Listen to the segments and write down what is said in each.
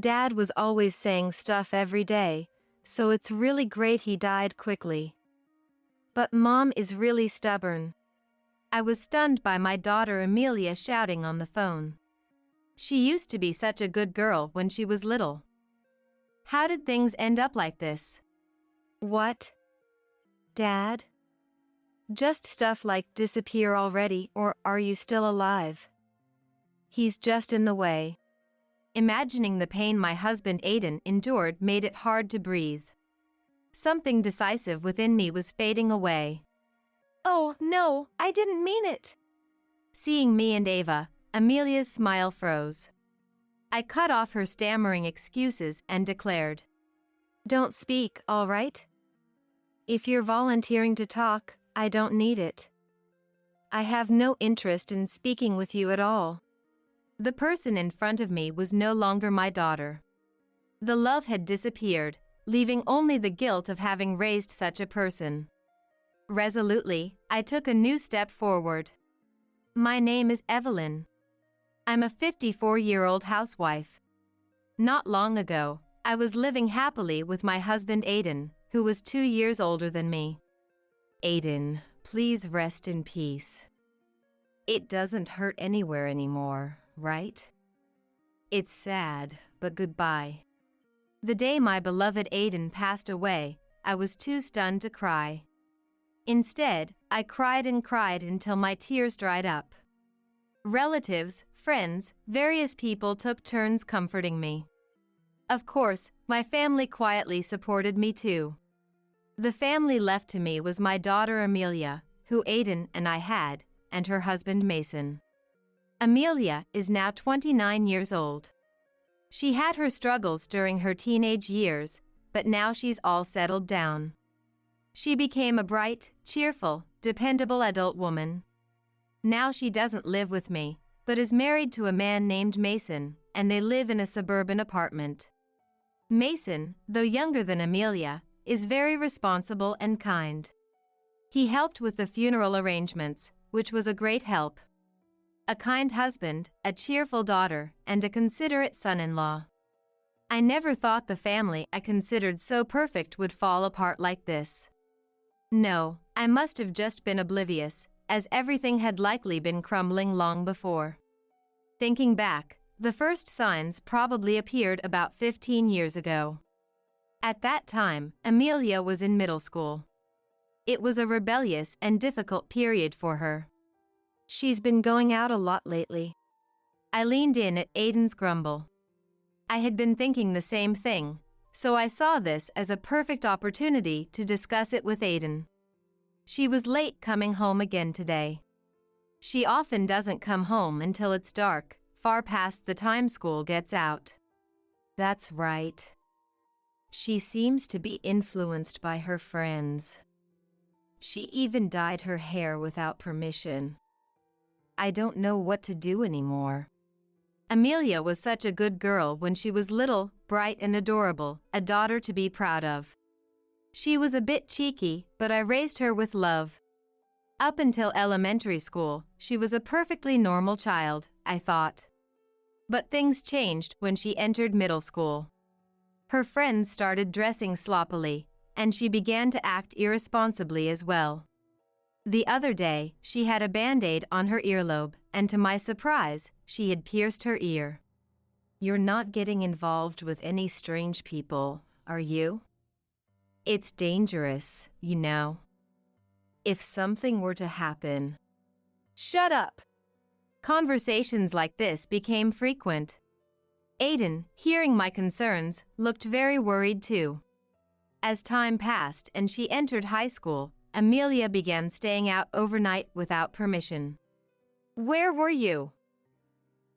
Dad was always saying stuff every day, so it's really great he died quickly. But Mom is really stubborn. I was stunned by my daughter Amelia shouting on the phone. She used to be such a good girl when she was little. How did things end up like this? What? Dad? Just stuff like disappear already or are you still alive? He's just in the way. Imagining the pain my husband Aiden endured made it hard to breathe. Something decisive within me was fading away. Oh, no, I didn't mean it. Seeing me and Ava, Amelia's smile froze. I cut off her stammering excuses and declared, "Don't speak, all right? If you're volunteering to talk, I don't need it. I have no interest in speaking with you at all." The person in front of me was no longer my daughter. The love had disappeared, leaving only the guilt of having raised such a person. Resolutely, I took a new step forward. My name is Evelyn. I'm a 54-year-old housewife. Not long ago, I was living happily with my husband Aiden, who was 2 years older than me. Aiden, please rest in peace. It doesn't hurt anywhere anymore, right? It's sad, but goodbye. The day my beloved Aiden passed away, I was too stunned to cry. Instead, I cried and cried until my tears dried up. Relatives, friends, various people took turns comforting me. Of course, my family quietly supported me too. The family left to me was my daughter Amelia, who Aiden and I had, and her husband Mason. Amelia is now 29 years old. She had her struggles during her teenage years, but now she's all settled down. She became a bright, cheerful, dependable adult woman. Now she doesn't live with me, but is married to a man named Mason, and they live in a suburban apartment. Mason, though younger than Amelia, is very responsible and kind. He helped with the funeral arrangements, which was a great help. A kind husband, a cheerful daughter, and a considerate son-in-law. I never thought the family I considered so perfect would fall apart like this. No, I must have just been oblivious, as everything had likely been crumbling long before. Thinking back, the first signs probably appeared about 15 years ago. At that time, Amelia was in middle school. It was a rebellious and difficult period for her. She's been going out a lot lately. I leaned in at Aiden's grumble. I had been thinking the same thing, so I saw this as a perfect opportunity to discuss it with Aiden. She was late coming home again today. She often doesn't come home until it's dark, far past the time school gets out. That's right. She seems to be influenced by her friends. She even dyed her hair without permission. I don't know what to do anymore. Amelia was such a good girl when she was little, bright and adorable, a daughter to be proud of. She was a bit cheeky, but I raised her with love. Up until elementary school, she was a perfectly normal child, I thought. But things changed when she entered middle school. Her friends started dressing sloppily, and she began to act irresponsibly as well. The other day, she had a band-aid on her earlobe, and to my surprise, she had pierced her ear. You're not getting involved with any strange people, are you? It's dangerous, you know. If something were to happen... Shut up! Conversations like this became frequent. Aiden, hearing my concerns, looked very worried too. As time passed and she entered high school, Amelia began staying out overnight without permission. Where were you?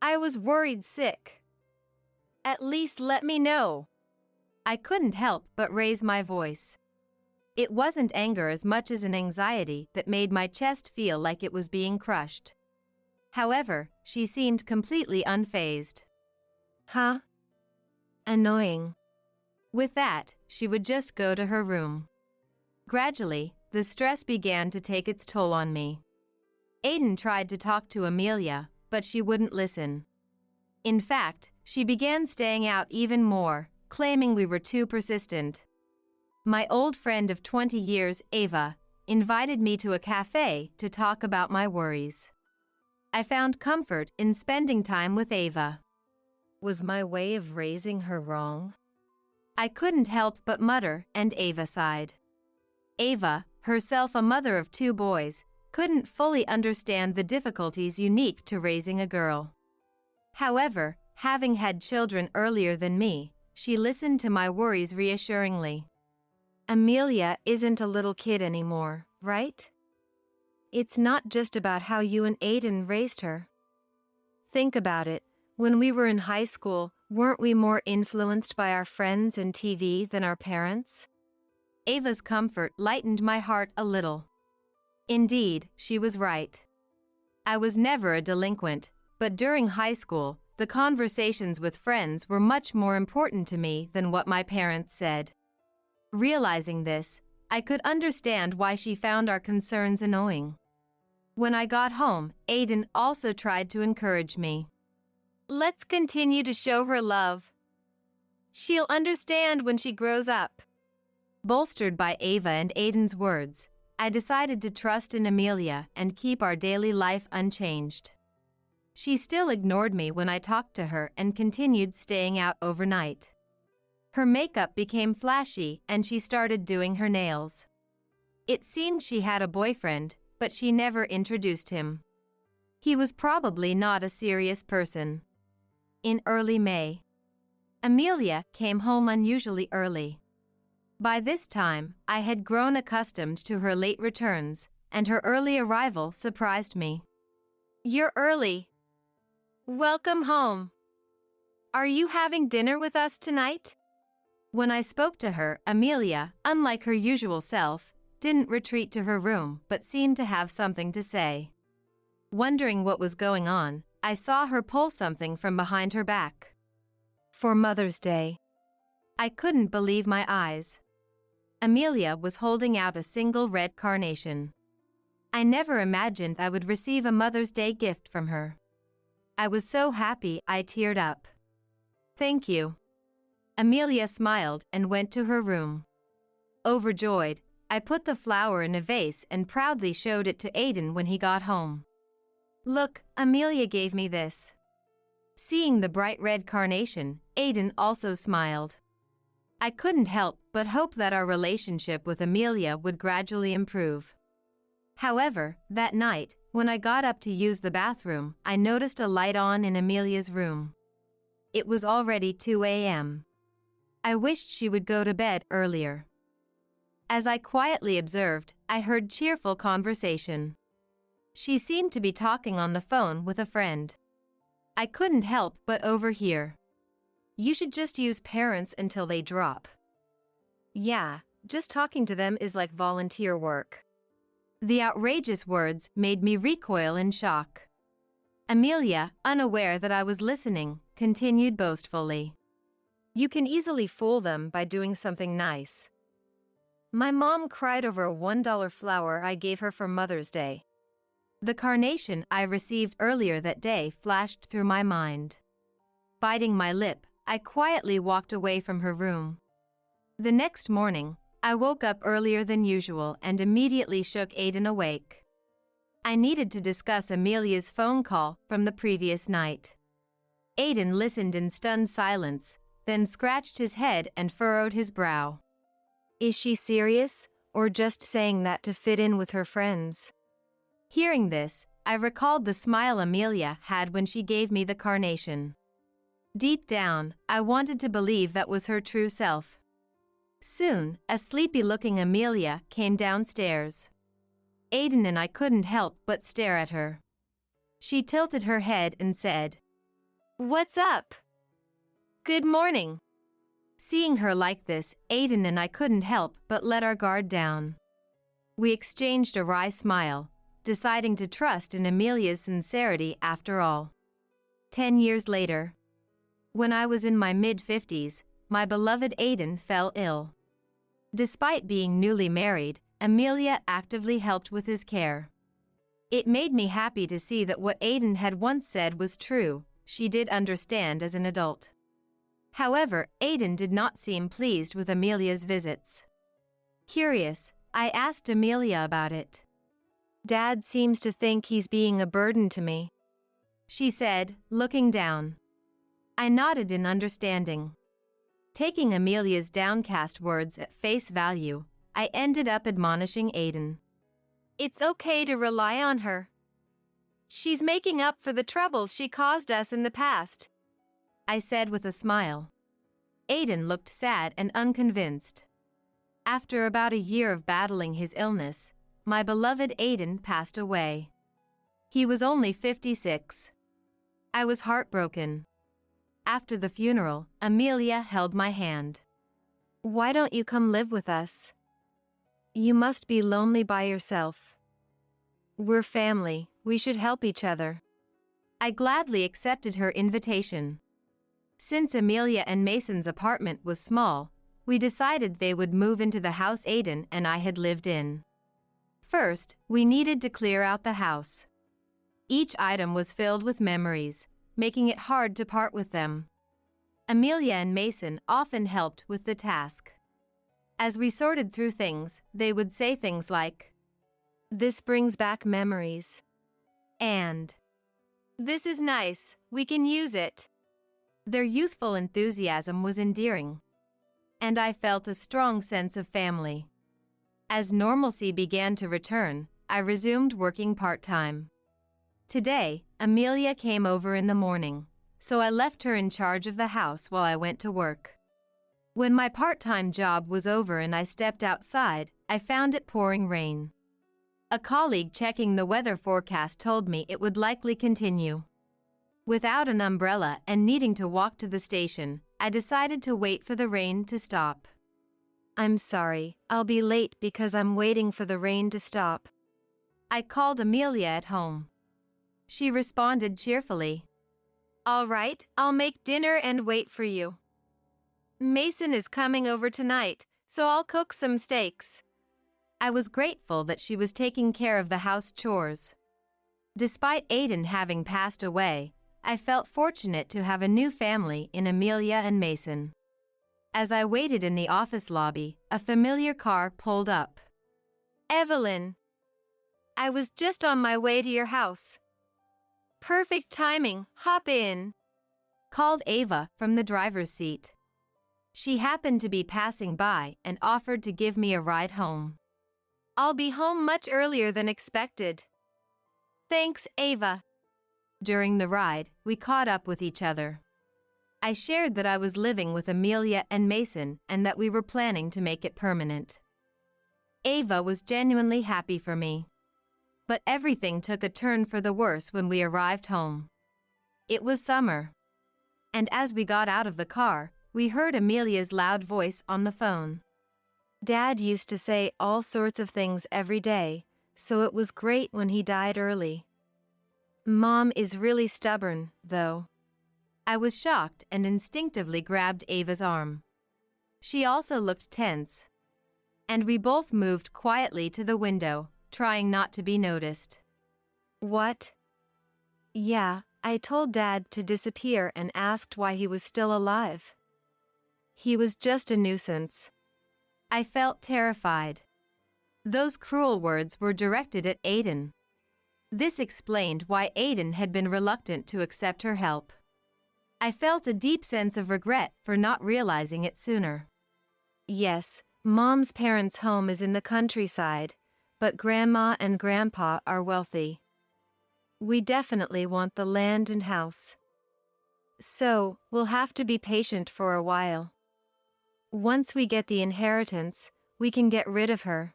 I was worried sick. At least let me know. I couldn't help but raise my voice. It wasn't anger as much as an anxiety that made my chest feel like it was being crushed. However, she seemed completely unfazed. Huh? Annoying. With that, she would just go to her room. Gradually, the stress began to take its toll on me. Aiden tried to talk to Amelia, but she wouldn't listen. In fact, she began staying out even more, claiming we were too persistent. My old friend of 20 years, Ava, invited me to a cafe to talk about my worries. I found comfort in spending time with Ava. Was my way of raising her wrong? I couldn't help but mutter, and Ava sighed. Ava, herself a mother of 2 boys, couldn't fully understand the difficulties unique to raising a girl. However, having had children earlier than me, she listened to my worries reassuringly. Amelia isn't a little kid anymore, right? It's not just about how you and Aiden raised her. Think about it. When we were in high school, weren't we more influenced by our friends and TV than our parents? Ava's comfort lightened my heart a little. Indeed, she was right. I was never a delinquent, but during high school, the conversations with friends were much more important to me than what my parents said. Realizing this, I could understand why she found our concerns annoying. When I got home, Aiden also tried to encourage me. Let's continue to show her love. She'll understand when she grows up. Bolstered by Ava and Aiden's words, I decided to trust in Amelia and keep our daily life unchanged. She still ignored me when I talked to her and continued staying out overnight. Her makeup became flashy and she started doing her nails. It seemed she had a boyfriend, but she never introduced him. He was probably not a serious person. In early May, Amelia came home unusually early. By this time, I had grown accustomed to her late returns, and her early arrival surprised me. You're early. Welcome home. Are you having dinner with us tonight? When I spoke to her, Amelia, unlike her usual self, didn't retreat to her room but seemed to have something to say. Wondering what was going on, I saw her pull something from behind her back. For Mother's Day. I couldn't believe my eyes. Amelia was holding out a single red carnation. I never imagined I would receive a Mother's Day gift from her. I was so happy I teared up. Thank you. Amelia smiled and went to her room. Overjoyed, I put the flower in a vase and proudly showed it to Aiden when he got home. Look, Amelia gave me this. Seeing the bright red carnation, Aiden also smiled. I couldn't help but hope that our relationship with Amelia would gradually improve. However, that night, when I got up to use the bathroom, I noticed a light on in Amelia's room. It was already 2 a.m. I wished she would go to bed earlier. As I quietly observed, I heard cheerful conversation. She seemed to be talking on the phone with a friend. I couldn't help but overhear. You should just use parents until they drop. Yeah, just talking to them is like volunteer work. The outrageous words made me recoil in shock. Amelia, unaware that I was listening, continued boastfully. You can easily fool them by doing something nice. My mom cried over a $1 flower I gave her for Mother's Day. The carnation I received earlier that day flashed through my mind. Biting my lip, I quietly walked away from her room. The next morning, I woke up earlier than usual and immediately shook Aiden awake. I needed to discuss Amelia's phone call from the previous night. Aiden listened in stunned silence, then scratched his head and furrowed his brow. Is she serious, or just saying that to fit in with her friends? Hearing this, I recalled the smile Amelia had when she gave me the carnation. Deep down, I wanted to believe that was her true self. Soon, a sleepy-looking Amelia came downstairs. Aiden and I couldn't help but stare at her. She tilted her head and said, "What's up? Good morning." Seeing her like this, Aiden and I couldn't help but let our guard down. We exchanged a wry smile, deciding to trust in Amelia's sincerity after all. 10 years later, when I was in my mid-50s, my beloved Aiden fell ill. Despite being newly married, Amelia actively helped with his care. It made me happy to see that what Aiden had once said was true, she did understand as an adult. However, Aiden did not seem pleased with Amelia's visits. Curious, I asked Amelia about it. Dad seems to think he's being a burden to me, she said, looking down. I nodded in understanding. Taking Amelia's downcast words at face value, I ended up admonishing Aiden. It's okay to rely on her. She's making up for the troubles she caused us in the past, I said with a smile. Aiden looked sad and unconvinced. After about a year of battling his illness, my beloved Aiden passed away. He was only 56. I was heartbroken. After the funeral, Amelia held my hand. Why don't you come live with us? You must be lonely by yourself. We're family, we should help each other. I gladly accepted her invitation. Since Amelia and Mason's apartment was small, we decided they would move into the house Aiden and I had lived in. First, we needed to clear out the house. Each item was filled with memories, making it hard to part with them. Amelia and Mason often helped with the task. As we sorted through things, they would say things like, "This brings back memories," and "This is nice, we can use it." Their youthful enthusiasm was endearing, and I felt a strong sense of family. As normalcy began to return, I resumed working part-time. Today, Amelia came over in the morning, so I left her in charge of the house while I went to work. When my part-time job was over and I stepped outside, I found it pouring rain. A colleague checking the weather forecast told me it would likely continue. Without an umbrella and needing to walk to the station, I decided to wait for the rain to stop. I'm sorry, I'll be late because I'm waiting for the rain to stop, I called Amelia at home. She responded cheerfully. All right, I'll make dinner and wait for you. Mason is coming over tonight, so I'll cook some steaks. I was grateful that she was taking care of the house chores. Despite Aiden having passed away, I felt fortunate to have a new family in Amelia and Mason. As I waited in the office lobby, a familiar car pulled up. Evelyn, I was just on my way to your house. Perfect timing, hop in, called Ava from the driver's seat. She happened to be passing by and offered to give me a ride home. I'll be home much earlier than expected. Thanks, Ava. During the ride, we caught up with each other. I shared that I was living with Amelia and Mason and that we were planning to make it permanent. Ava was genuinely happy for me. But everything took a turn for the worse when we arrived home. It was summer. And as we got out of the car, we heard Amelia's loud voice on the phone. Dad used to say all sorts of things every day, so it was great when he died early. Mom is really stubborn, though. I was shocked and instinctively grabbed Ava's arm. She also looked tense. And we both moved quietly to the window, trying not to be noticed. What? Yeah, I told Dad to disappear and asked why he was still alive. He was just a nuisance. I felt terrified. Those cruel words were directed at Aiden. This explained why Aiden had been reluctant to accept her help. I felt a deep sense of regret for not realizing it sooner. Yes, Mom's parents' home is in the countryside, but Grandma and Grandpa are wealthy. We definitely want the land and house. So, we'll have to be patient for a while. Once we get the inheritance, we can get rid of her.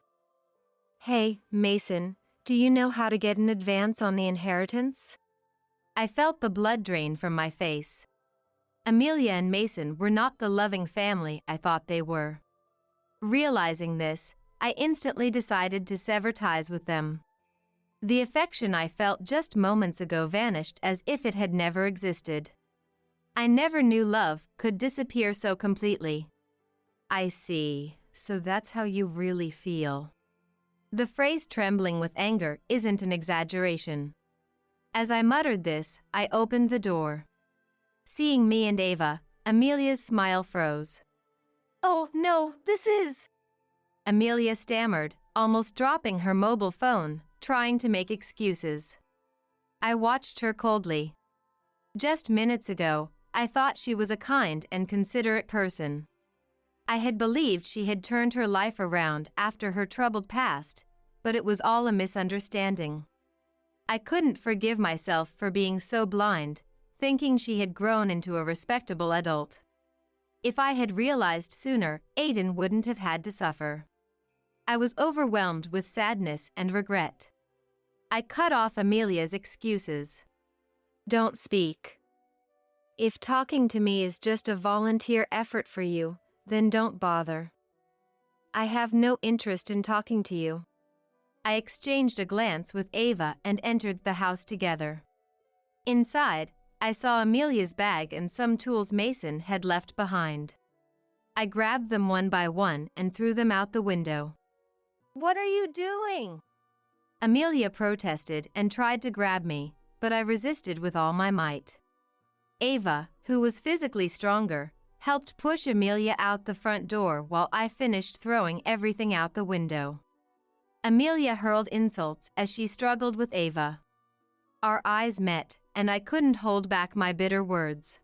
Hey, Mason, do you know how to get an advance on the inheritance? I felt the blood drain from my face. Amelia and Mason were not the loving family I thought they were. Realizing this, I instantly decided to sever ties with them. The affection I felt just moments ago vanished as if it had never existed. I never knew love could disappear so completely. I see, so that's how you really feel. The phrase trembling with anger isn't an exaggeration. As I muttered this, I opened the door. Seeing me and Ava, Amelia's smile froze. "Oh, no, this is..." Amelia stammered, almost dropping her mobile phone, trying to make excuses. I watched her coldly. Just minutes ago, I thought she was a kind and considerate person. I had believed she had turned her life around after her troubled past, but it was all a misunderstanding. I couldn't forgive myself for being so blind, thinking she had grown into a respectable adult. If I had realized sooner, Aiden wouldn't have had to suffer. I was overwhelmed with sadness and regret. I cut off Amelia's excuses. "Don't speak. If talking to me is just a volunteer effort for you, then don't bother. I have no interest in talking to you." I exchanged a glance with Ava and entered the house together. Inside, I saw Amelia's bag and some tools Mason had left behind. I grabbed them one by one and threw them out the window. "What are you doing?" Amelia protested and tried to grab me, but I resisted with all my might. Ava, who was physically stronger, helped push Amelia out the front door while I finished throwing everything out the window. Amelia hurled insults as she struggled with Ava. Our eyes met, and I couldn't hold back my bitter words.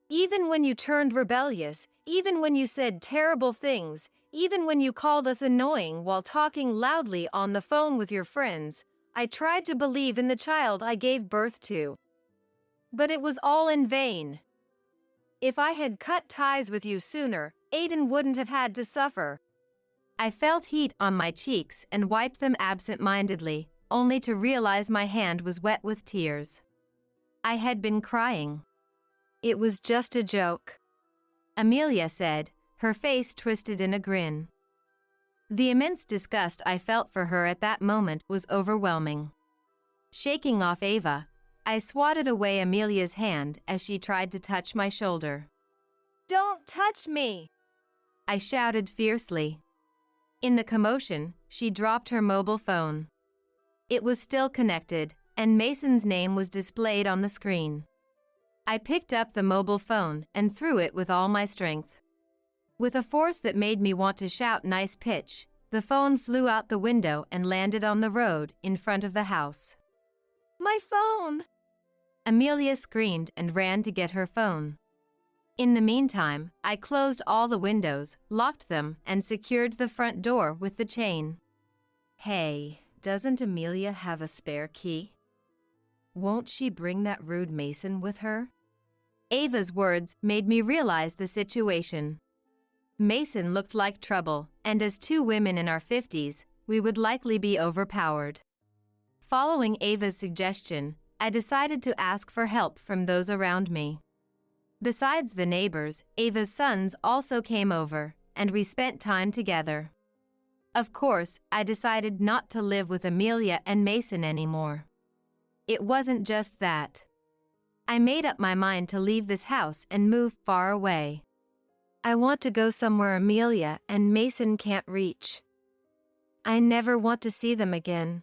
"Even when you turned rebellious, even when you said terrible things, even when you called us annoying while talking loudly on the phone with your friends, I tried to believe in the child I gave birth to. But it was all in vain. If I had cut ties with you sooner, Aiden wouldn't have had to suffer." I felt heat on my cheeks and wiped them absent-mindedly, only to realize my hand was wet with tears. I had been crying. "It was just a joke," Amelia said, her face twisted in a grin. The immense disgust I felt for her at that moment was overwhelming. Shaking off Ava, I swatted away Amelia's hand as she tried to touch my shoulder. "Don't touch me!" I shouted fiercely. In the commotion, she dropped her mobile phone. It was still connected, and Mason's name was displayed on the screen. I picked up the mobile phone and threw it with all my strength. With a force that made me want to shout "nice pitch," the phone flew out the window and landed on the road in front of the house. "My phone!" Amelia screamed and ran to get her phone. In the meantime, I closed all the windows, locked them, and secured the front door with the chain. "Hey, doesn't Amelia have a spare key? Won't she bring that rude Mason with her?" Ava's words made me realize the situation. Mason looked like trouble, and as two women in our 50s, we would likely be overpowered. Following Ava's suggestion, I decided to ask for help from those around me. Besides the neighbors, Ava's sons also came over, and we spent time together. Of course, I decided not to live with Amelia and Mason anymore. It wasn't just that. I made up my mind to leave this house and move far away. I want to go somewhere Amelia and Mason can't reach. I never want to see them again.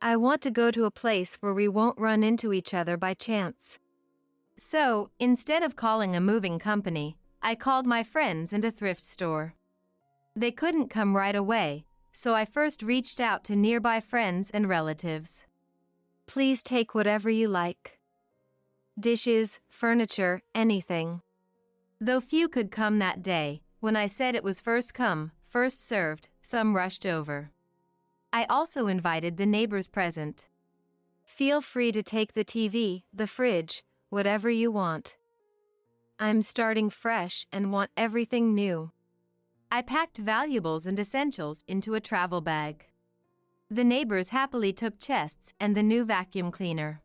I want to go to a place where we won't run into each other by chance. So, instead of calling a moving company, I called my friends and a thrift store. They couldn't come right away, so I first reached out to nearby friends and relatives. "Please take whatever you like. Dishes, furniture, anything." Though few could come that day, when I said it was first come, first served, some rushed over. I also invited the neighbors present. "Feel free to take the TV, the fridge, whatever you want. I'm starting fresh and want everything new." I packed valuables and essentials into a travel bag. The neighbors happily took chests and the new vacuum cleaner.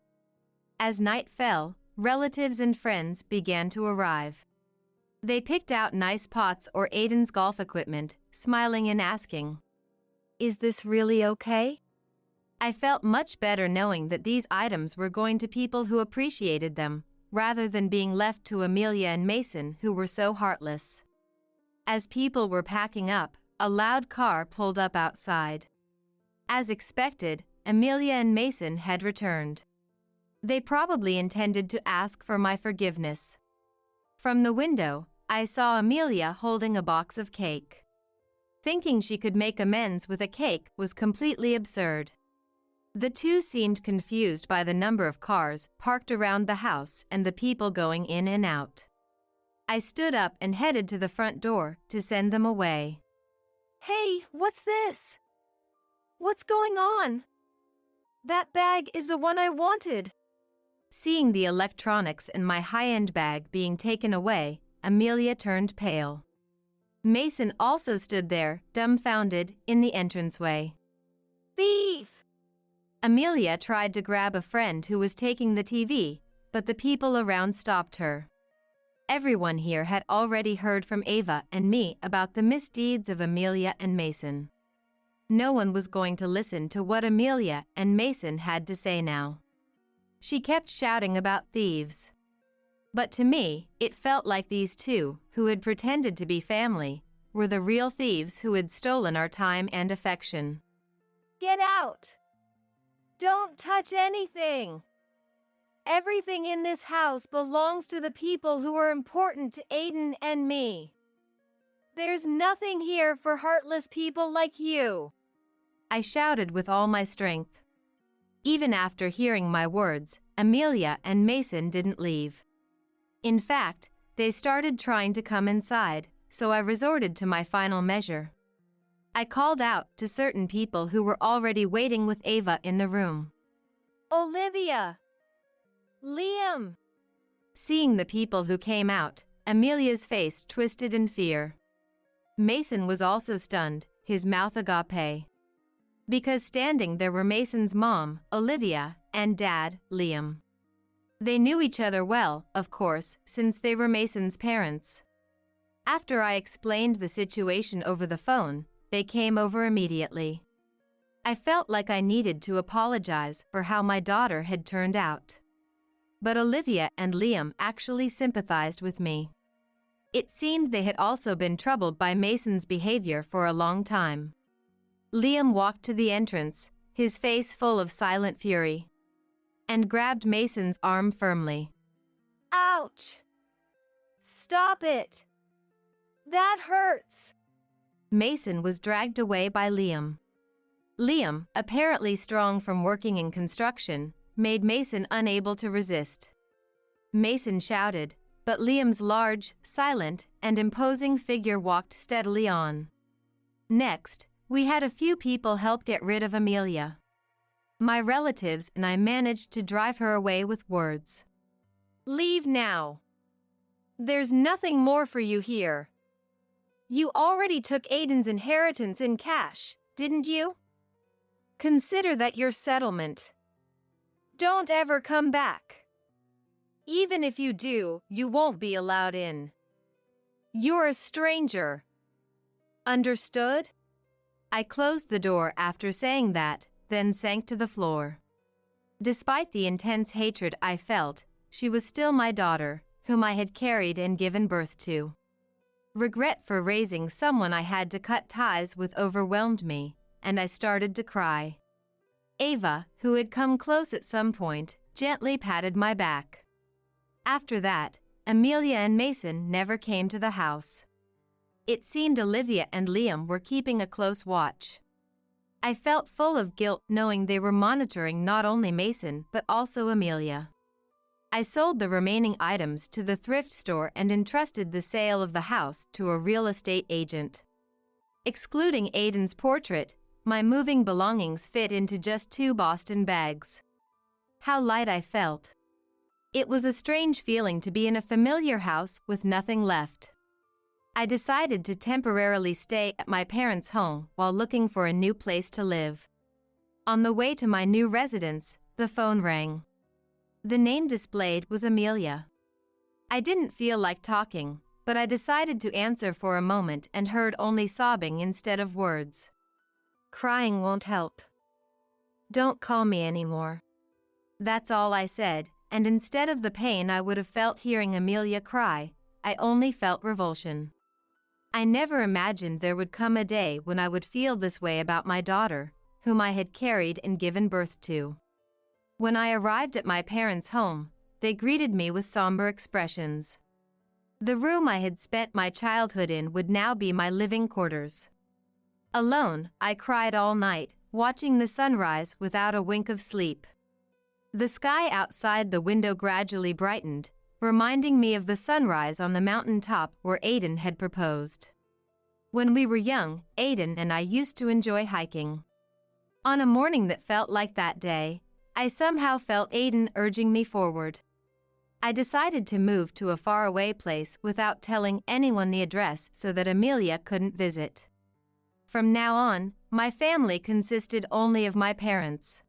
As night fell, relatives and friends began to arrive. They picked out nice pots or Aiden's golf equipment, smiling and asking, "Is this really okay?" I felt much better knowing that these items were going to people who appreciated them, rather than being left to Amelia and Mason, who were so heartless. As people were packing up, a loud car pulled up outside. As expected, Amelia and Mason had returned. They probably intended to ask for my forgiveness. From the window, I saw Amelia holding a box of cake. Thinking she could make amends with a cake was completely absurd. The two seemed confused by the number of cars parked around the house and the people going in and out. I stood up and headed to the front door to send them away. Hey, what's this? What's going on? That bag is the one I wanted. Seeing the electronics in my high-end bag being taken away, Amelia turned pale. Mason also stood there, dumbfounded, in the entranceway. Thief! Amelia tried to grab a friend who was taking the TV, but the people around stopped her. Everyone here had already heard from Ava and me about the misdeeds of Amelia and Mason. No one was going to listen to what Amelia and Mason had to say now. She kept shouting about thieves. But to me, it felt like these two, who had pretended to be family, were the real thieves who had stolen our time and affection. Get out! Don't touch anything! Everything in this house belongs to the people who are important to Aiden and me. There's nothing here for heartless people like you. I shouted with all my strength. Even after hearing my words, Amelia and Mason didn't leave. In fact, they started trying to come inside, so I resorted to my final measure. I called out to certain people who were already waiting with Ava in the room. Olivia! Liam! Seeing the people who came out, Amelia's face twisted in fear. Mason was also stunned, his mouth agape. Because standing there were Mason's mom, Olivia, and dad, Liam. They knew each other well, of course, since they were Mason's parents. After I explained the situation over the phone, they came over immediately. I felt like I needed to apologize for how my daughter had turned out. But Olivia and Liam actually sympathized with me. It seemed they had also been troubled by Mason's behavior for a long time. Liam walked to the entrance, his face full of silent fury, and grabbed Mason's arm firmly. Ouch! Stop it! That hurts! Mason was dragged away by Liam. Liam, apparently strong from working in construction, made Mason unable to resist. Mason shouted, but Liam's large, silent, and imposing figure walked steadily on. Next, we had a few people help get rid of Amelia. My relatives and I managed to drive her away with words. Leave now. There's nothing more for you here. You already took Aiden's inheritance in cash, didn't you? Consider that your settlement. Don't ever come back. Even if you do, you won't be allowed in. You're a stranger. Understood? I closed the door after saying that, then sank to the floor. Despite the intense hatred I felt, she was still my daughter, whom I had carried and given birth to. Regret for raising someone I had to cut ties with overwhelmed me, and I started to cry. Ava, who had come close at some point, gently patted my back. After that, Amelia and Mason never came to the house. It seemed Olivia and Liam were keeping a close watch. I felt full of guilt knowing they were monitoring not only Mason but also Amelia. I sold the remaining items to the thrift store and entrusted the sale of the house to a real estate agent. Excluding Aiden's portrait, my moving belongings fit into just 2 Boston bags. How light I felt. It was a strange feeling to be in a familiar house with nothing left. I decided to temporarily stay at my parents' home while looking for a new place to live. On the way to my new residence, the phone rang. The name displayed was Amelia. I didn't feel like talking, but I decided to answer for a moment and heard only sobbing instead of words. Crying won't help. Don't call me anymore. That's all I said, and instead of the pain I would have felt hearing Amelia cry, I only felt revulsion. I never imagined there would come a day when I would feel this way about my daughter, whom I had carried and given birth to. When I arrived at my parents' home, they greeted me with somber expressions. The room I had spent my childhood in would now be my living quarters. Alone, I cried all night, watching the sunrise without a wink of sleep. The sky outside the window gradually brightened, reminding me of the sunrise on the mountain top where Aiden had proposed. When we were young, Aiden and I used to enjoy hiking. On a morning that felt like that day, I somehow felt Aiden urging me forward. I decided to move to a faraway place without telling anyone the address so that Amelia couldn't visit. From now on, my family consisted only of my parents.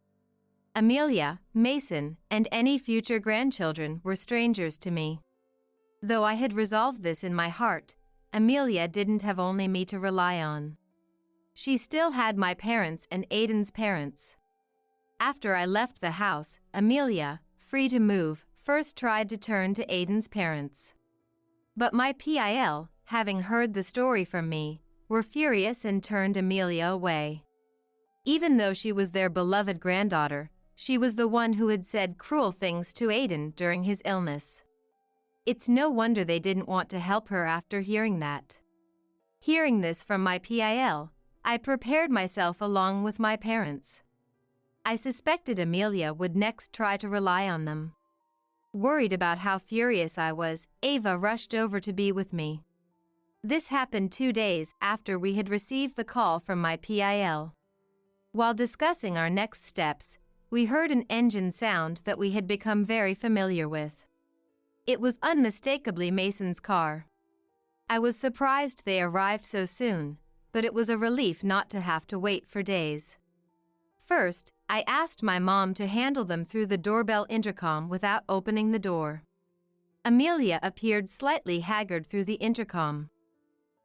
Amelia, Mason, and any future grandchildren were strangers to me. Though I had resolved this in my heart, Amelia didn't have only me to rely on. She still had my parents and Aiden's parents. After I left the house, Amelia, free to move, first tried to turn to Aiden's parents. But my PIL, having heard the story from me, were furious and turned Amelia away. Even though she was their beloved granddaughter, she was the one who had said cruel things to Aiden during his illness. It's no wonder they didn't want to help her after hearing that. Hearing this from my PIL, I prepared myself along with my parents. I suspected Amelia would next try to rely on them. Worried about how furious I was, Ava rushed over to be with me. This happened 2 days after we had received the call from my PIL. While discussing our next steps, we heard an engine sound that we had become very familiar with. It was unmistakably Mason's car. I was surprised they arrived so soon, but it was a relief not to have to wait for days. First, I asked my mom to handle them through the doorbell intercom without opening the door. Amelia appeared slightly haggard through the intercom.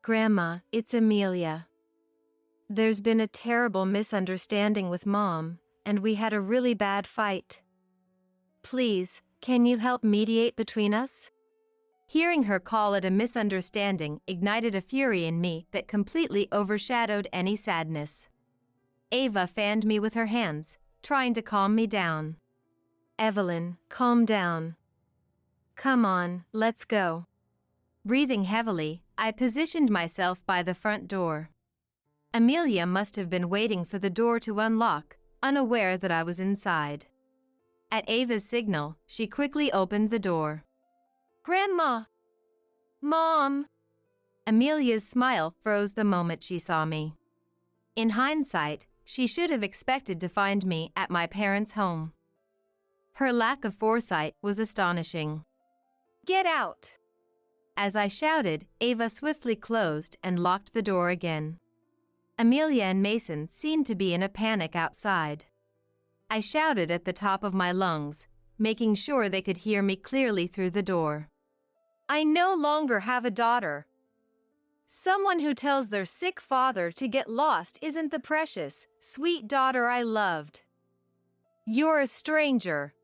Grandma, it's Amelia. There's been a terrible misunderstanding with Mom, and we had a really bad fight. Please, can you help mediate between us? Hearing her call it a misunderstanding ignited a fury in me that completely overshadowed any sadness. Ava fanned me with her hands, trying to calm me down. Evelyn, calm down. Come on, let's go. Breathing heavily, I positioned myself by the front door. Amelia must have been waiting for the door to unlock, unaware that I was inside. At Ava's signal, she quickly opened the door. Grandma! Mom! Amelia's smile froze the moment she saw me. In hindsight, she should have expected to find me at my parents' home. Her lack of foresight was astonishing. Get out! As I shouted, Ava swiftly closed and locked the door again. Amelia and Mason seemed to be in a panic outside. I shouted at the top of my lungs, making sure they could hear me clearly through the door. I no longer have a daughter. Someone who tells their sick father to get lost isn't the precious, sweet daughter I loved. You're a stranger.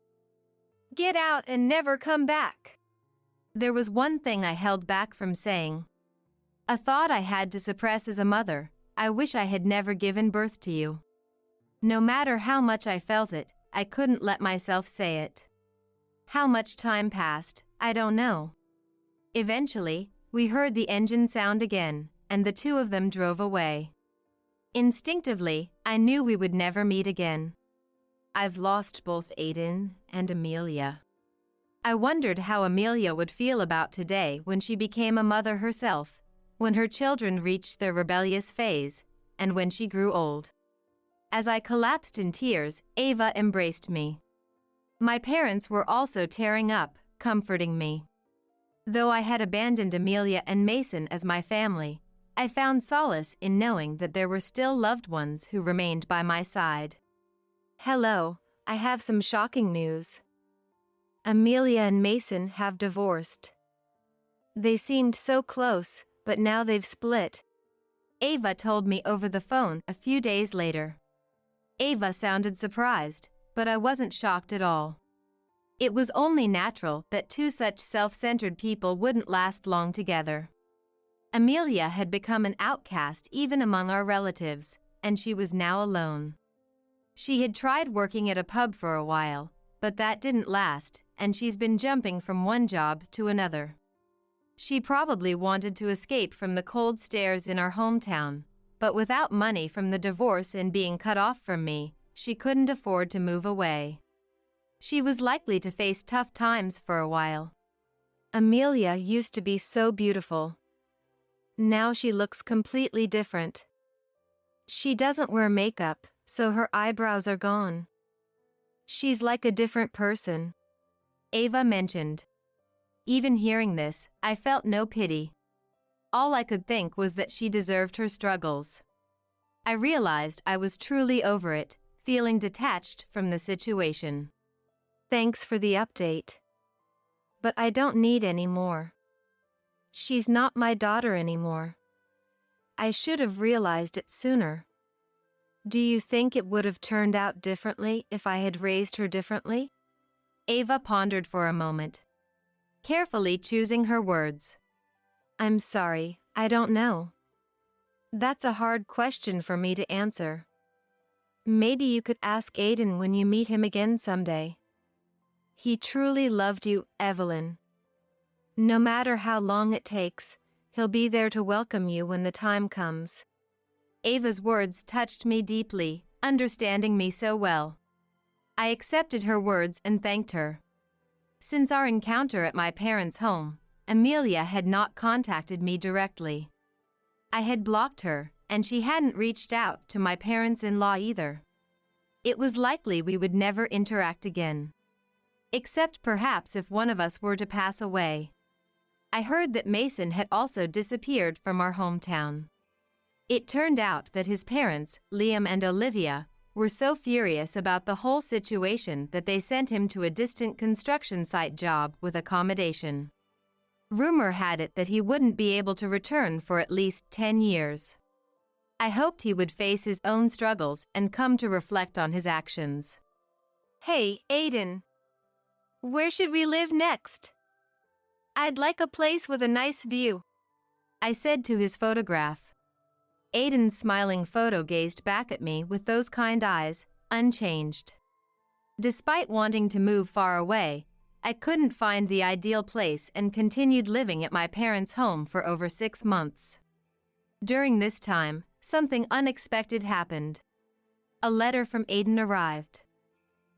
Get out and never come back. There was one thing I held back from saying. A thought I had to suppress as a mother. I wish I had never given birth to you. No matter how much I felt it, I couldn't let myself say it. How much time passed, I don't know. Eventually, we heard the engine sound again, and the two of them drove away. Instinctively, I knew we would never meet again. I've lost both Aiden and Amelia. I wondered how Amelia would feel about today when she became a mother herself, when her children reached their rebellious phase, and when she grew old. As I collapsed in tears, Ava embraced me. My parents were also tearing up, comforting me. Though I had abandoned Amelia and Mason as my family, I found solace in knowing that there were still loved ones who remained by my side. Hello, I have some shocking news. Amelia and Mason have divorced. They seemed so close, but now they've split. Ava told me over the phone a few days later. Ava sounded surprised, but I wasn't shocked at all. It was only natural that two such self-centered people wouldn't last long together. Amelia had become an outcast even among our relatives, and she was now alone. She had tried working at a pub for a while, but that didn't last, and she's been jumping from one job to another. She probably wanted to escape from the cold stares in our hometown, but without money from the divorce and being cut off from me, she couldn't afford to move away. She was likely to face tough times for a while. Amelia used to be so beautiful. Now she looks completely different. She doesn't wear makeup, so her eyebrows are gone. She's like a different person, Ava mentioned. Even hearing this, I felt no pity. All I could think was that she deserved her struggles. I realized I was truly over it, feeling detached from the situation. Thanks for the update. But I don't need any more. She's not my daughter anymore. I should have realized it sooner. Do you think it would have turned out differently if I had raised her differently? Ava pondered for a moment, carefully choosing her words. I'm sorry, I don't know. That's a hard question for me to answer. Maybe you could ask Aiden when you meet him again someday. He truly loved you, Evelyn. No matter how long it takes, he'll be there to welcome you when the time comes. Ava's words touched me deeply, understanding me so well. I accepted her words and thanked her. Since our encounter at my parents' home, Amelia had not contacted me directly. I had blocked her, and she hadn't reached out to my parents-in-law either. It was likely we would never interact again. Except perhaps if one of us were to pass away. I heard that Mason had also disappeared from our hometown. It turned out that his parents, Liam and Olivia, were so furious about the whole situation that they sent him to a distant construction site job with accommodation. Rumor had it that he wouldn't be able to return for at least 10 years. I hoped he would face his own struggles and come to reflect on his actions. Hey, Aiden. Where should we live next? I'd like a place with a nice view, I said to his photograph. Aiden's smiling photo gazed back at me with those kind eyes, unchanged. Despite wanting to move far away, I couldn't find the ideal place and continued living at my parents' home for over 6 months. During this time, something unexpected happened. A letter from Aiden arrived.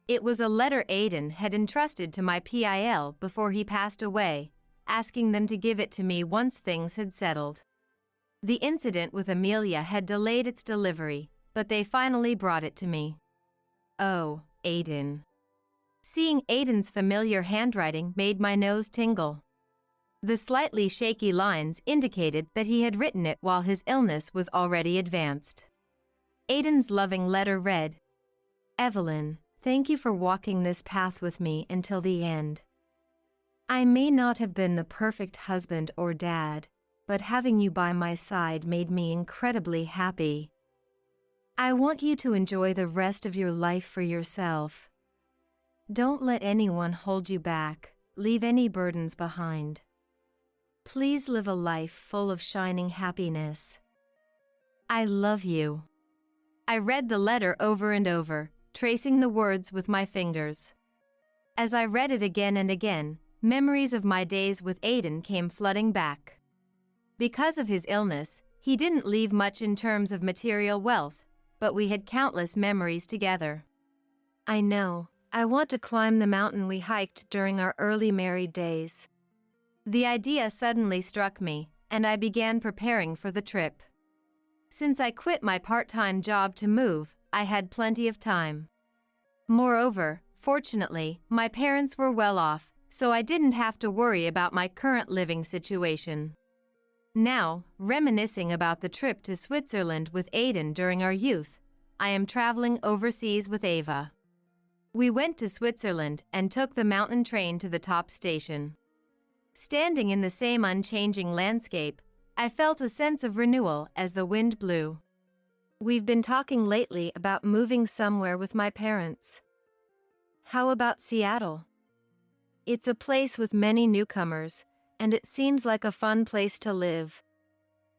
It was a letter Aiden had entrusted to my PIL before he passed away, asking them to give it to me once things had settled. The incident with Amelia had delayed its delivery, but they finally brought it to me. Oh, Aiden. Seeing Aiden's familiar handwriting made my nose tingle. The slightly shaky lines indicated that he had written it while his illness was already advanced. Aiden's loving letter read, Evelyn, thank you for walking this path with me until the end. I may not have been the perfect husband or dad, but having you by my side made me incredibly happy. I want you to enjoy the rest of your life for yourself. Don't let anyone hold you back, leave any burdens behind. Please live a life full of shining happiness. I love you. I read the letter over and over, tracing the words with my fingers. As I read it again and again, memories of my days with Aiden came flooding back. Because of his illness, he didn't leave much in terms of material wealth, but we had countless memories together. I know, I want to climb the mountain we hiked during our early married days. The idea suddenly struck me, and I began preparing for the trip. Since I quit my part-time job to move, I had plenty of time. Moreover, fortunately, my parents were well off, so I didn't have to worry about my current living situation. Now, reminiscing about the trip to Switzerland with Aiden during our youth, I am traveling overseas with Ava. We went to Switzerland and took the mountain train to the top station. Standing in the same unchanging landscape, I felt a sense of renewal as the wind blew. We've been talking lately about moving somewhere with my parents. How about Seattle? It's a place with many newcomers, and it seems like a fun place to live.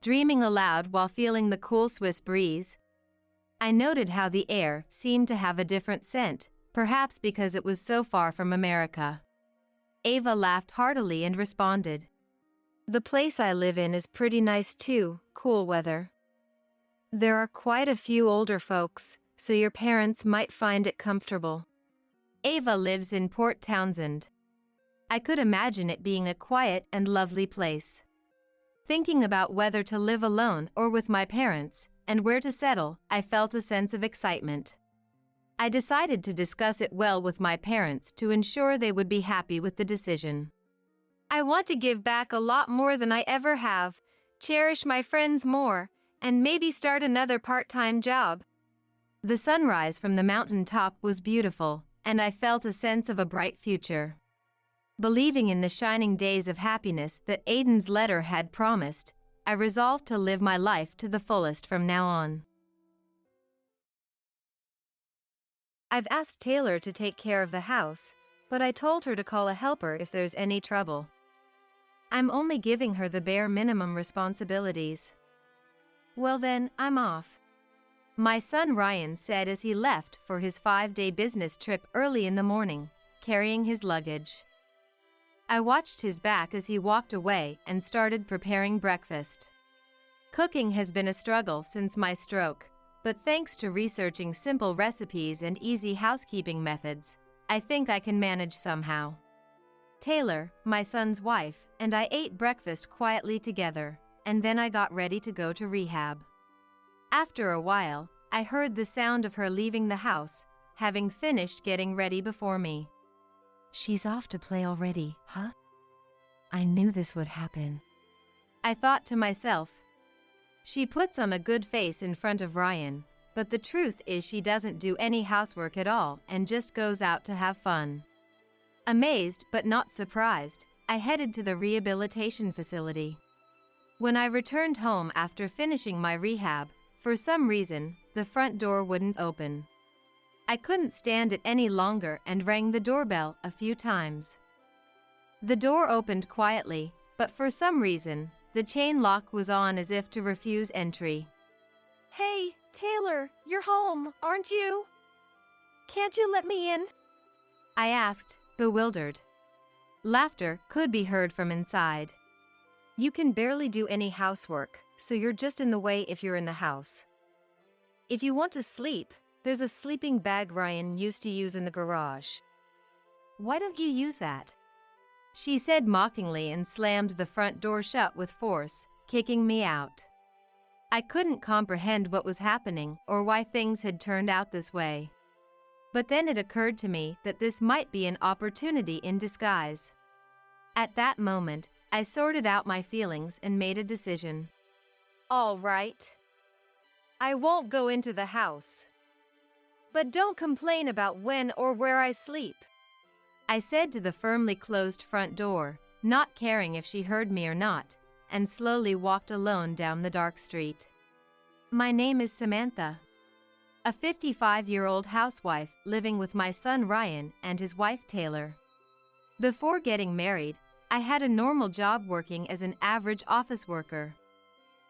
Dreaming aloud while feeling the cool Swiss breeze, I noted how the air seemed to have a different scent, perhaps because it was so far from America. Ava laughed heartily and responded, "The place I live in is pretty nice too, cool weather. There are quite a few older folks, so your parents might find it comfortable." Ava lives in Port Townsend. I could imagine it being a quiet and lovely place. Thinking about whether to live alone or with my parents, and where to settle, I felt a sense of excitement. I decided to discuss it well with my parents to ensure they would be happy with the decision. I want to give back a lot more than I ever have, cherish my friends more, and maybe start another part-time job. The sunrise from the mountain top was beautiful, and I felt a sense of a bright future. Believing in the shining days of happiness that Aiden's letter had promised, I resolved to live my life to the fullest from now on. I've asked Taylor to take care of the house, but I told her to call a helper if there's any trouble. I'm only giving her the bare minimum responsibilities. Well then, I'm off. My son Ryan said as he left for his 5-day business trip early in the morning, carrying his luggage. I watched his back as he walked away and started preparing breakfast. Cooking has been a struggle since my stroke, but thanks to researching simple recipes and easy housekeeping methods, I think I can manage somehow. Taylor, my son's wife, and I ate breakfast quietly together, and then I got ready to go to rehab. After a while, I heard the sound of her leaving the house, having finished getting ready before me. "She's off to play already, huh? I knew this would happen," I thought to myself. She puts on a good face in front of Ryan, but the truth is she doesn't do any housework at all and just goes out to have fun. Amazed but not surprised, I headed to the rehabilitation facility. When I returned home after finishing my rehab, for some reason, the front door wouldn't open. I couldn't stand it any longer and rang the doorbell a few times. The door opened quietly, but for some reason, the chain lock was on as if to refuse entry. "Hey, Taylor, you're home, aren't you? Can't you let me in?" I asked, bewildered. Laughter could be heard from inside. "You can barely do any housework, so you're just in the way if you're in the house. If you want to sleep, there's a sleeping bag Ryan used to use in the garage. Why don't you use that?" she said mockingly and slammed the front door shut with force, kicking me out. I couldn't comprehend what was happening or why things had turned out this way. But then it occurred to me that this might be an opportunity in disguise. At that moment, I sorted out my feelings and made a decision. "All right. I won't go into the house. But don't complain about when or where I sleep," I said to the firmly closed front door, not caring if she heard me or not, and slowly walked alone down the dark street. My name is Samantha. A 55-year-old housewife living with my son Ryan and his wife Taylor. Before getting married, I had a normal job working as an average office worker.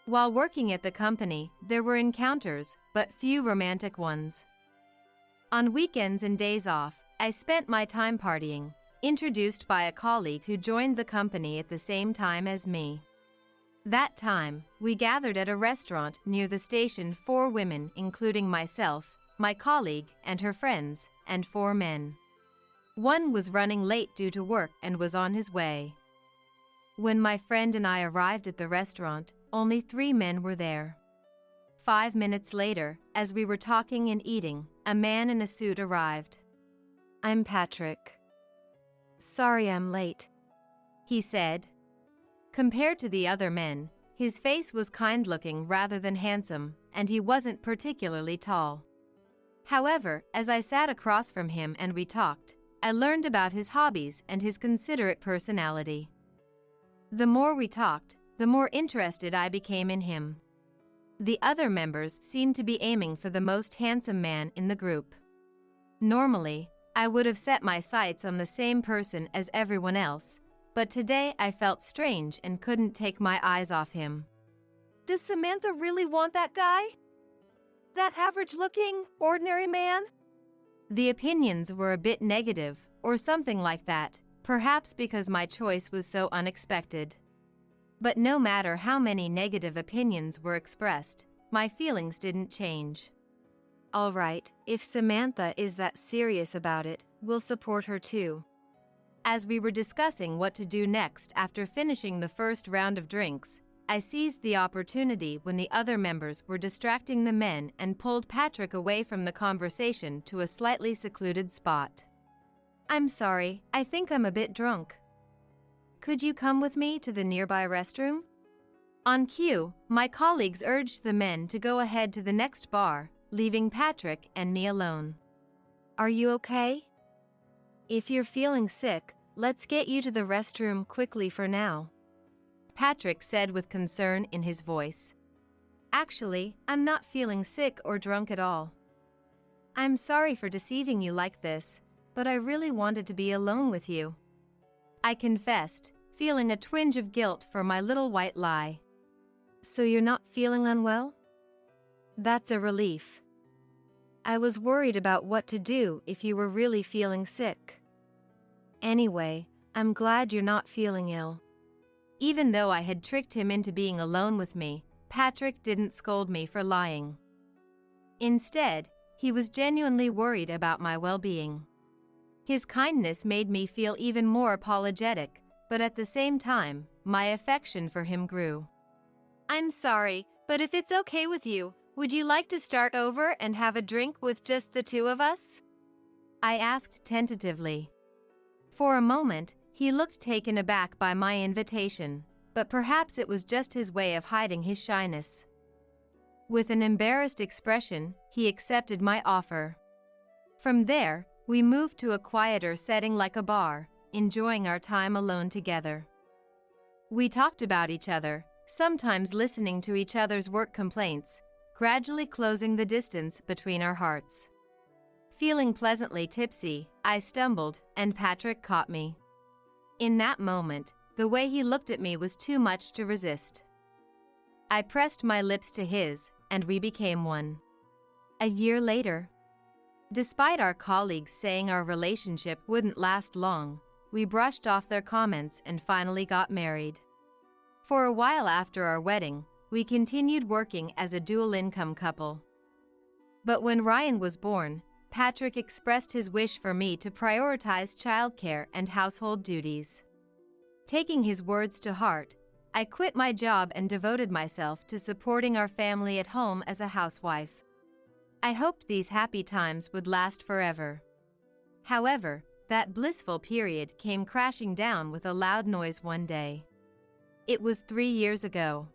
While working at the company, there were encounters, but few romantic ones. On weekends and days off, I spent my time partying, introduced by a colleague who joined the company at the same time as me. That time, we gathered at a restaurant near the station 4 women including myself, my colleague and her friends, and 4 men. One was running late due to work and was on his way. When my friend and I arrived at the restaurant, only 3 men were there. 5 minutes later, as we were talking and eating, a man in a suit arrived. "I'm Patrick. Sorry I'm late," he said. Compared to the other men, his face was kind-looking rather than handsome, and he wasn't particularly tall. However, as I sat across from him and we talked, I learned about his hobbies and his considerate personality. The more we talked, the more interested I became in him. The other members seemed to be aiming for the most handsome man in the group. Normally, I would have set my sights on the same person as everyone else, but today I felt strange and couldn't take my eyes off him. "Does Samantha really want that guy? that average-looking, ordinary man? The opinions were a bit negative, or something like that, perhaps because my choice was so unexpected. But no matter how many negative opinions were expressed, my feelings didn't change. All right, if Samantha is that serious about it, we'll support her too. As we were discussing what to do next after finishing the first round of drinks, I seized the opportunity when the other members were distracting the men and pulled Patrick away from the conversation to a slightly secluded spot. I'm sorry, I think I'm a bit drunk. Could you come with me to the nearby restroom? On cue, my colleagues urged the men to go ahead to the next bar, leaving Patrick and me alone. Are you okay? If you're feeling sick, let's get you to the restroom quickly for now, Patrick said with concern in his voice. Actually, I'm not feeling sick or drunk at all. I'm sorry for deceiving you like this, but I really wanted to be alone with you, I confessed, feeling a twinge of guilt for my little white lie. So you're not feeling unwell? That's a relief. I was worried about what to do if you were really feeling sick. Anyway, I'm glad you're not feeling ill. Even though I had tricked him into being alone with me, Patrick didn't scold me for lying. Instead, he was genuinely worried about my well-being. His kindness made me feel even more apologetic, but at the same time, my affection for him grew. I'm sorry, but if it's okay with you, would you like to start over and have a drink with just the two of us? I asked tentatively. For a moment, he looked taken aback by my invitation, but perhaps it was just his way of hiding his shyness. With an embarrassed expression, he accepted my offer. From there, we moved to a quieter setting like a bar, enjoying our time alone together. We talked about each other, sometimes listening to each other's work complaints, gradually closing the distance between our hearts. Feeling pleasantly tipsy, I stumbled, and Patrick caught me. In that moment, the way he looked at me was too much to resist. I pressed my lips to his, and we became one. A year later, despite our colleagues saying our relationship wouldn't last long, we brushed off their comments and finally got married. For a while after our wedding, we continued working as a dual-income couple. But when Ryan was born, Patrick expressed his wish for me to prioritize childcare and household duties. Taking his words to heart, I quit my job and devoted myself to supporting our family at home as a housewife. I hoped these happy times would last forever. However, that blissful period came crashing down with a loud noise one day. It was 3 years ago.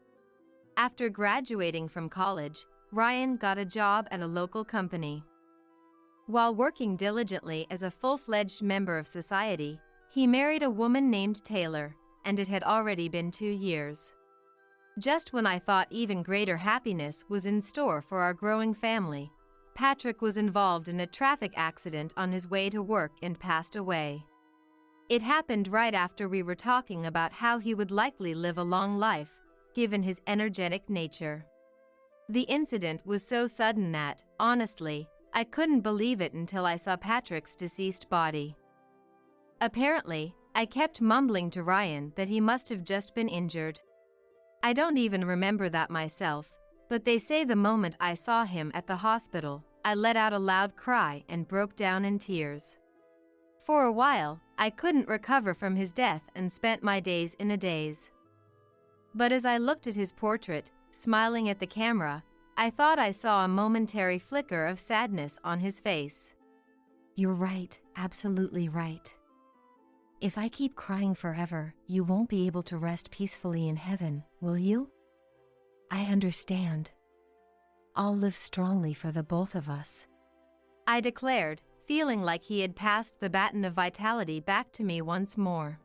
After graduating from college, Ryan got a job at a local company. While working diligently as a full-fledged member of society, he married a woman named Taylor, and it had already been 2 years. Just when I thought even greater happiness was in store for our growing family, Patrick was involved in a traffic accident on his way to work and passed away. It happened right after we were talking about how he would likely live a long life, given his energetic nature. The incident was so sudden that, honestly, I couldn't believe it until I saw Patrick's deceased body. Apparently, I kept mumbling to Ryan that he must have just been injured. I don't even remember that myself, but they say the moment I saw him at the hospital, I let out a loud cry and broke down in tears. For a while, I couldn't recover from his death and spent my days in a daze. But as I looked at his portrait, smiling at the camera, I thought I saw a momentary flicker of sadness on his face. You're right, absolutely right. If I keep crying forever, you won't be able to rest peacefully in heaven, will you? I understand. I'll live strongly for the both of us, I declared, feeling like he had passed the baton of vitality back to me once more.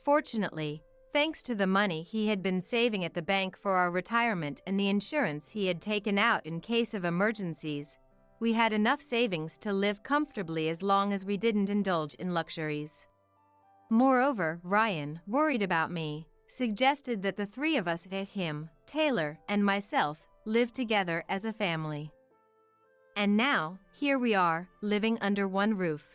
Fortunately, thanks to the money he had been saving at the bank for our retirement and the insurance he had taken out in case of emergencies, we had enough savings to live comfortably as long as we didn't indulge in luxuries. Moreover, Ryan, worried about me, suggested that the three of us, him, Taylor, and myself, live together as a family. And now, here we are, living under one roof.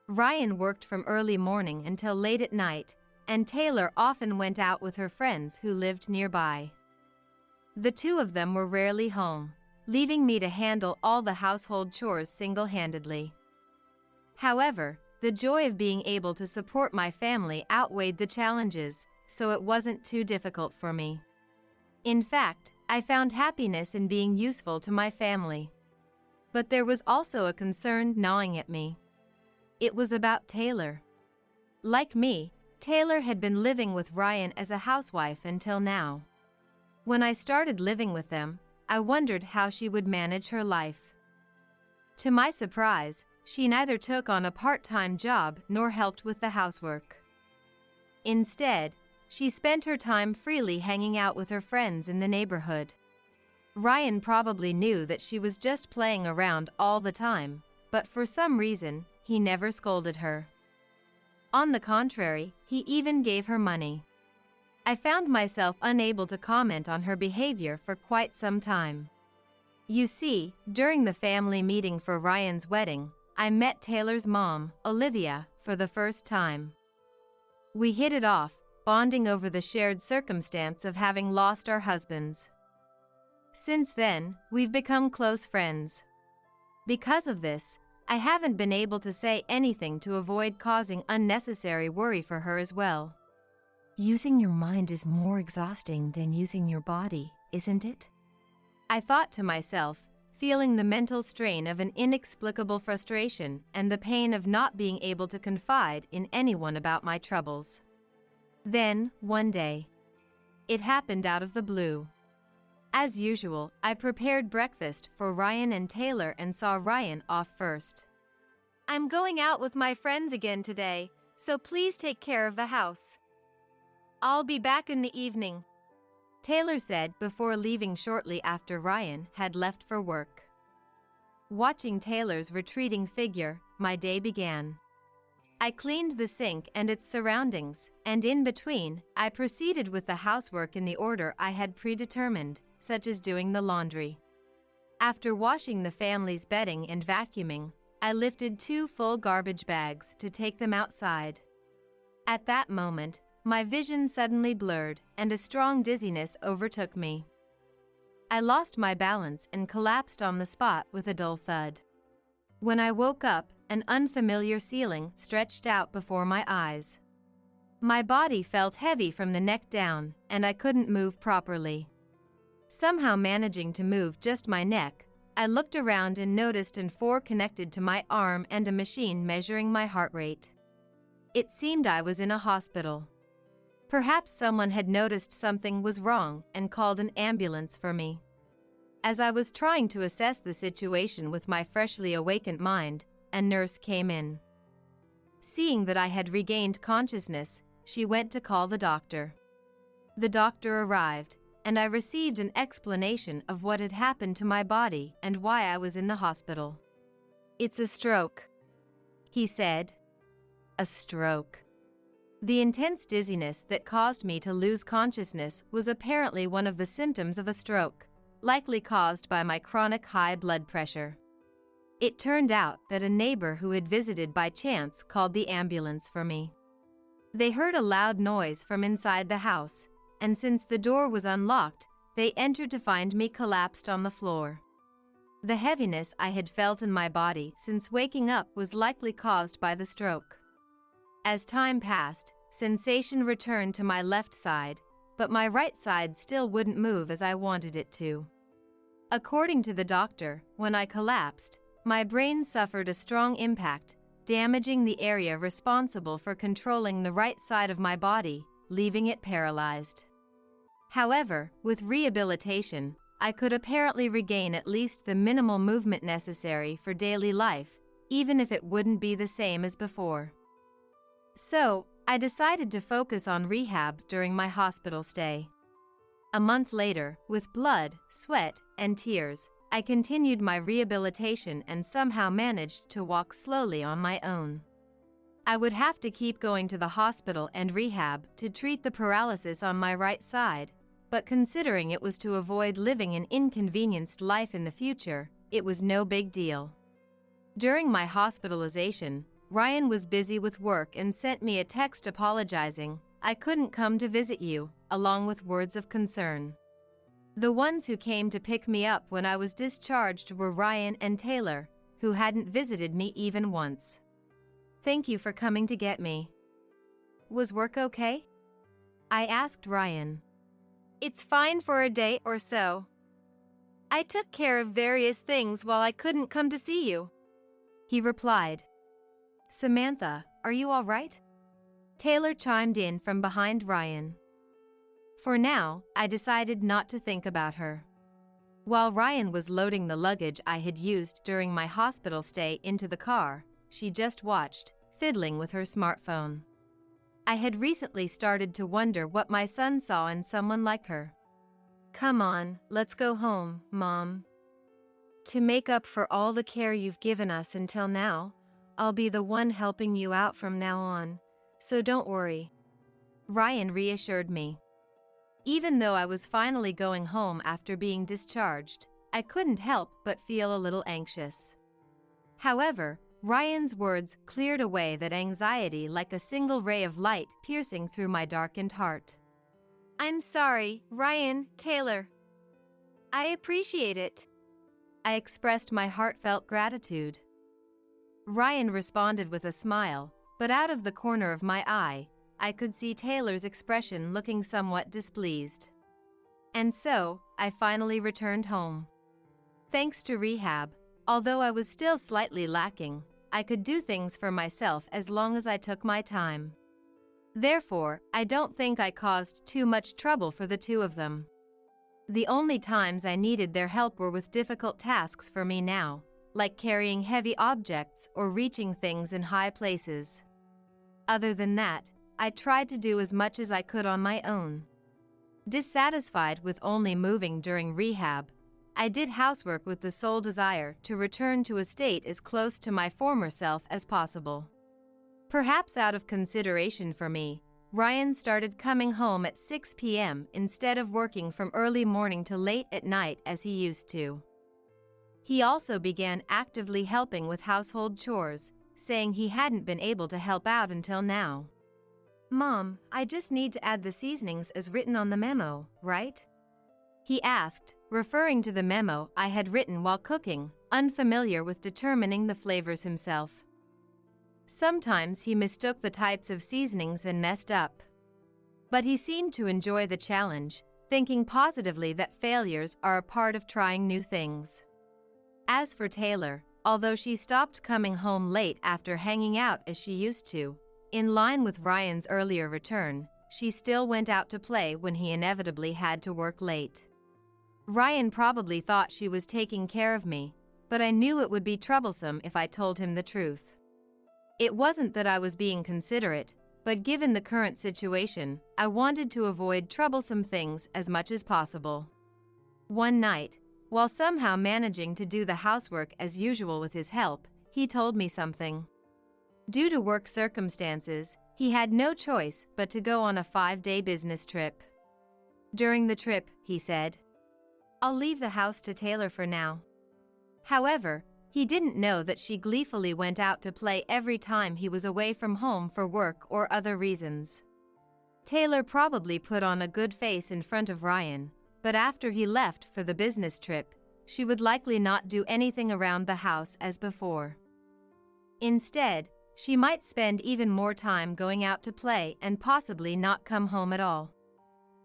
Ryan worked from early morning until late at night, and Taylor often went out with her friends who lived nearby. The two of them were rarely home, leaving me to handle all the household chores single-handedly. However, the joy of being able to support my family outweighed the challenges, so it wasn't too difficult for me. In fact, I found happiness in being useful to my family. But there was also a concern gnawing at me. It was about Taylor. Like me, Taylor had been living with Ryan as a housewife until now. When I started living with them, I wondered how she would manage her life. To my surprise, she neither took on a part-time job nor helped with the housework. Instead, she spent her time freely hanging out with her friends in the neighborhood. Ryan probably knew that she was just playing around all the time, but for some reason, he never scolded her. On the contrary, he even gave her money. I found myself unable to comment on her behavior for quite some time. You see, during the family meeting for Ryan's wedding, I met Taylor's mom, Olivia, for the first time. We hit it off, bonding over the shared circumstance of having lost our husbands. Since then, we've become close friends. Because of this, I haven't been able to say anything to avoid causing unnecessary worry for her as well. Using your mind is more exhausting than using your body, isn't it? I thought to myself, feeling the mental strain of an inexplicable frustration and the pain of not being able to confide in anyone about my troubles. Then, one day, it happened out of the blue. As usual, I prepared breakfast for Ryan and Taylor and saw Ryan off first. I'm going out with my friends again today, so please take care of the house. I'll be back in the evening, Taylor said before leaving shortly after Ryan had left for work. Watching Taylor's retreating figure, my day began. I cleaned the sink and its surroundings, and in between, I proceeded with the housework in the order I had predetermined, such as doing the laundry. After washing the family's bedding and vacuuming, I lifted 2 full garbage bags to take them outside. At that moment, my vision suddenly blurred and a strong dizziness overtook me. I lost my balance and collapsed on the spot with a dull thud. When I woke up, an unfamiliar ceiling stretched out before my eyes. My body felt heavy from the neck down, and I couldn't move properly. Somehow managing to move just my neck, I looked around and noticed an 4 connected to my arm and a machine measuring my heart rate. It seemed I was in a hospital. Perhaps someone had noticed something was wrong and called an ambulance for me. As I was trying to assess the situation with my freshly awakened mind, a nurse came in. Seeing that I had regained consciousness, she went to call the doctor. The doctor arrived, and I received an explanation of what had happened to my body and why I was in the hospital. "It's a stroke," he said. A stroke. The intense dizziness that caused me to lose consciousness was apparently one of the symptoms of a stroke, likely caused by my chronic high blood pressure. It turned out that a neighbor who had visited by chance called the ambulance for me. They heard a loud noise from inside the house, and since the door was unlocked, they entered to find me collapsed on the floor. The heaviness I had felt in my body since waking up was likely caused by the stroke. As time passed, sensation returned to my left side, but my right side still wouldn't move as I wanted it to. According to the doctor, when I collapsed, my brain suffered a strong impact, damaging the area responsible for controlling the right side of my body, leaving it paralyzed. However, with rehabilitation, I could apparently regain at least the minimal movement necessary for daily life, even if it wouldn't be the same as before. So, I decided to focus on rehab during my hospital stay. A month later, with blood, sweat, and tears, I continued my rehabilitation and somehow managed to walk slowly on my own. I would have to keep going to the hospital and rehab to treat the paralysis on my right side, but considering it was to avoid living an inconvenienced life in the future, it was no big deal. During my hospitalization, Ryan was busy with work and sent me a text apologizing I couldn't come to visit you, along with words of concern. The ones who came to pick me up when I was discharged were Ryan and Taylor, who hadn't visited me even once. Thank you for coming to get me. Was work okay? I asked Ryan. It's fine for a day or so. I took care of various things while I couldn't come to see you, he replied. Samantha, are you all right? Taylor chimed in from behind Ryan. For now, I decided not to think about her. While Ryan was loading the luggage I had used during my hospital stay into the car, she just watched, fiddling with her smartphone. I had recently started to wonder what my son saw in someone like her. Come on, let's go home, Mom. To make up for all the care you've given us until now, I'll be the one helping you out from now on, so don't worry. Ryan reassured me. Even though I was finally going home after being discharged, I couldn't help but feel a little anxious. However, Ryan's words cleared away that anxiety like a single ray of light piercing through my darkened heart. I'm sorry, Ryan, Taylor. I appreciate it. I expressed my heartfelt gratitude. Ryan responded with a smile, but out of the corner of my eye, I could see Taylor's expression looking somewhat displeased. And so, I finally returned home. Thanks to rehab, although I was still slightly lacking, I could do things for myself as long as I took my time. Therefore, I don't think I caused too much trouble for the two of them. The only times I needed their help were with difficult tasks for me now, like carrying heavy objects or reaching things in high places. Other than that, I tried to do as much as I could on my own. Dissatisfied with only moving during rehab, I did housework with the sole desire to return to a state as close to my former self as possible. Perhaps out of consideration for me, Ryan started coming home at 6 p.m. instead of working from early morning to late at night as he used to. He also began actively helping with household chores, saying he hadn't been able to help out until now. Mom, I just need to add the seasonings as written on the memo, right? He asked, referring to the memo I had written while cooking, unfamiliar with determining the flavors himself. Sometimes he mistook the types of seasonings and messed up. But he seemed to enjoy the challenge, thinking positively that failures are a part of trying new things. As for Taylor, although she stopped coming home late after hanging out as she used to, in line with Ryan's earlier return, she still went out to play when he inevitably had to work late. Ryan probably thought she was taking care of me, but I knew it would be troublesome if I told him the truth. It wasn't that I was being considerate, but given the current situation, I wanted to avoid troublesome things as much as possible. One night, while somehow managing to do the housework as usual with his help, he told me something. Due to work circumstances, he had no choice but to go on a 5-day business trip. During the trip, he said, "I'll leave the house to Taylor for now." However, he didn't know that she gleefully went out to play every time he was away from home for work or other reasons. Taylor probably put on a good face in front of Ryan, but after he left for the business trip, she would likely not do anything around the house as before. Instead, she might spend even more time going out to play and possibly not come home at all.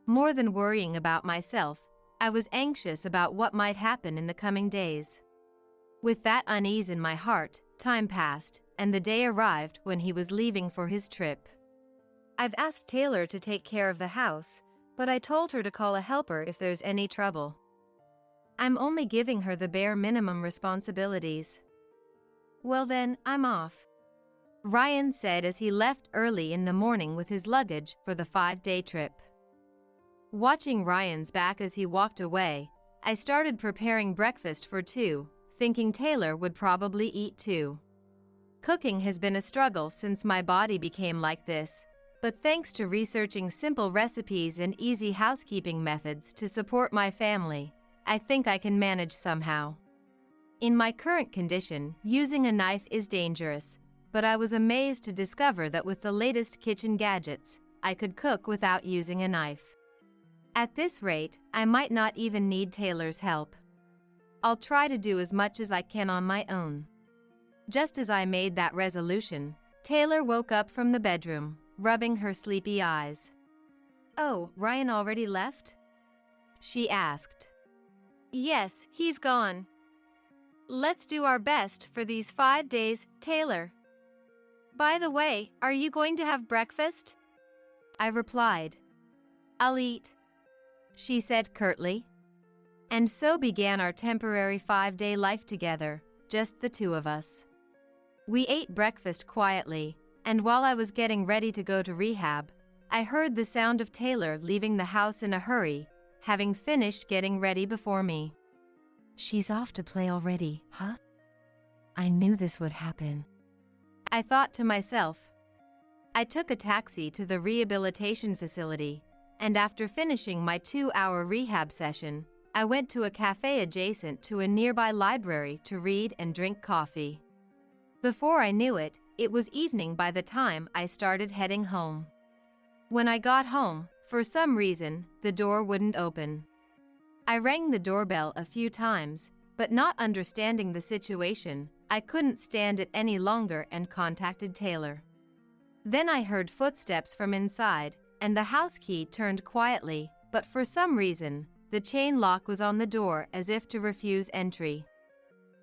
More than worrying about myself, I was anxious about what might happen in the coming days. With that unease in my heart, time passed, and the day arrived when he was leaving for his trip. I've asked Taylor to take care of the house, but I told her to call a helper if there's any trouble. I'm only giving her the bare minimum responsibilities. Well then, I'm off, Ryan said as he left early in the morning with his luggage for the 5-day trip. Watching Ryan's back as he walked away, I started preparing breakfast for two, thinking Taylor would probably eat too. Cooking has been a struggle since my body became like this, but thanks to researching simple recipes and easy housekeeping methods to support my family, I think I can manage somehow. In my current condition, using a knife is dangerous, but I was amazed to discover that with the latest kitchen gadgets, I could cook without using a knife. At this rate, I might not even need Taylor's help. I'll try to do as much as I can on my own. Just as I made that resolution, Taylor woke up from the bedroom, rubbing her sleepy eyes. "Oh, Ryan already left?" she asked. "Yes, he's gone. Let's do our best for these 5 days, Taylor. By the way, are you going to have breakfast?" I replied. "I'll eat," she said curtly. And so began our temporary 5-day life together, just the two of us. We ate breakfast quietly, and while I was getting ready to go to rehab, I heard the sound of Taylor leaving the house in a hurry, having finished getting ready before me. She's off to play already, huh? I knew this would happen, I thought to myself. I took a taxi to the rehabilitation facility, and after finishing my 2-hour rehab session, I went to a cafe adjacent to a nearby library to read and drink coffee. Before I knew it, it was evening by the time I started heading home. When I got home, for some reason, the door wouldn't open. I rang the doorbell a few times, but not understanding the situation, I couldn't stand it any longer and contacted Taylor. Then I heard footsteps from inside, and the house key turned quietly, but for some reason, the chain lock was on the door as if to refuse entry.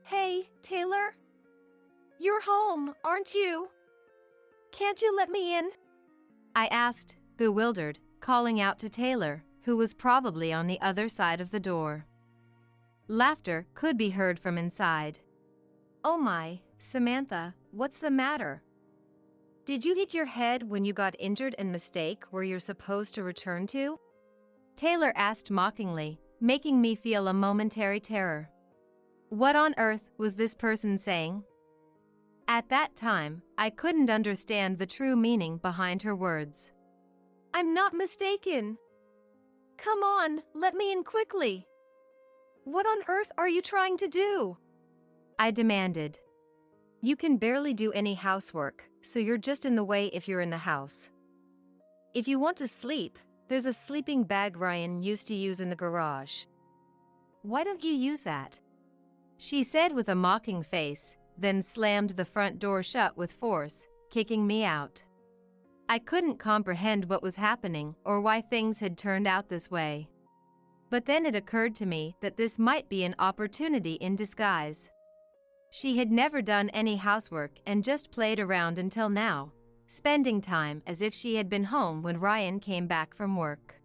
"Hey, Taylor? You're home, aren't you? Can't you let me in?" I asked, bewildered, calling out to Taylor, who was probably on the other side of the door. Laughter could be heard from inside. "Oh my, Samantha, what's the matter? Did you hit your head when you got injured and mistake where you're supposed to return to?" Taylor asked mockingly, making me feel a momentary terror. What on earth was this person saying? At that time, I couldn't understand the true meaning behind her words. "I'm not mistaken. Come on, let me in quickly. What on earth are you trying to do?" I demanded. "You can barely do any housework, so you're just in the way if you're in the house. If you want to sleep, there's a sleeping bag Ryan used to use in the garage. Why don't you use that?" she said with a mocking face, then slammed the front door shut with force, kicking me out. I couldn't comprehend what was happening or why things had turned out this way. But then it occurred to me that this might be an opportunity in disguise. She had never done any housework and just played around until now, spending time as if she had been home when Ryan came back from work.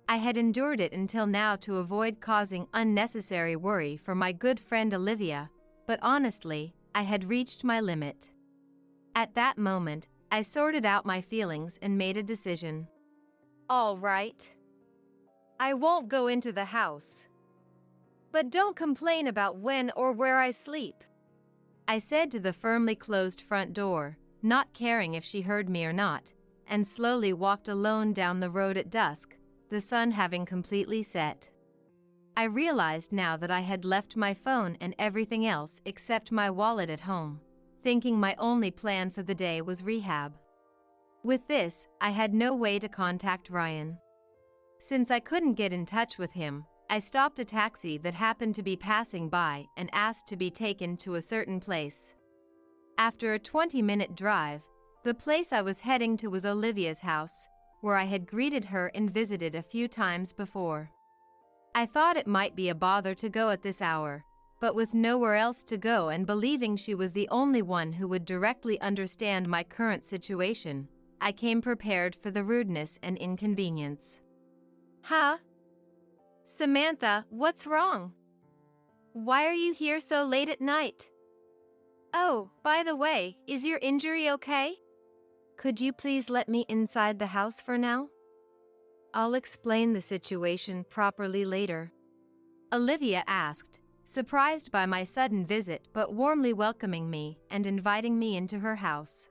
I had endured it until now to avoid causing unnecessary worry for my good friend Olivia, but honestly, I had reached my limit. At that moment, I sorted out my feelings and made a decision. "All right. I won't go into the house. But don't complain about when or where I sleep," I said to the firmly closed front door, not caring if she heard me or not, and slowly walked alone down the road at dusk, the sun having completely set. I realized now that I had left my phone and everything else except my wallet at home, thinking my only plan for the day was rehab. With this, I had no way to contact Ryan. Since I couldn't get in touch with him, I stopped a taxi that happened to be passing by and asked to be taken to a certain place. After a 20-minute drive, the place I was heading to was Olivia's house, where I had greeted her and visited a few times before. I thought it might be a bother to go at this hour, but with nowhere else to go and believing she was the only one who would directly understand my current situation, I came prepared for the rudeness and inconvenience. "Huh? Samantha, what's wrong? Why are you here so late at night? Oh, by the way, is your injury okay? Could you please let me inside the house for now? I'll explain the situation properly later," Olivia asked, surprised by my sudden visit but warmly welcoming me and inviting me into her house.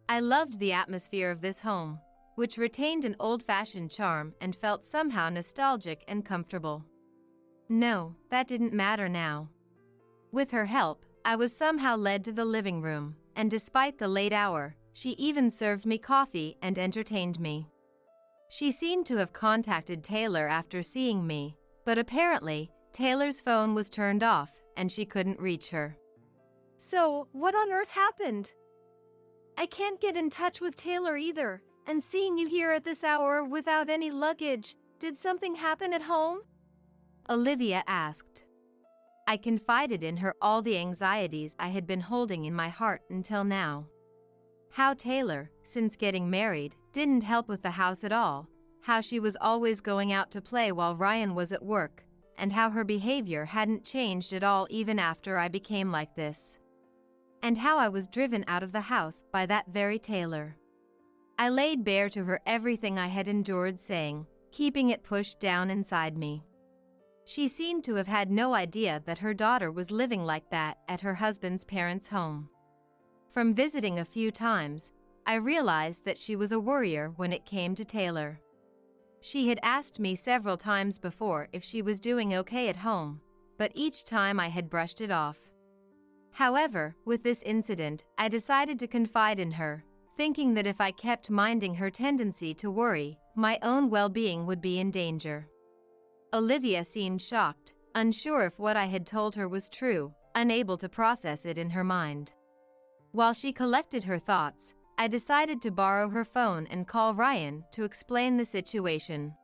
I loved the atmosphere of this home, which retained an old-fashioned charm and felt somehow nostalgic and comfortable. No, that didn't matter now. With her help, I was somehow led to the living room, and despite the late hour, she even served me coffee and entertained me. She seemed to have contacted Taylor after seeing me, but apparently, Taylor's phone was turned off and she couldn't reach her. So, what on earth happened? I can't get in touch with Taylor either, and seeing you here at this hour without any luggage, did something happen at home? Olivia asked. I confided in her all the anxieties I had been holding in my heart until now. How Taylor, since getting married, didn't help with the house at all, how she was always going out to play while Ryan was at work, and how her behavior hadn't changed at all even after I became like this. And how I was driven out of the house by that very Taylor. I laid bare to her everything I had endured saying, keeping it pushed down inside me. She seemed to have had no idea that her daughter was living like that at her husband's parents' home. From visiting a few times, I realized that she was a worrier when it came to Taylor. She had asked me several times before if she was doing okay at home, but each time I had brushed it off. However, with this incident, I decided to confide in her, thinking that if I kept minding her tendency to worry, my own well-being would be in danger. Olivia seemed shocked, unsure if what I had told her was true, unable to process it in her mind. While she collected her thoughts, I decided to borrow her phone and call Ryan to explain the situation.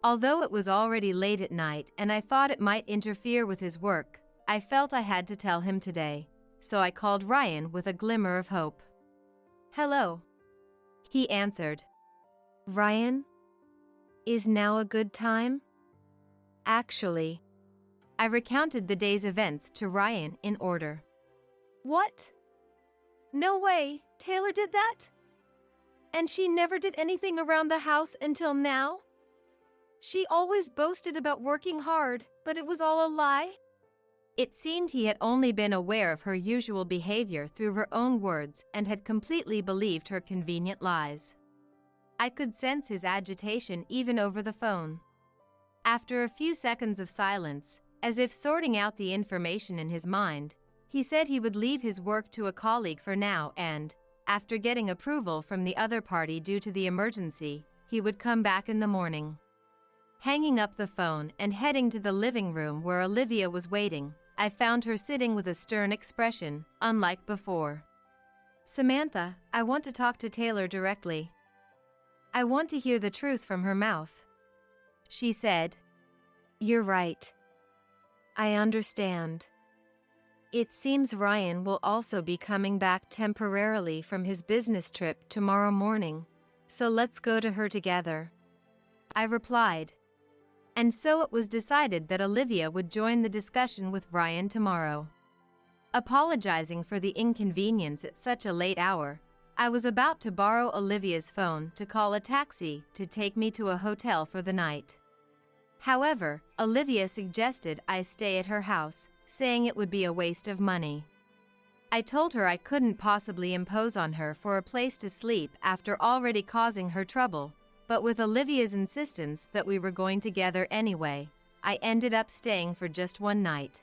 Although it was already late at night and I thought it might interfere with his work, I felt I had to tell him today, so I called Ryan with a glimmer of hope. Hello. He answered. Ryan? Is now a good time? Actually, I recounted the day's events to Ryan in order. What? No way, Taylor did that? And she never did anything around the house until now? She always boasted about working hard, but it was all a lie? It seemed he had only been aware of her usual behavior through her own words and had completely believed her convenient lies. I could sense his agitation even over the phone. After a few seconds of silence, as if sorting out the information in his mind, he said he would leave his work to a colleague for now and, after getting approval from the other party due to the emergency, he would come back in the morning. Hanging up the phone and heading to the living room where Olivia was waiting, I found her sitting with a stern expression, unlike before. Samantha, I want to talk to Taylor directly. I want to hear the truth from her mouth. She said. You're right. I understand. It seems Ryan will also be coming back temporarily from his business trip tomorrow morning, so let's go to her together. I replied. And so it was decided that Olivia would join the discussion with Ryan tomorrow. Apologizing for the inconvenience at such a late hour, I was about to borrow Olivia's phone to call a taxi to take me to a hotel for the night. However, Olivia suggested I stay at her house, saying it would be a waste of money. I told her I couldn't possibly impose on her for a place to sleep after already causing her trouble, but with Olivia's insistence that we were going together anyway, I ended up staying for just one night.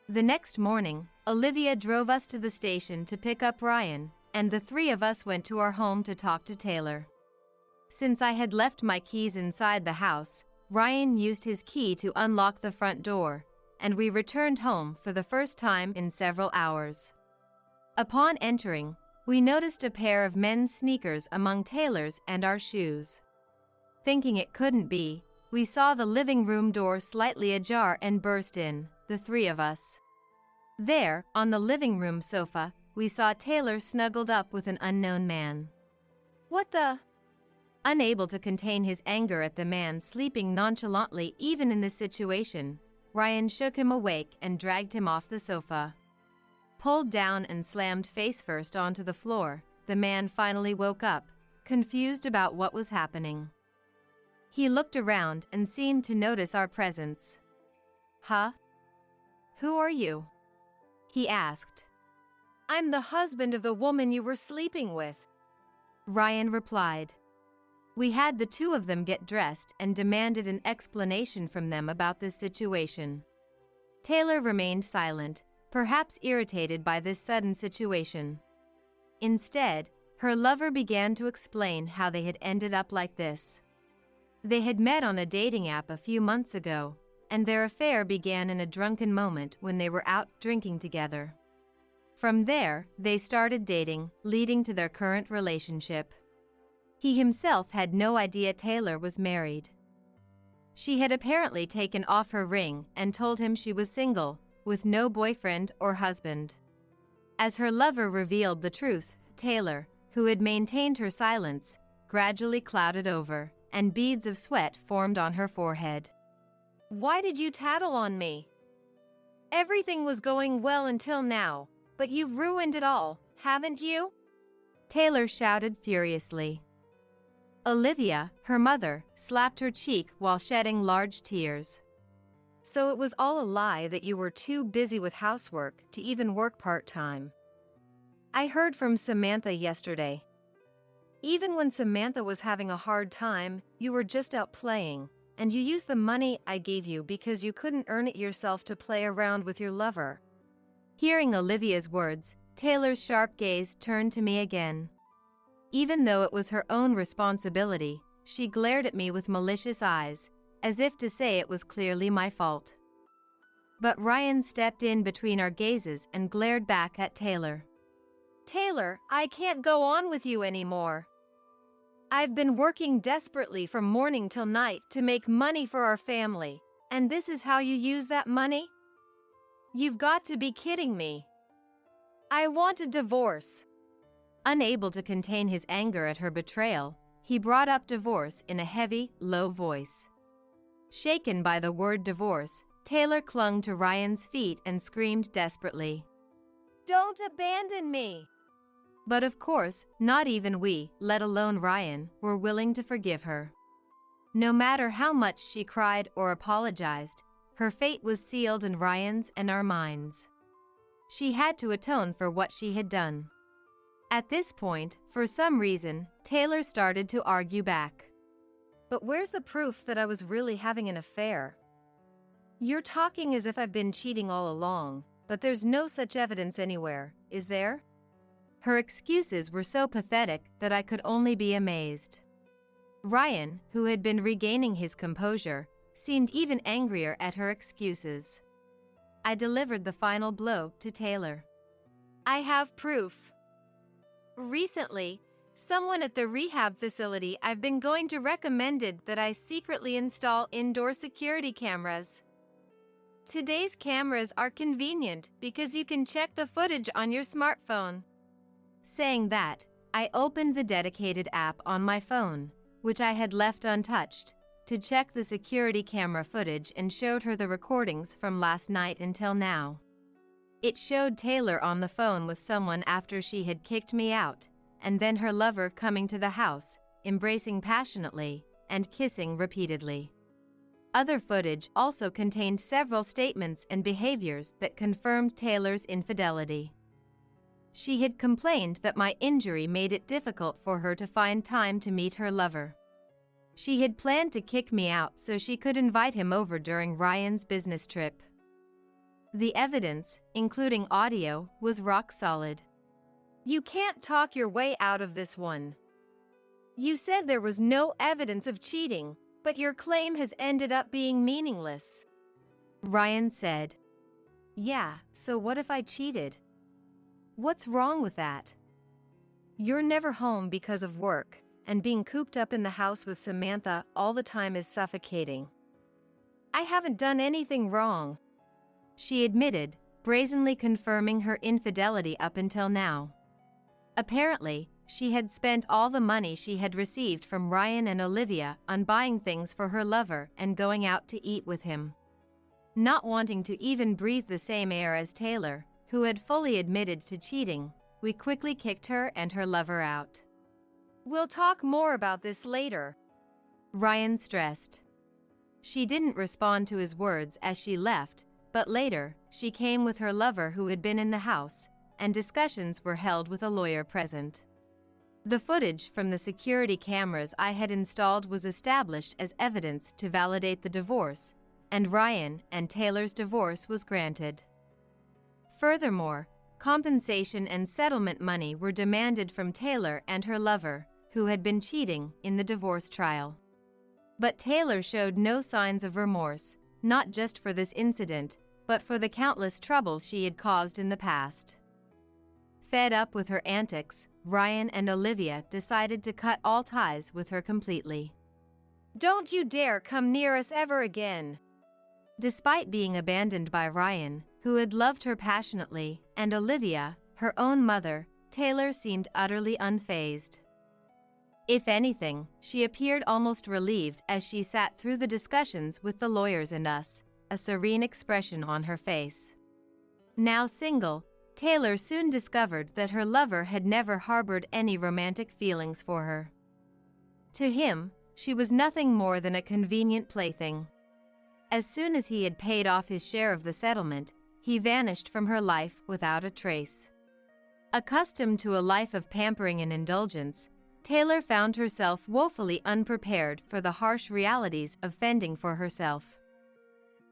The next morning, Olivia drove us to the station to pick up Ryan, and the three of us went to our home to talk to Taylor. Since I had left my keys inside the house, Ryan used his key to unlock the front door, and we returned home for the first time in several hours. Upon entering, we noticed a pair of men's sneakers among Taylor's and our shoes. Thinking it couldn't be, we saw the living room door slightly ajar and burst in, the three of us. There, on the living room sofa, we saw Taylor snuggled up with an unknown man. What the? Unable to contain his anger at the man sleeping nonchalantly even in this situation, Ryan shook him awake and dragged him off the sofa. Pulled down and slammed face first onto the floor, the man finally woke up, confused about what was happening. He looked around and seemed to notice our presence. Huh? Who are you? He asked. I'm the husband of the woman you were sleeping with, Ryan replied. We had the two of them get dressed and demanded an explanation from them about this situation. Taylor remained silent, perhaps irritated by this sudden situation. Instead, her lover began to explain how they had ended up like this. They had met on a dating app a few months ago, and their affair began in a drunken moment when they were out drinking together. From there, they started dating, leading to their current relationship. He himself had no idea Taylor was married. She had apparently taken off her ring and told him she was single, with no boyfriend or husband. As her lover revealed the truth, Taylor, who had maintained her silence, gradually clouded over, and beads of sweat formed on her forehead. Why did you tattle on me? Everything was going well until now, but you've ruined it all, haven't you? Taylor shouted furiously. Olivia, her mother, slapped her cheek while shedding large tears. So it was all a lie that you were too busy with housework to even work part-time. I heard from Samantha yesterday. Even when Samantha was having a hard time, you were just out playing, and you used the money I gave you because you couldn't earn it yourself to play around with your lover. Hearing Olivia's words, Taylor's sharp gaze turned to me again. Even though it was her own responsibility, she glared at me with malicious eyes, as if to say it was clearly my fault. But Ryan stepped in between our gazes and glared back at Taylor. Taylor, I can't go on with you anymore. I've been working desperately from morning till night to make money for our family, and this is how you use that money? You've got to be kidding me. I want a divorce. Unable to contain his anger at her betrayal, he brought up divorce in a heavy, low voice. Shaken by the word divorce, Taylor clung to Ryan's feet and screamed desperately. Don't abandon me! But of course, not even we, let alone Ryan, were willing to forgive her. No matter how much she cried or apologized, her fate was sealed in Ryan's and our minds. She had to atone for what she had done. At this point, for some reason, Taylor started to argue back. But where's the proof that I was really having an affair? You're talking as if I've been cheating all along, but there's no such evidence anywhere, is there? Her excuses were so pathetic that I could only be amazed. Ryan, who had been regaining his composure, seemed even angrier at her excuses. I delivered the final blow to Taylor. I have proof. Recently, someone at the rehab facility I've been going to recommended that I secretly install indoor security cameras. Today's cameras are convenient because you can check the footage on your smartphone. Saying that, I opened the dedicated app on my phone, which I had left untouched, to check the security camera footage and showed her the recordings from last night until now. It showed Taylor on the phone with someone after she had kicked me out, and then her lover coming to the house, embracing passionately, and kissing repeatedly. Other footage also contained several statements and behaviors that confirmed Taylor's infidelity. She had complained that my injury made it difficult for her to find time to meet her lover. She had planned to kick me out so she could invite him over during Ryan's business trip. The evidence, including audio, was rock solid. You can't talk your way out of this one. You said there was no evidence of cheating, but your claim has ended up being meaningless. Ryan said. Yeah, so what if I cheated? What's wrong with that? You're never home because of work, and being cooped up in the house with Samantha all the time is suffocating. I haven't done anything wrong, she admitted, brazenly confirming her infidelity up until now. Apparently, she had spent all the money she had received from Ryan and Olivia on buying things for her lover and going out to eat with him. Not wanting to even breathe the same air as Taylor, who had fully admitted to cheating, we quickly kicked her and her lover out. We'll talk more about this later, Ryan stressed. She didn't respond to his words as she left, but later, she came with her lover who had been in the house, and discussions were held with a lawyer present. The footage from the security cameras I had installed was established as evidence to validate the divorce, and Ryan and Taylor's divorce was granted. Furthermore, compensation and settlement money were demanded from Taylor and her lover, who had been cheating in the divorce trial. But Taylor showed no signs of remorse, not just for this incident, but for the countless troubles she had caused in the past. Fed up with her antics, Ryan and Olivia decided to cut all ties with her completely. "Don't you dare come near us ever again." Despite being abandoned by Ryan, who had loved her passionately, and Olivia, her own mother, Taylor seemed utterly unfazed. If anything, she appeared almost relieved as she sat through the discussions with the lawyers and us, a serene expression on her face. Now single, Taylor soon discovered that her lover had never harbored any romantic feelings for her. To him, she was nothing more than a convenient plaything. As soon as he had paid off his share of the settlement, he vanished from her life without a trace. Accustomed to a life of pampering and indulgence, Taylor found herself woefully unprepared for the harsh realities of fending for herself.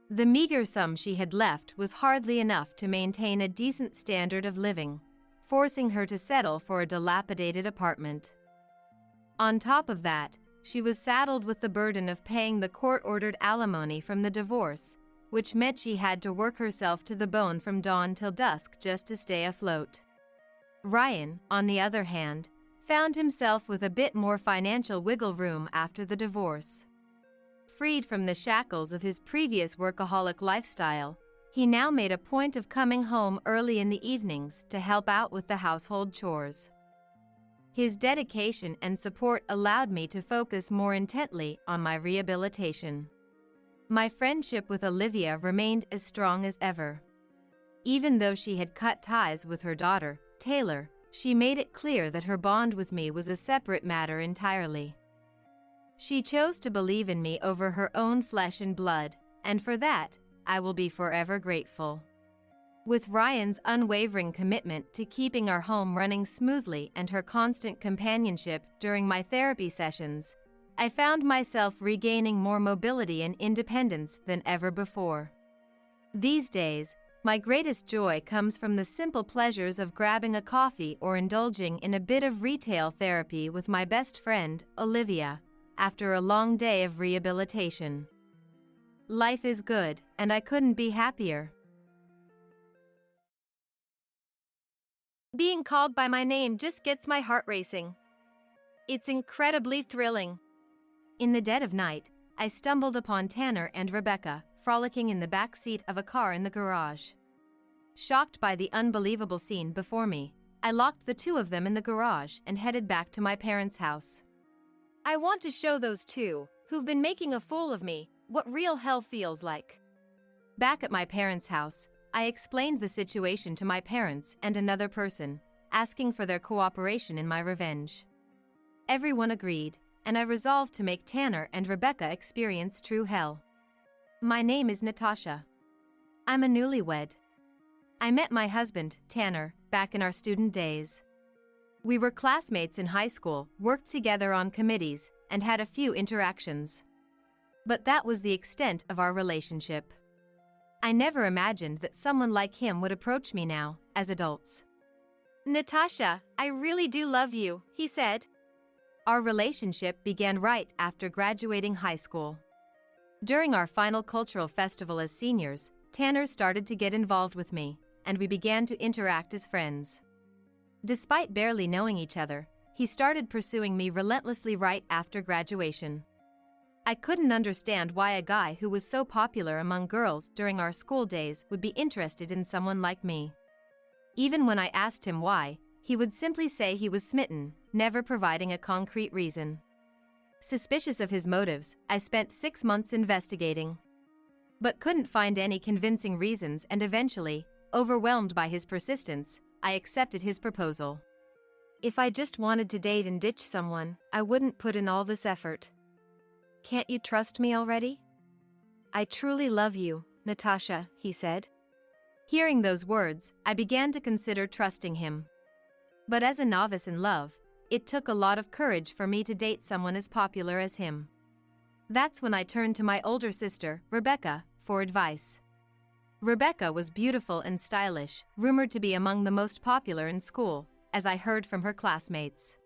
The meager sum she had left was hardly enough to maintain a decent standard of living, forcing her to settle for a dilapidated apartment. On top of that, she was saddled with the burden of paying the court-ordered alimony from the divorce, which meant she had to work herself to the bone from dawn till dusk just to stay afloat. Ryan, on the other hand, found himself with a bit more financial wiggle room after the divorce. Freed from the shackles of his previous workaholic lifestyle, he now made a point of coming home early in the evenings to help out with the household chores. His dedication and support allowed me to focus more intently on my rehabilitation. My friendship with Olivia remained as strong as ever. Even though she had cut ties with her daughter, Taylor, she made it clear that her bond with me was a separate matter entirely. She chose to believe in me over her own flesh and blood, and for that, I will be forever grateful. With Ryan's unwavering commitment to keeping our home running smoothly and her constant companionship during my therapy sessions, I found myself regaining more mobility and independence than ever before. These days, my greatest joy comes from the simple pleasures of grabbing a coffee or indulging in a bit of retail therapy with my best friend, Olivia, after a long day of rehabilitation. Life is good, and I couldn't be happier. Being called by my name just gets my heart racing. It's incredibly thrilling. In the dead of night, I stumbled upon Tanner and Rebecca, frolicking in the back seat of a car in the garage. Shocked by the unbelievable scene before me, I locked the two of them in the garage and headed back to my parents' house. I want to show those two, who've been making a fool of me, what real hell feels like. Back at my parents' house, I explained the situation to my parents and another person, asking for their cooperation in my revenge. Everyone agreed, and I resolved to make Tanner and Rebecca experience true hell. My name is Natasha. I'm a newlywed. I met my husband, Tanner, back in our student days. We were classmates in high school, worked together on committees, and had a few interactions. But that was the extent of our relationship. I never imagined that someone like him would approach me now, as adults. "Natasha, I really do love you," he said. Our relationship began right after graduating high school. During our final cultural festival as seniors, Tanner started to get involved with me, and we began to interact as friends. Despite barely knowing each other, he started pursuing me relentlessly right after graduation. I couldn't understand why a guy who was so popular among girls during our school days would be interested in someone like me. Even when I asked him why, he would simply say he was smitten, never providing a concrete reason. Suspicious of his motives, I spent 6 months investigating, but couldn't find any convincing reasons, and eventually, overwhelmed by his persistence, I accepted his proposal. If I just wanted to date and ditch someone, I wouldn't put in all this effort. Can't you trust me already? I truly love you, Natasha, he said. Hearing those words, I began to consider trusting him. But as a novice in love, it took a lot of courage for me to date someone as popular as him. That's when I turned to my older sister, Rebecca, for advice. Rebecca was beautiful and stylish, rumored to be among the most popular in school, as I heard from her classmates.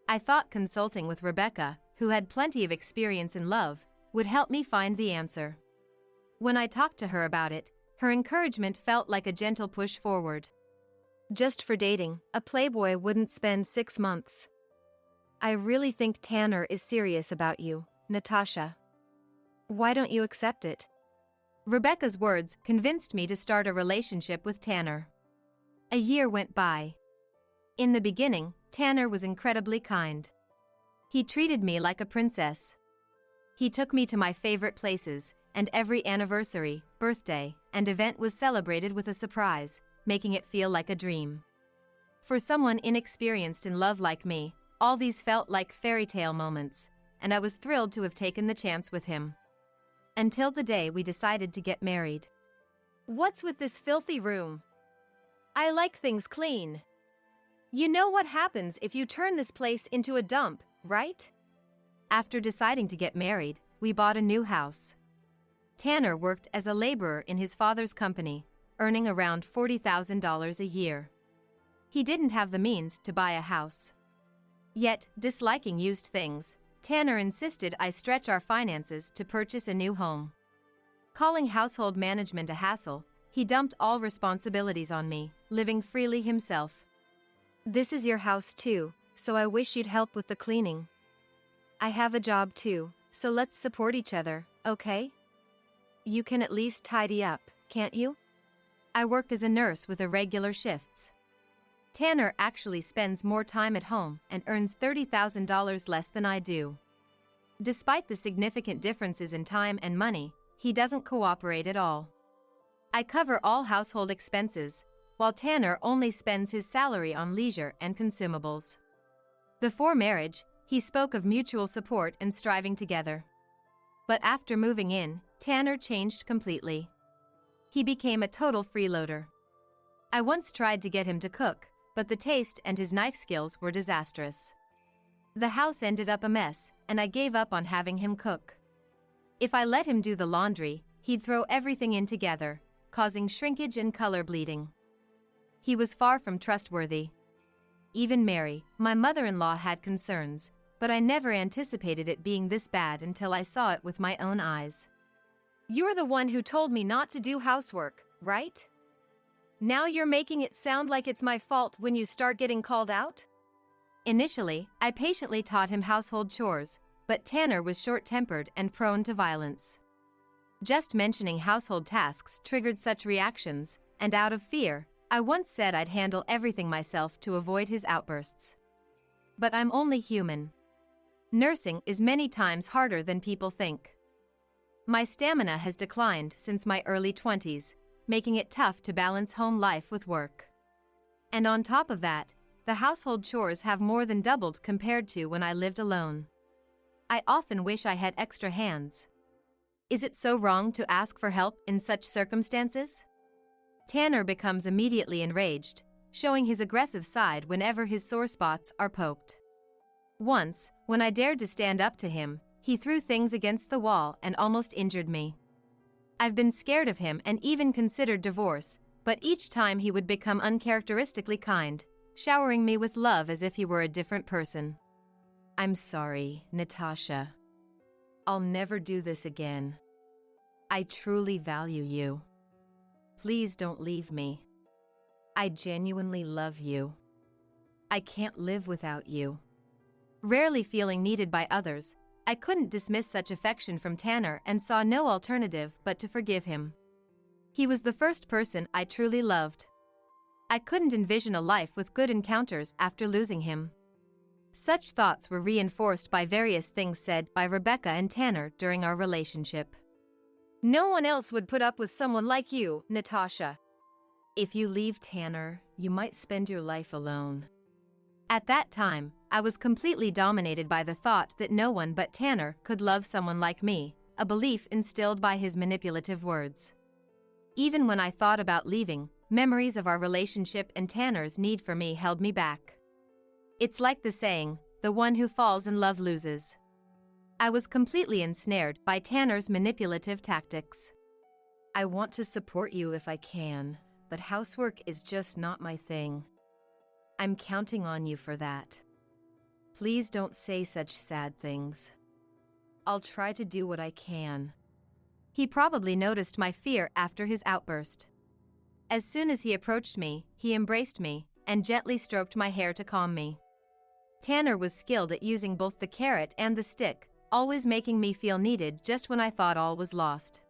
I thought consulting with Rebecca, who had plenty of experience in love, would help me find the answer. When I talked to her about it, her encouragement felt like a gentle push forward. Just for dating, a playboy wouldn't spend 6 months. I really think Tanner is serious about you, Natasha. Why don't you accept it? Rebecca's words convinced me to start a relationship with Tanner. A year went by. In the beginning, Tanner was incredibly kind. He treated me like a princess. He took me to my favorite places, and every anniversary, birthday, and event was celebrated with a surprise, making it feel like a dream. For someone inexperienced in love like me, all these felt like fairy tale moments, and I was thrilled to have taken the chance with him. Until the day we decided to get married. What's with this filthy room? I like things clean. You know what happens if you turn this place into a dump, right? After deciding to get married, we bought a new house. Tanner worked as a laborer in his father's company, earning around $40,000 a year. He didn't have the means to buy a house. Yet, disliking used things, Tanner insisted I stretch our finances to purchase a new home. Calling household management a hassle, he dumped all responsibilities on me, living freely himself. This is your house too, so I wish you'd help with the cleaning. I have a job too, so let's support each other, okay? You can at least tidy up, can't you? I work as a nurse with irregular shifts. Tanner actually spends more time at home and earns $30,000 less than I do. Despite the significant differences in time and money, he doesn't cooperate at all. I cover all household expenses, while Tanner only spends his salary on leisure and consumables. Before marriage, he spoke of mutual support and striving together. But after moving in, Tanner changed completely. He became a total freeloader. I once tried to get him to cook, but the taste and his knife skills were disastrous. The house ended up a mess, and I gave up on having him cook. If I let him do the laundry, he'd throw everything in together, causing shrinkage and color bleeding. He was far from trustworthy. Even Mary, my mother-in-law, had concerns, but I never anticipated it being this bad until I saw it with my own eyes. You're the one who told me not to do housework, right? Now you're making it sound like it's my fault when you start getting called out? Initially, I patiently taught him household chores, but Tanner was short-tempered and prone to violence. Just mentioning household tasks triggered such reactions, and out of fear, I once said I'd handle everything myself to avoid his outbursts. But I'm only human. Nursing is many times harder than people think. My stamina has declined since my early 20s, making it tough to balance home life with work. And on top of that, the household chores have more than doubled compared to when I lived alone. I often wish I had extra hands. Is it so wrong to ask for help in such circumstances? Tanner becomes immediately enraged, showing his aggressive side whenever his sore spots are poked. Once, when I dared to stand up to him, he threw things against the wall and almost injured me. I've been scared of him and even considered divorce, but each time he would become uncharacteristically kind, showering me with love as if he were a different person. I'm sorry, Natasha. I'll never do this again. I truly value you. Please don't leave me. I genuinely love you. I can't live without you. Rarely feeling needed by others, I couldn't dismiss such affection from Tanner and saw no alternative but to forgive him. He was the first person I truly loved. I couldn't envision a life with good encounters after losing him. Such thoughts were reinforced by various things said by Rebecca and Tanner during our relationship. No one else would put up with someone like you, Natasha. If you leave Tanner, you might spend your life alone. At that time, I was completely dominated by the thought that no one but Tanner could love someone like me, a belief instilled by his manipulative words. Even when I thought about leaving, memories of our relationship and Tanner's need for me held me back. It's like the saying, the one who falls in love loses. I was completely ensnared by Tanner's manipulative tactics. I want to support you if I can, but housework is just not my thing. I'm counting on you for that. Please don't say such sad things. I'll try to do what I can. He probably noticed my fear after his outburst. As soon as he approached me, he embraced me and gently stroked my hair to calm me. Tanner was skilled at using both the carrot and the stick, always making me feel needed just when I thought all was lost.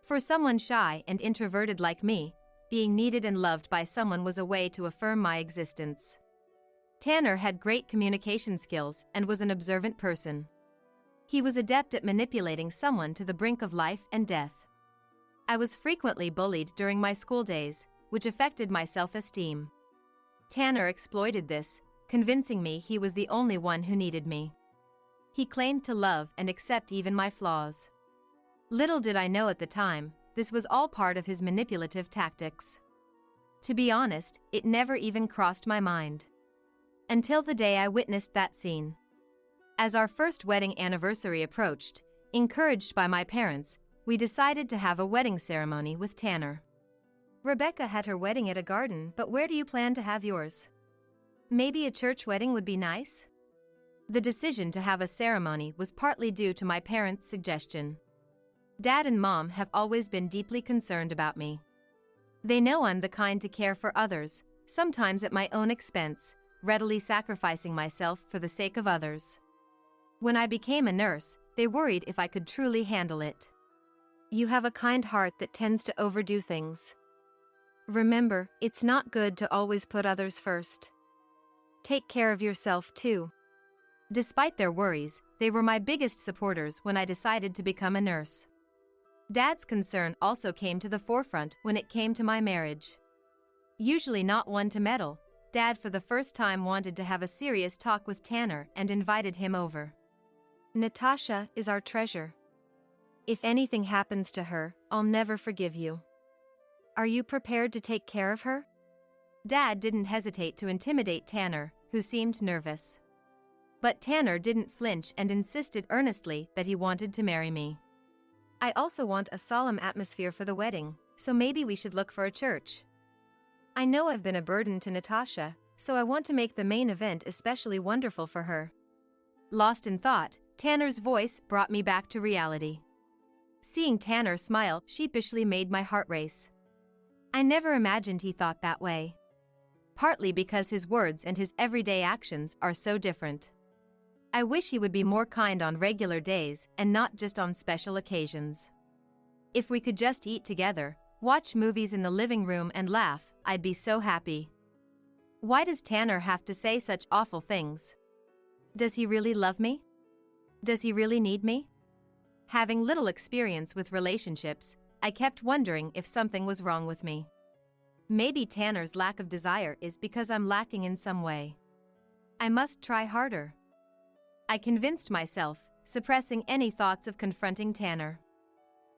For someone shy and introverted like me, being needed and loved by someone was a way to affirm my existence. Tanner had great communication skills and was an observant person. He was adept at manipulating someone to the brink of life and death. I was frequently bullied during my school days, which affected my self-esteem. Tanner exploited this, convincing me he was the only one who needed me. He claimed to love and accept even my flaws. Little did I know at the time, this was all part of his manipulative tactics. To be honest, it never even crossed my mind. Until the day I witnessed that scene. As our first wedding anniversary approached, encouraged by my parents, we decided to have a wedding ceremony with Tanner. Rebecca had her wedding at a garden, but where do you plan to have yours? Maybe a church wedding would be nice? The decision to have a ceremony was partly due to my parents' suggestion. Dad and Mom have always been deeply concerned about me. They know I'm the kind to care for others, sometimes at my own expense, readily sacrificing myself for the sake of others. When I became a nurse, they worried if I could truly handle it. You have a kind heart that tends to overdo things. Remember, it's not good to always put others first. Take care of yourself too. Despite their worries, they were my biggest supporters when I decided to become a nurse. Dad's concern also came to the forefront when it came to my marriage. Usually not one to meddle, Dad for the first time wanted to have a serious talk with Tanner and invited him over. Natasha is our treasure. If anything happens to her, I'll never forgive you. Are you prepared to take care of her? Dad didn't hesitate to intimidate Tanner, who seemed nervous. But Tanner didn't flinch and insisted earnestly that he wanted to marry me. I also want a solemn atmosphere for the wedding, so maybe we should look for a church. I know I've been a burden to Natasha, so I want to make the main event especially wonderful for her. Lost in thought, Tanner's voice brought me back to reality. Seeing Tanner smile sheepishly made my heart race. I never imagined he thought that way. Partly because his words and his everyday actions are so different. I wish he would be more kind on regular days and not just on special occasions. If we could just eat together, watch movies in the living room and laugh, I'd be so happy. Why does Tanner have to say such awful things? Does he really love me? Does he really need me? Having little experience with relationships, I kept wondering if something was wrong with me. Maybe Tanner's lack of desire is because I'm lacking in some way. I must try harder. I convinced myself, suppressing any thoughts of confronting Tanner.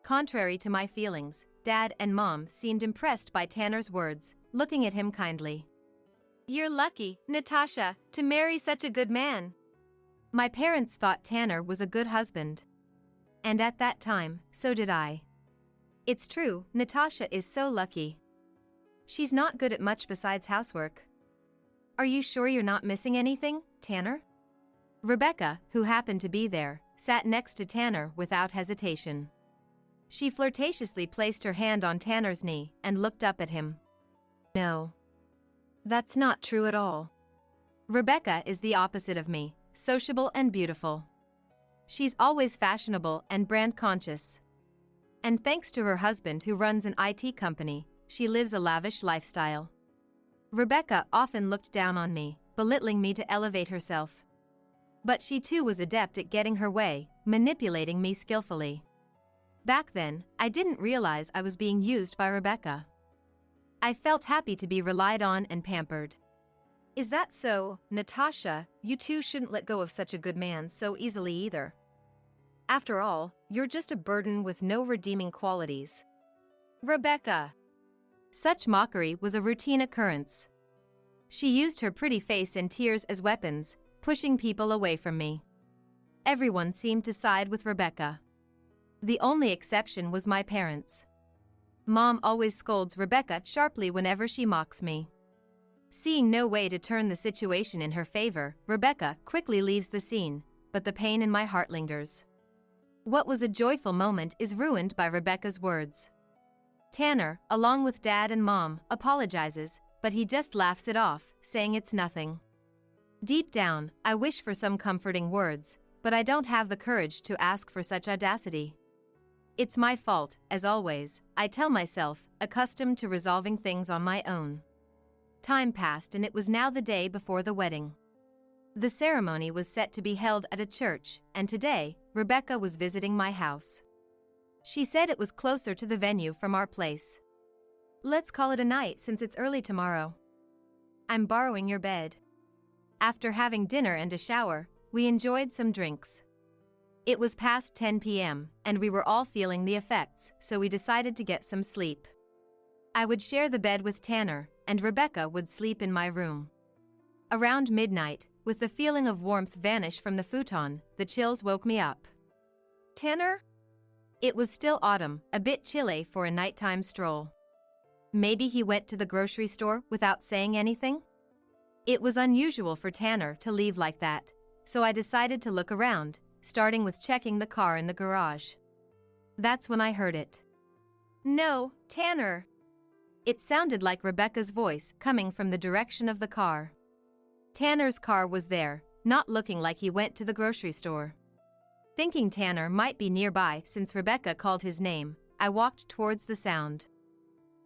Contrary to my feelings, Dad and Mom seemed impressed by Tanner's words, looking at him kindly. You're lucky, Natasha, to marry such a good man. My parents thought Tanner was a good husband. And at that time, so did I. It's true, Natasha is so lucky. She's not good at much besides housework. Are you sure you're not missing anything, Tanner? Rebecca, who happened to be there, sat next to Tanner without hesitation. She flirtatiously placed her hand on Tanner's knee and looked up at him. No. That's not true at all. Rebecca is the opposite of me, sociable and beautiful. She's always fashionable and brand conscious. And thanks to her husband who runs an IT company, she lives a lavish lifestyle. Rebecca often looked down on me, belittling me to elevate herself. But she too was adept at getting her way, manipulating me skillfully. Back then, I didn't realize I was being used by Rebecca. I felt happy to be relied on and pampered. Is that so, Natasha? You too shouldn't let go of such a good man so easily either. After all, you're just a burden with no redeeming qualities. Rebecca! Such mockery was a routine occurrence. She used her pretty face and tears as weapons, pushing people away from me. Everyone seemed to side with Rebecca. The only exception was my parents. Mom always scolds Rebecca sharply whenever she mocks me. Seeing no way to turn the situation in her favor, Rebecca quickly leaves the scene, but the pain in my heart lingers. What was a joyful moment is ruined by Rebecca's words. Tanner, along with Dad and Mom, apologizes, but he just laughs it off, saying it's nothing. Deep down, I wish for some comforting words, but I don't have the courage to ask for such audacity. It's my fault, as always, I tell myself, accustomed to resolving things on my own. Time passed and it was now the day before the wedding. The ceremony was set to be held at a church, and today, Rebecca was visiting my house. She said it was closer to the venue from our place. Let's call it a night since it's early tomorrow. I'm borrowing your bed. After having dinner and a shower, we enjoyed some drinks. It was past 10 p.m., and we were all feeling the effects, so we decided to get some sleep. I would share the bed with Tanner, and Rebecca would sleep in my room. Around midnight, with the feeling of warmth vanish from the futon, the chills woke me up. Tanner? It was still autumn, a bit chilly for a nighttime stroll. Maybe he went to the grocery store without saying anything? It was unusual for Tanner to leave like that, so I decided to look around, starting with checking the car in the garage. That's when I heard it. No, Tanner. It sounded like Rebecca's voice coming from the direction of the car. Tanner's car was there, not looking like he went to the grocery store. Thinking Tanner might be nearby since Rebecca called his name, I walked towards the sound.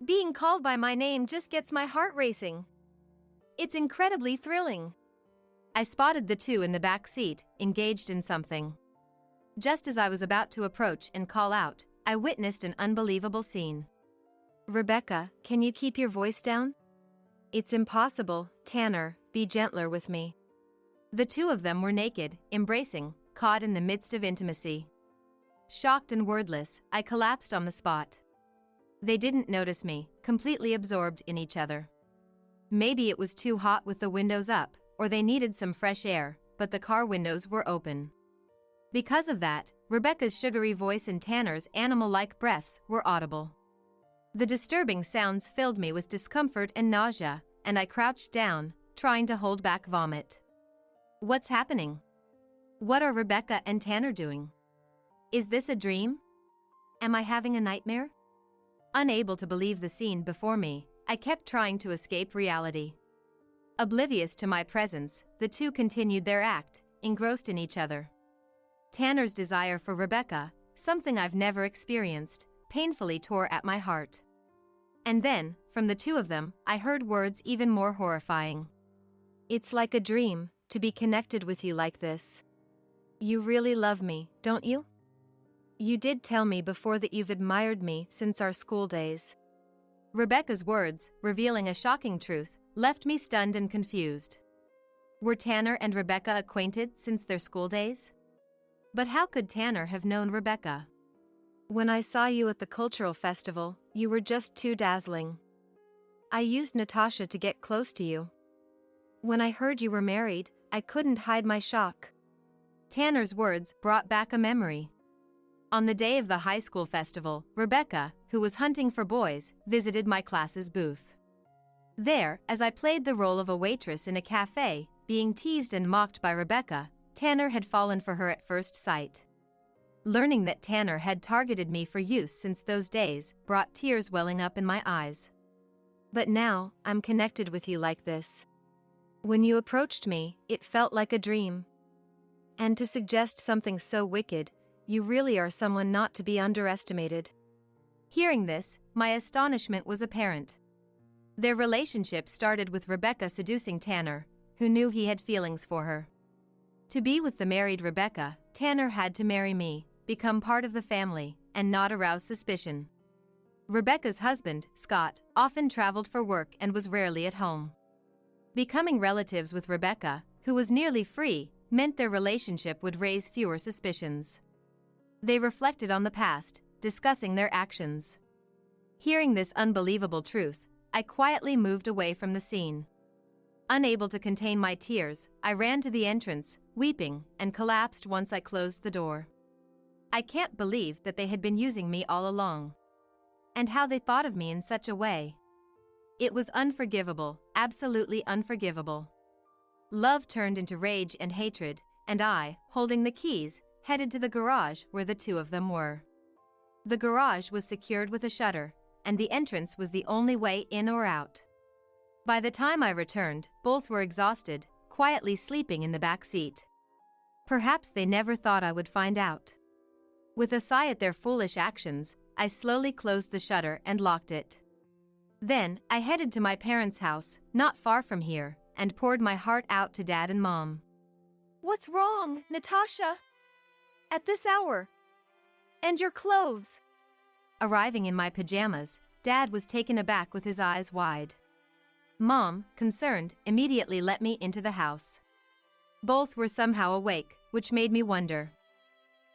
Being called by my name just gets my heart racing. It's incredibly thrilling. I spotted the two in the back seat, engaged in something. Just as I was about to approach and call out, I witnessed an unbelievable scene. Rebecca, can you keep your voice down? It's impossible, Tanner, be gentler with me. The two of them were naked, embracing, caught in the midst of intimacy. Shocked and wordless, I collapsed on the spot. They didn't notice me, completely absorbed in each other. Maybe it was too hot with the windows up, or they needed some fresh air, but the car windows were open. Because of that, Rebecca's sugary voice and Tanner's animal-like breaths were audible. The disturbing sounds filled me with discomfort and nausea, and I crouched down, trying to hold back vomit. What's happening? What are Rebecca and Tanner doing? Is this a dream? Am I having a nightmare? Unable to believe the scene before me, I kept trying to escape reality. Oblivious to my presence, the two continued their act, engrossed in each other. Tanner's desire for Rebecca, something I've never experienced, painfully tore at my heart. And then, from the two of them, I heard words even more horrifying. It's like a dream, to be connected with you like this. You really love me, don't you? You did tell me before that you've admired me since our school days. Rebecca's words, revealing a shocking truth, left me stunned and confused. Were Tanner and Rebecca acquainted since their school days? But how could Tanner have known Rebecca? When I saw you at the cultural festival, you were just too dazzling. I used Natasha to get close to you. When I heard you were married, I couldn't hide my shock. Tanner's words brought back a memory. On the day of the high school festival, Rebecca, who was hunting for boys, visited my class's booth. There, as I played the role of a waitress in a cafe, being teased and mocked by Rebecca, Tanner had fallen for her at first sight. Learning that Tanner had targeted me for use since those days brought tears welling up in my eyes. But now, I'm connected with you like this. When you approached me, it felt like a dream. And to suggest something so wicked, you really are someone not to be underestimated. Hearing this, my astonishment was apparent. Their relationship started with Rebecca seducing Tanner, who knew he had feelings for her. To be with the married Rebecca, Tanner had to marry me, become part of the family, and not arouse suspicion. Rebecca's husband, Scott, often traveled for work and was rarely at home. Becoming relatives with Rebecca, who was nearly free, meant their relationship would raise fewer suspicions. They reflected on the past, discussing their actions. Hearing this unbelievable truth, I quietly moved away from the scene. Unable to contain my tears, I ran to the entrance, weeping, and collapsed once I closed the door. I can't believe that they had been using me all along. and how they thought of me in such a way. It was unforgivable, absolutely unforgivable. Love turned into rage and hatred, and I, holding the keys, headed to the garage where the two of them were. The garage was secured with a shutter, and the entrance was the only way in or out. By the time I returned, both were exhausted, quietly sleeping in the back seat. Perhaps they never thought I would find out. With a sigh at their foolish actions, I slowly closed the shutter and locked it. Then, I headed to my parents' house, not far from here, and poured my heart out to Dad and Mom. What's wrong, Natasha? At this hour? And your clothes? Arriving in my pajamas, Dad was taken aback with his eyes wide. Mom, concerned, immediately let me into the house. Both were somehow awake, which made me wonder.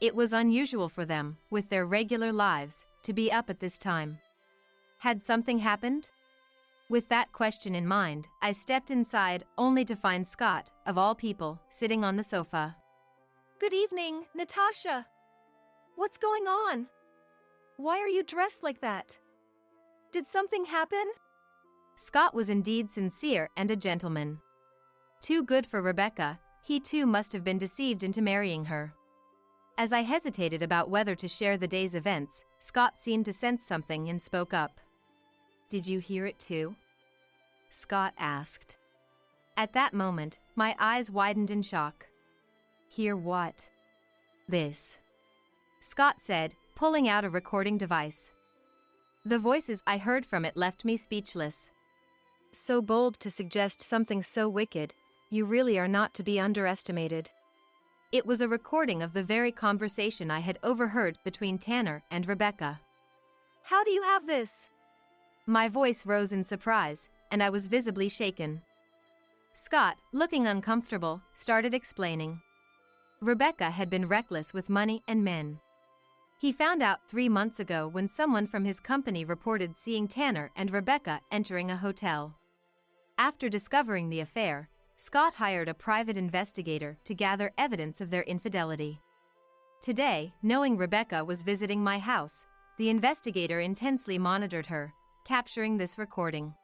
It was unusual for them, with their regular lives, to be up at this time. Had something happened? With that question in mind, I stepped inside only to find Scott, of all people, sitting on the sofa. Good evening, Natasha. What's going on? Why are you dressed like that? Did something happen? Scott was indeed sincere and a gentleman. Too good for Rebecca, he too must have been deceived into marrying her. As I hesitated about whether to share the day's events, Scott seemed to sense something and spoke up. Did you hear it too? Scott asked. At that moment, my eyes widened in shock. Hear what? This. Scott said, pulling out a recording device. The voices I heard from it left me speechless. So bold to suggest something so wicked, you really are not to be underestimated. It was a recording of the very conversation I had overheard between Tanner and Rebecca. How do you have this? My voice rose in surprise, and I was visibly shaken. Scott, looking uncomfortable, started explaining. Rebecca had been reckless with money and men. He found out 3 months ago when someone from his company reported seeing Tanner and Rebecca entering a hotel. After discovering the affair, Scott hired a private investigator to gather evidence of their infidelity. Today, knowing Rebecca was visiting my house, the investigator intensely monitored her, capturing this recording.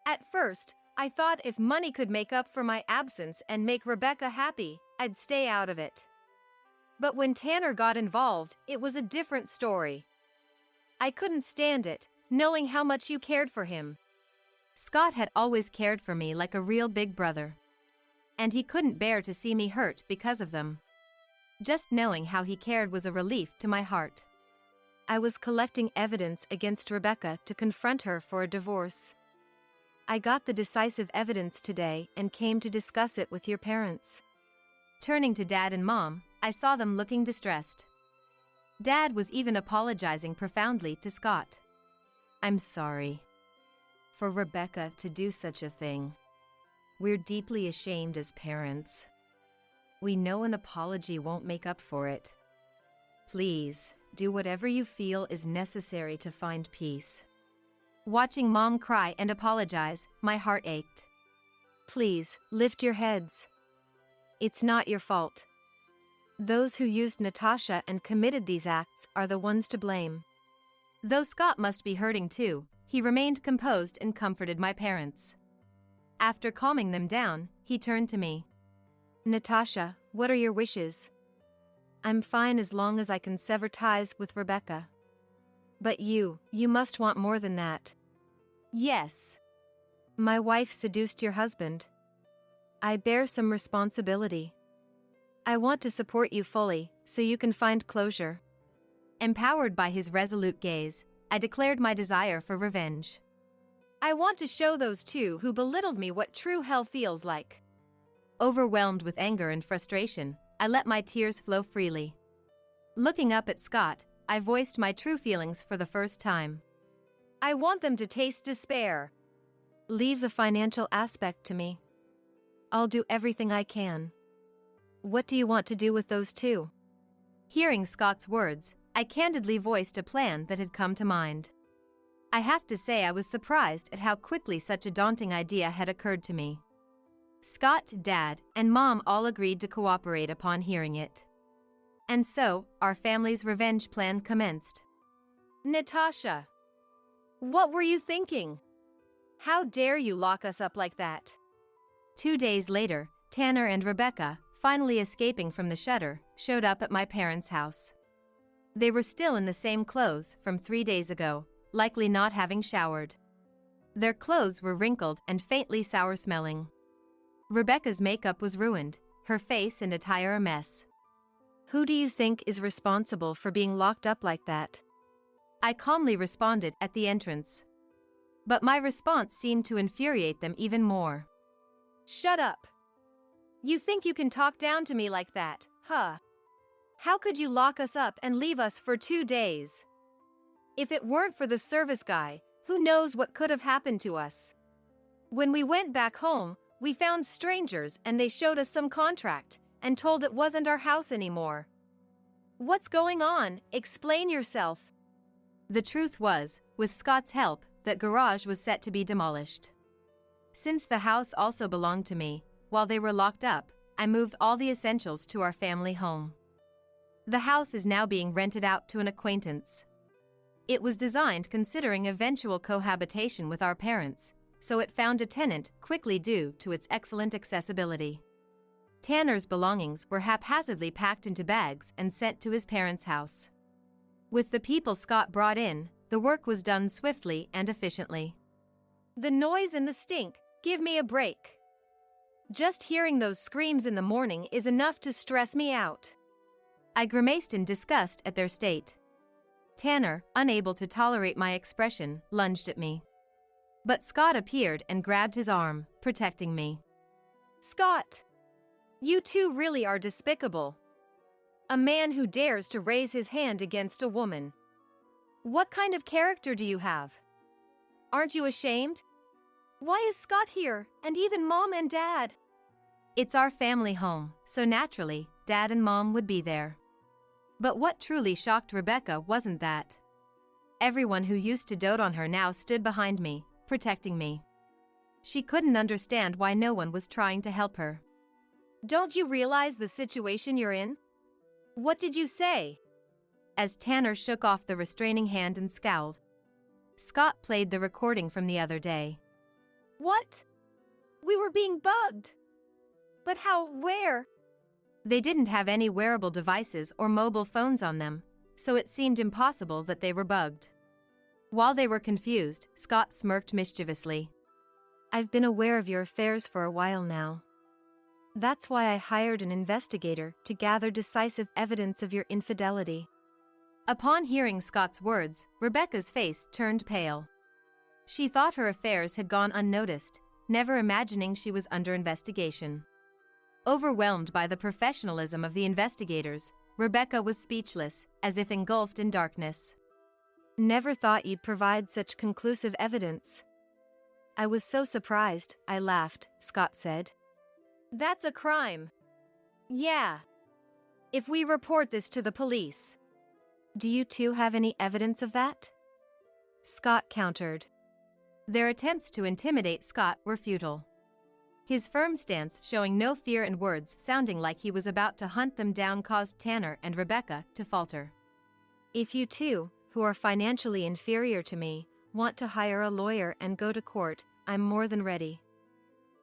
At first, I thought if money could make up for my absence and make Rebecca happy, I'd stay out of it. But when Tanner got involved, it was a different story. I couldn't stand it, knowing how much you cared for him. Scott had always cared for me like a real big brother. And he couldn't bear to see me hurt because of them. Just knowing how he cared was a relief to my heart. I was collecting evidence against Rebecca to confront her for a divorce. I got the decisive evidence today and came to discuss it with your parents. Turning to Dad and Mom, I saw them looking distressed. Dad was even apologizing profoundly to Scott. I'm sorry. For Rebecca to do such a thing. We're deeply ashamed as parents. We know an apology won't make up for it. Please, do whatever you feel is necessary to find peace. Watching Mom cry and apologize, my heart ached. Please, lift your heads. It's not your fault. Those who used Natasha and committed these acts are the ones to blame. Though Scott must be hurting too, he remained composed and comforted my parents. After calming them down, he turned to me. Natasha, what are your wishes? I'm fine as long as I can sever ties with Rebecca. But you must want more than that. Yes. My wife seduced your husband. I bear some responsibility. I want to support you fully, so you can find closure. Empowered by his resolute gaze, I declared my desire for revenge. I want to show those two who belittled me what true hell feels like. Overwhelmed with anger and frustration, I let my tears flow freely. Looking up at Scott, I voiced my true feelings for the first time. I want them to taste despair. Leave the financial aspect to me. I'll do everything I can. What do you want to do with those two? Hearing Scott's words, I candidly voiced a plan that had come to mind. I have to say I was surprised at how quickly such a daunting idea had occurred to me. Scott, Dad, and Mom all agreed to cooperate upon hearing it. And so, our family's revenge plan commenced. Natasha, What were you thinking? How dare you lock us up like that? 2 days later, Tanner and Rebecca, finally escaping from the shutter, showed up at my parents' house. They were still in the same clothes from 3 days ago, likely not having showered. Their clothes were wrinkled and faintly sour-smelling. Rebecca's makeup was ruined, her face and attire a mess. Who do you think is responsible for being locked up like that? I calmly responded at the entrance. But my response seemed to infuriate them even more. Shut up! You think you can talk down to me like that, huh? How could you lock us up and leave us for 2 days? If it weren't for the service guy, who knows what could have happened to us? When we went back home, we found strangers and they showed us some contract and told it wasn't our house anymore. What's going on? Explain yourself. The truth was, with Scott's help, that garage was set to be demolished. Since the house also belonged to me, while they were locked up, I moved all the essentials to our family home. The house is now being rented out to an acquaintance. It was designed considering eventual cohabitation with our parents, so it found a tenant quickly due to its excellent accessibility. Tanner's belongings were haphazardly packed into bags and sent to his parents' house. With the people Scott brought in, the work was done swiftly and efficiently. The noise and the stink, give me a break. Just hearing those screams in the morning is enough to stress me out. I grimaced in disgust at their state. Tanner, unable to tolerate my expression, lunged at me. But Scott appeared and grabbed his arm, protecting me. Scott! You two really are despicable. A man who dares to raise his hand against a woman. What kind of character do you have? Aren't you ashamed? Why is Scott here, and even Mom and Dad? It's our family home, so naturally, Dad and Mom would be there. But what truly shocked Rebecca wasn't that. Everyone who used to dote on her now stood behind me, protecting me. She couldn't understand why no one was trying to help her. Don't you realize the situation you're in? What did you say? As Tanner shook off the restraining hand and scowled. Scott played the recording from the other day. What? We were being bugged. But how, where? They didn't have any wearable devices or mobile phones on them, so it seemed impossible that they were bugged. While they were confused, Scott smirked mischievously. I've been aware of your affairs for a while now. That's why I hired an investigator to gather decisive evidence of your infidelity. Upon hearing Scott's words, Rebecca's face turned pale. She thought her affairs had gone unnoticed, never imagining she was under investigation. Overwhelmed by the professionalism of the investigators, Rebecca was speechless, as if engulfed in darkness. Never thought you'd provide such conclusive evidence. I was so surprised, I laughed, Scott said. That's a crime. Yeah. If we report this to the police. Do you two have any evidence of that? Scott countered. Their attempts to intimidate Scott were futile. His firm stance, showing no fear and words sounding like he was about to hunt them down, caused Tanner and Rebecca to falter. If you two, who are financially inferior to me, want to hire a lawyer and go to court, I'm more than ready.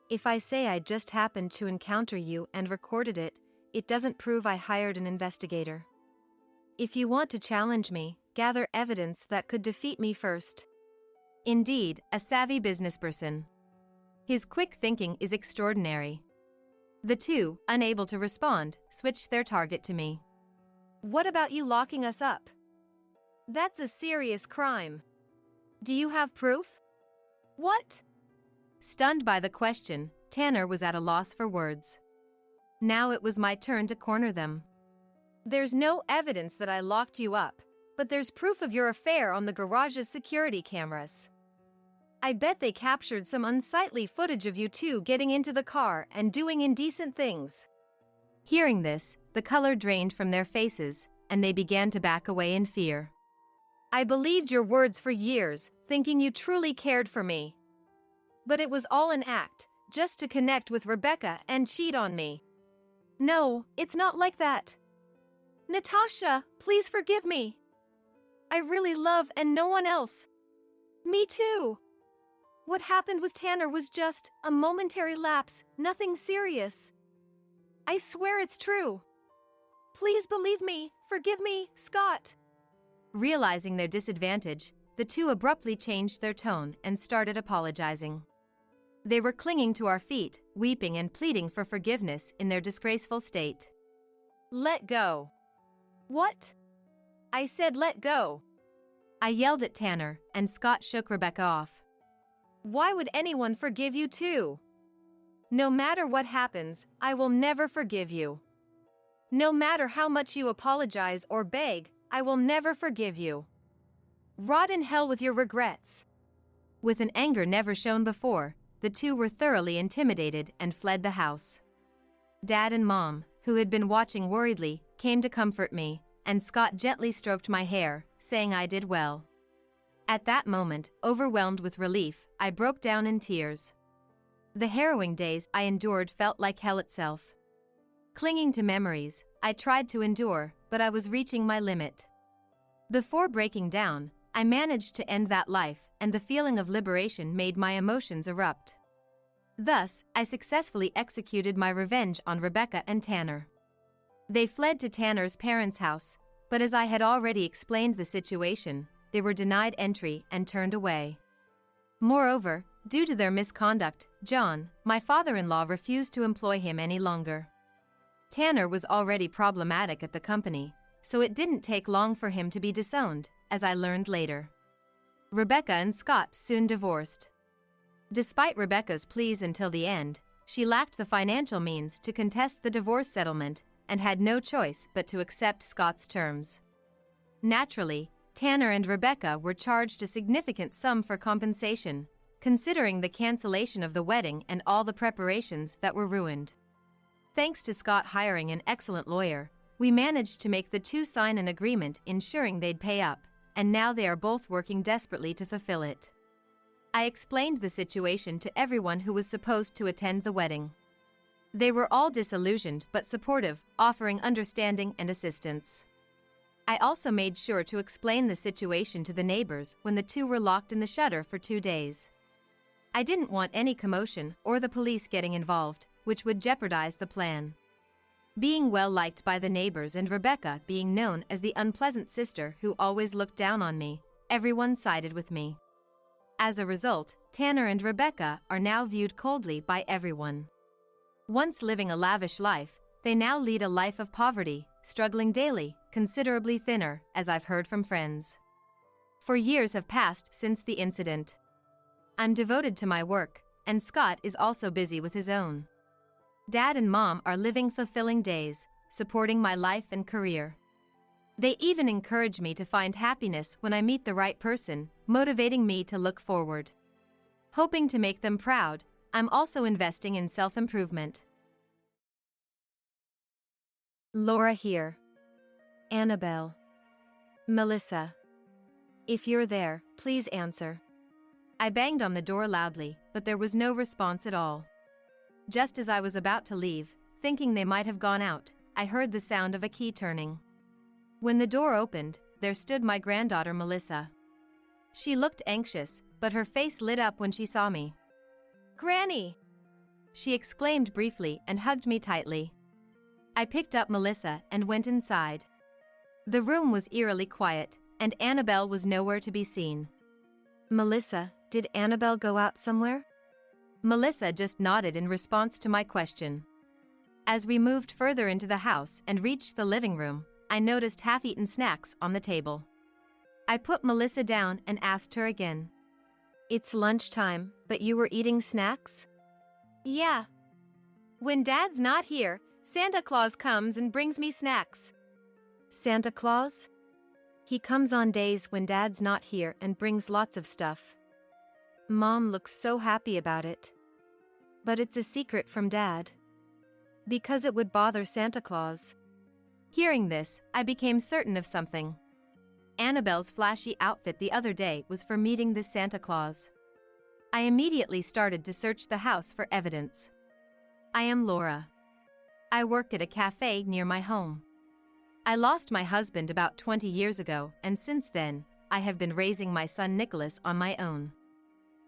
If I say I just happened to encounter you and recorded it, it doesn't prove I hired an investigator. If you want to challenge me, gather evidence that could defeat me first. Indeed, a savvy businessperson. His quick thinking is extraordinary. The two, unable to respond, switched their target to me. What about you locking us up? That's a serious crime. Do you have proof? What? Stunned by the question, Tanner was at a loss for words. Now it was my turn to corner them. There's no evidence that I locked you up, but there's proof of your affair on the garage's security cameras. I bet they captured some unsightly footage of you two getting into the car and doing indecent things. Hearing this, the color drained from their faces, and they began to back away in fear. I believed your words for years, thinking you truly cared for me. But it was all an act, just to connect with Rebecca and cheat on me. No, it's not like that. Natasha, please forgive me. I really love and no one else. Me too. What happened with Tanner was just a momentary lapse, nothing serious. I swear it's true. Please believe me, forgive me, Scott. Realizing their disadvantage, the two abruptly changed their tone and started apologizing. They were clinging to our feet, weeping and pleading for forgiveness in their disgraceful state. Let go. What? I said let go. I yelled at Tanner, and Scott shook Rebecca off. Why would anyone forgive you too? No matter what happens, I will never forgive you. No matter how much you apologize or beg, I will never forgive you. Rot in hell with your regrets. With an anger never shown before, the two were thoroughly intimidated and fled the house. Dad and Mom, who had been watching worriedly, came to comfort me, and Scott gently stroked my hair, saying I did well. At that moment, overwhelmed with relief, I broke down in tears. The harrowing days I endured felt like hell itself. Clinging to memories, I tried to endure, but I was reaching my limit. Before breaking down, I managed to end that life, and the feeling of liberation made my emotions erupt. Thus, I successfully executed my revenge on Rebecca and Tanner. They fled to Tanner's parents' house, but as I had already explained the situation, they were denied entry and turned away. Moreover, due to their misconduct, John, my father-in-law, refused to employ him any longer. Tanner was already problematic at the company, so it didn't take long for him to be disowned, as I learned later. Rebecca and Scott soon divorced. Despite Rebecca's pleas until the end, she lacked the financial means to contest the divorce settlement and had no choice but to accept Scott's terms. Naturally, Tanner and Rebecca were charged a significant sum for compensation, considering the cancellation of the wedding and all the preparations that were ruined. Thanks to Scott hiring an excellent lawyer, we managed to make the two sign an agreement ensuring they'd pay up, and now they are both working desperately to fulfill it. I explained the situation to everyone who was supposed to attend the wedding. They were all disillusioned but supportive, offering understanding and assistance. I also made sure to explain the situation to the neighbors when the two were locked in the shutter for 2 days. I didn't want any commotion or the police getting involved, which would jeopardize the plan. Being well liked by the neighbors and Rebecca being known as the unpleasant sister who always looked down on me, everyone sided with me. As a result, Tanner and Rebecca are now viewed coldly by everyone. Once living a lavish life, they now lead a life of poverty, struggling daily, considerably thinner, as I've heard from friends. 4 years have passed since the incident. I'm devoted to my work, and Scott is also busy with his own. Dad and Mom are living fulfilling days, supporting my life and career. They even encourage me to find happiness when I meet the right person, motivating me to look forward. Hoping to make them proud, I'm also investing in self-improvement. Laura here. Annabelle. Melissa. If you're there, please answer. I banged on the door loudly, but there was no response at all. Just as I was about to leave, thinking they might have gone out, I heard the sound of a key turning. When the door opened, there stood my granddaughter Melissa. She looked anxious, but her face lit up when she saw me. Granny! She exclaimed briefly and hugged me tightly. I picked up Melissa and went inside. The room was eerily quiet, and Annabelle was nowhere to be seen. Melissa, did Annabelle go out somewhere? Melissa just nodded in response to my question. As we moved further into the house and reached the living room, I noticed half-eaten snacks on the table. I put Melissa down and asked her again. It's lunchtime, but you were eating snacks? Yeah. When Dad's not here, Santa Claus comes and brings me snacks. Santa Claus? He comes on days when Dad's not here and brings lots of stuff. Mom looks so happy about it. But it's a secret from Dad. Because it would bother Santa Claus. Hearing this, I became certain of something. Annabelle's flashy outfit the other day was for meeting this Santa Claus. I immediately started to search the house for evidence. I am Laura. I work at a cafe near my home. I lost my husband about 20 years ago, and since then, I have been raising my son Nicholas on my own.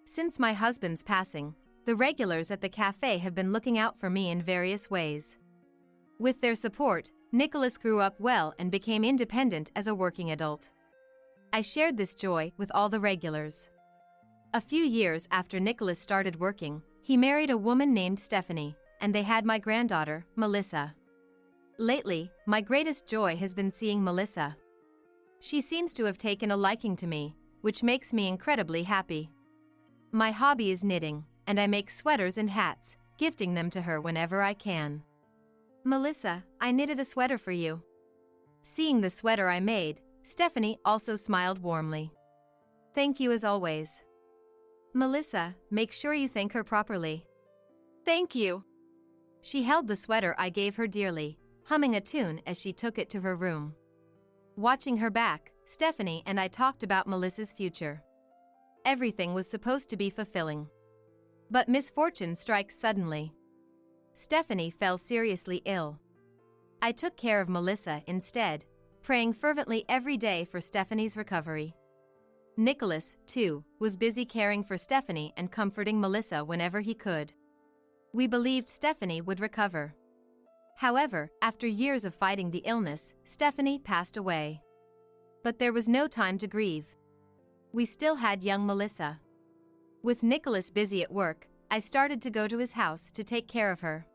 Since my husband's passing, the regulars at the cafe have been looking out for me in various ways. With their support, Nicholas grew up well and became independent as a working adult. I shared this joy with all the regulars. A few years after Nicholas started working, he married a woman named Stephanie, and they had my granddaughter, Melissa. Lately, my greatest joy has been seeing Melissa. She seems to have taken a liking to me, which makes me incredibly happy. My hobby is knitting, and I make sweaters and hats, gifting them to her whenever I can. Melissa, I knitted a sweater for you. Seeing the sweater I made, Stephanie also smiled warmly. Thank you as always. Melissa, make sure you thank her properly. Thank you. She held the sweater I gave her dearly, humming a tune as she took it to her room. Watching her back, Stephanie and I talked about Melissa's future. Everything was supposed to be fulfilling. But misfortune strikes suddenly. Stephanie fell seriously ill. I took care of Melissa instead, praying fervently every day for Stephanie's recovery. Nicholas, too, was busy caring for Stephanie and comforting Melissa whenever he could. We believed Stephanie would recover. However, after years of fighting the illness, Stephanie passed away. But there was no time to grieve. We still had young Melissa. With Nicholas busy at work, I started to go to his house to take care of her.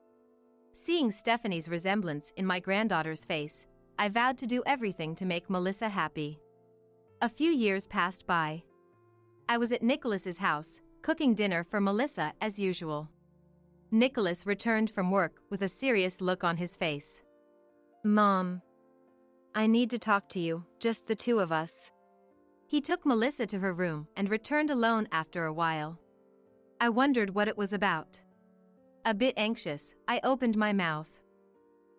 Seeing Stephanie's resemblance in my granddaughter's face, I vowed to do everything to make Melissa happy. A few years passed by. I was at Nicholas's house, cooking dinner for Melissa as usual. Nicholas returned from work with a serious look on his face. Mom, I need to talk to you, just the two of us. He took Melissa to her room and returned alone after a while. I wondered what it was about. A bit anxious, I opened my mouth.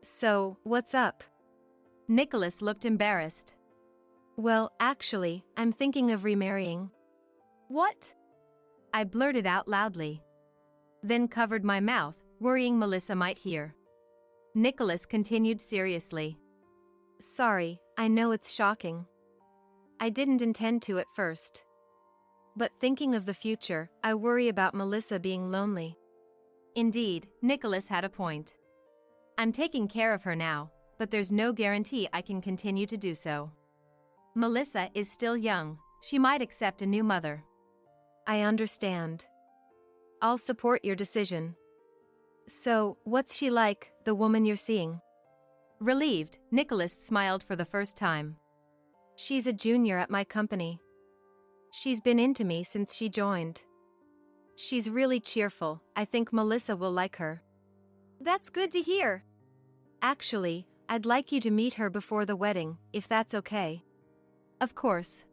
So, what's up? Nicholas looked embarrassed. Well, actually, I'm thinking of remarrying. What? I blurted out loudly. Then covered my mouth, worrying Melissa might hear. Nicholas continued seriously. Sorry, I know it's shocking. I didn't intend to at first. But thinking of the future, I worry about Melissa being lonely. Indeed, Nicholas had a point. I'm taking care of her now, but there's no guarantee I can continue to do so. Melissa is still young, she might accept a new mother. I understand. I'll support your decision. So, what's she like, the woman you're seeing? Relieved, Nicholas smiled for the first time. She's a junior at my company. She's been into me since she joined. She's really cheerful, I think Melissa will like her. That's good to hear. Actually, I'd like you to meet her before the wedding, if that's okay. Of course.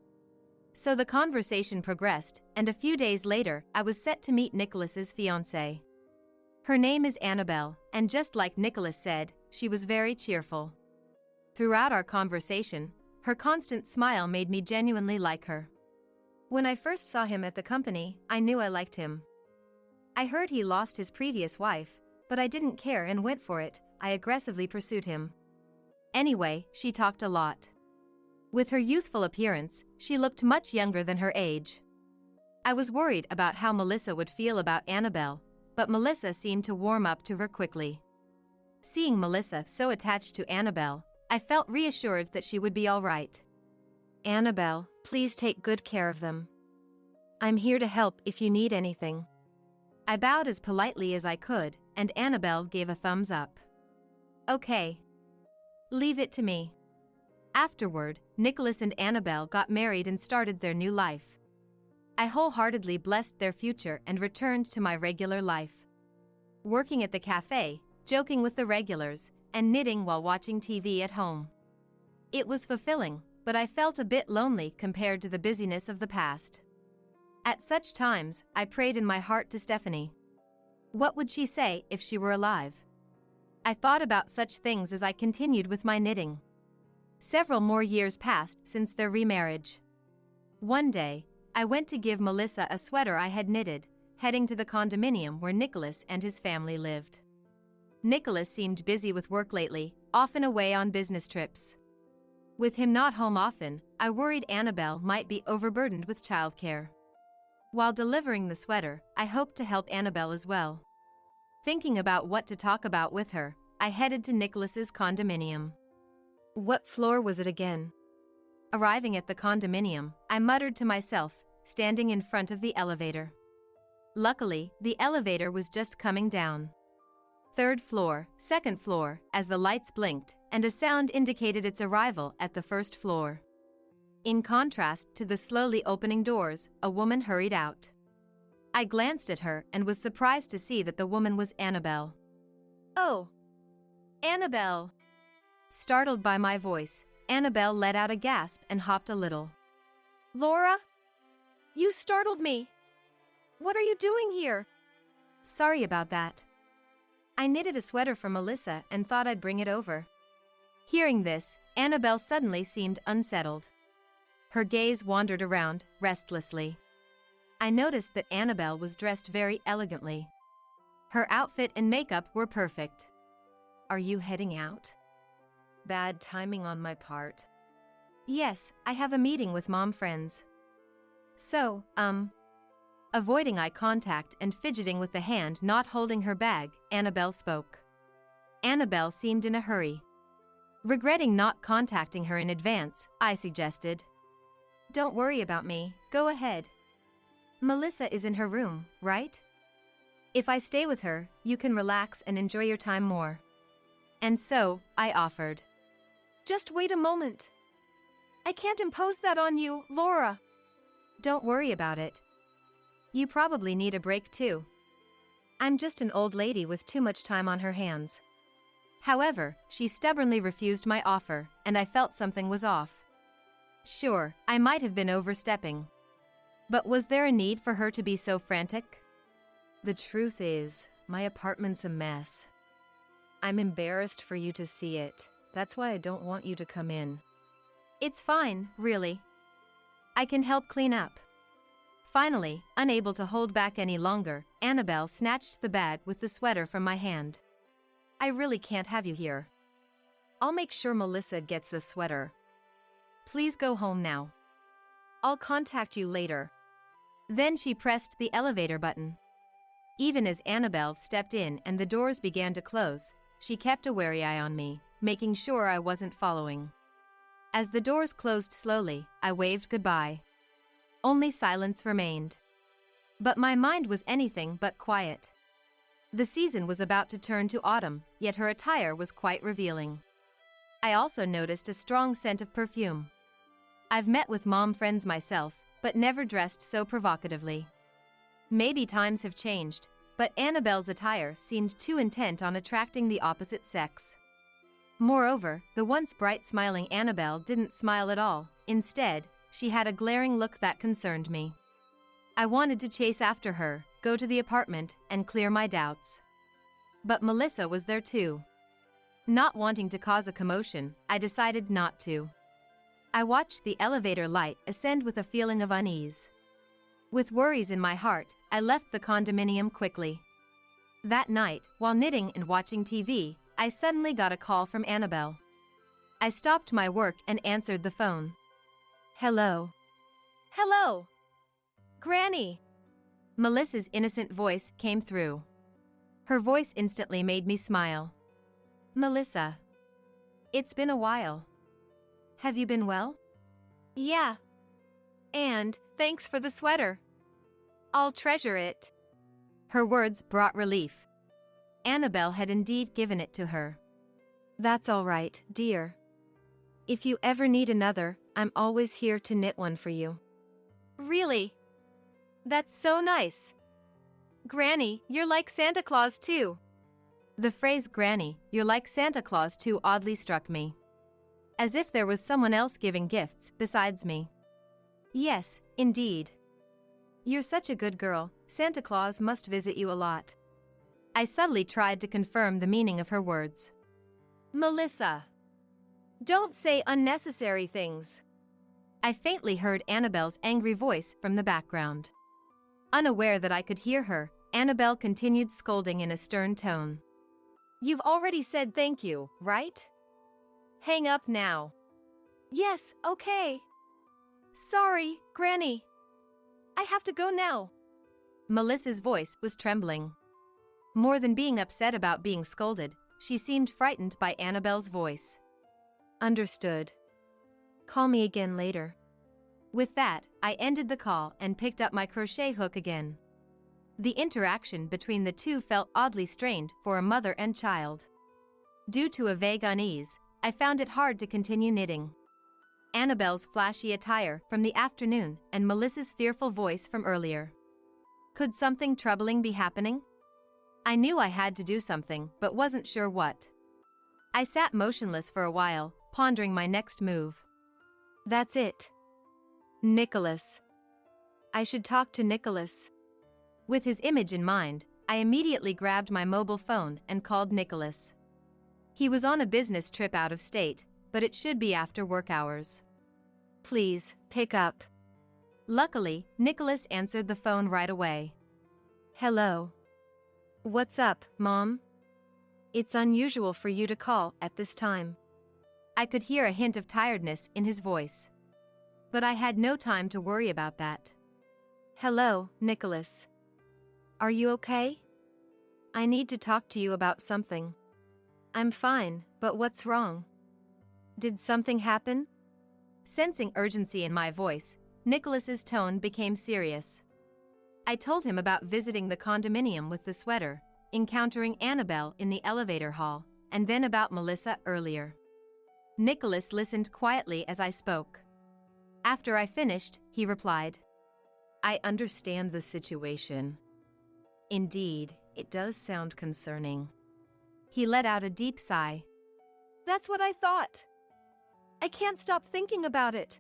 So the conversation progressed, and a few days later, I was set to meet Nicholas's fiancée. Her name is Annabelle, and just like Nicholas said, she was very cheerful. Throughout our conversation, her constant smile made me genuinely like her. When I first saw him at the company, I knew I liked him. I heard he lost his previous wife, but I didn't care and went for it. I aggressively pursued him. Anyway, she talked a lot. With her youthful appearance, she looked much younger than her age. I was worried about how Melissa would feel about Annabelle, but Melissa seemed to warm up to her quickly. Seeing Melissa so attached to Annabelle, I felt reassured that she would be all right. Annabelle, please take good care of them. I'm here to help if you need anything. I bowed as politely as I could, and Annabelle gave a thumbs up. Okay. Leave it to me. Afterward, Nicholas and Annabelle got married and started their new life. I wholeheartedly blessed their future and returned to my regular life. Working at the cafe, joking with the regulars, and knitting while watching TV at home. It was fulfilling, but I felt a bit lonely compared to the busyness of the past. At such times, I prayed in my heart to Stephanie. What would she say if she were alive? I thought about such things as I continued with my knitting. Several more years passed since their remarriage. One day, I went to give Melissa a sweater I had knitted, heading to the condominium where Nicholas and his family lived. Nicholas seemed busy with work lately, often away on business trips. With him not home often, I worried Annabelle might be overburdened with childcare. While delivering the sweater, I hoped to help Annabelle as well. Thinking about what to talk about with her, I headed to Nicholas's condominium. What floor was it again? Arriving at the condominium, I muttered to myself, standing in front of the elevator. Luckily, the elevator was just coming down. 3rd floor, 2nd floor, as the lights blinked, and a sound indicated its arrival at the 1st floor. In contrast to the slowly opening doors, a woman hurried out. I glanced at her and was surprised to see that the woman was Annabelle. Oh, Annabelle. Startled by my voice, Annabelle let out a gasp and hopped a little. Laura? You startled me. What are you doing here? Sorry about that. I knitted a sweater for Melissa and thought I'd bring it over. Hearing this, Annabelle suddenly seemed unsettled. Her gaze wandered around, restlessly. I noticed that Annabelle was dressed very elegantly. Her outfit and makeup were perfect. Are you heading out? Bad timing on my part. Yes, I have a meeting with mom friends. So, Avoiding eye contact and fidgeting with the hand not holding her bag, Annabelle spoke. Annabelle seemed in a hurry. Regretting not contacting her in advance, I suggested. Don't worry about me, go ahead. Melissa is in her room, right? If I stay with her, you can relax and enjoy your time more. And so, I offered. Just wait a moment. I can't impose that on you, Laura. Don't worry about it. You probably need a break too. I'm just an old lady with too much time on her hands. However, she stubbornly refused my offer, and I felt something was off. Sure, I might have been overstepping. But was there a need for her to be so frantic? The truth is, my apartment's a mess. I'm embarrassed for you to see it. That's why I don't want you to come in. It's fine, really. I can help clean up. Finally, unable to hold back any longer, Annabelle snatched the bag with the sweater from my hand. I really can't have you here. I'll make sure Melissa gets the sweater. Please go home now. I'll contact you later. Then she pressed the elevator button. Even as Annabelle stepped in and the doors began to close, she kept a wary eye on me, making sure I wasn't following. As the doors closed slowly, I waved goodbye. Only silence remained. But my mind was anything but quiet. The season was about to turn to autumn, yet her attire was quite revealing. I also noticed a strong scent of perfume. I've met with mom friends myself, but never dressed so provocatively. Maybe times have changed, but Annabelle's attire seemed too intent on attracting the opposite sex. Moreover, the once bright smiling Annabelle didn't smile at all. Instead, she had a glaring look that concerned me. I wanted to chase after her, go to the apartment, and clear my doubts. But Melissa was there too. Not wanting to cause a commotion, I decided not to. I watched the elevator light ascend with a feeling of unease. With worries in my heart, I left the condominium quickly. That night, while knitting and watching TV, I suddenly got a call from Annabelle. I stopped my work and answered the phone. Hello. Hello. Granny. Melissa's innocent voice came through. Her voice instantly made me smile. Melissa. It's been a while. Have you been well? Yeah. And thanks for the sweater. I'll treasure it. Her words brought relief. Annabelle had indeed given it to her. That's all right, dear. If you ever need another, I'm always here to knit one for you. Really? That's so nice. Granny, you're like Santa Claus too. The phrase Granny, you're like Santa Claus too oddly struck me. As if there was someone else giving gifts besides me. Yes, indeed. You're such a good girl, Santa Claus must visit you a lot. I subtly tried to confirm the meaning of her words. Melissa. Don't say unnecessary things. I faintly heard Annabelle's angry voice from the background. Unaware that I could hear her, Annabelle continued scolding in a stern tone. You've already said thank you, right? Hang up now. Yes, okay. Sorry, Granny. I have to go now. Melissa's voice was trembling. More than being upset about being scolded, she seemed frightened by Annabelle's voice. Understood. Call me again later. With that, I ended the call and picked up my crochet hook again. The interaction between the two felt oddly strained for a mother and child. Due to a vague unease, I found it hard to continue knitting. Annabelle's flashy attire from the afternoon and Melissa's fearful voice from earlier. Could something troubling be happening? I knew I had to do something, but wasn't sure what. I sat motionless for a while, pondering my next move. That's it. Nicholas. I should talk to Nicholas. With his image in mind, I immediately grabbed my mobile phone and called Nicholas. He was on a business trip out of state, but it should be after work hours. Please, pick up. Luckily, Nicholas answered the phone right away. Hello. What's up, Mom? It's unusual for you to call at this time. I could hear a hint of tiredness in his voice. But I had no time to worry about that. Hello, Nicholas. Are you okay? I need to talk to you about something. I'm fine, but what's wrong? Did something happen? Sensing urgency in my voice, Nicholas's tone became serious. I told him about visiting the condominium with the sweater, encountering Annabelle in the elevator hall, and then about Melissa earlier. Nicholas listened quietly as I spoke. After I finished, he replied, I understand the situation. Indeed, it does sound concerning. He let out a deep sigh. That's what I thought. I can't stop thinking about it.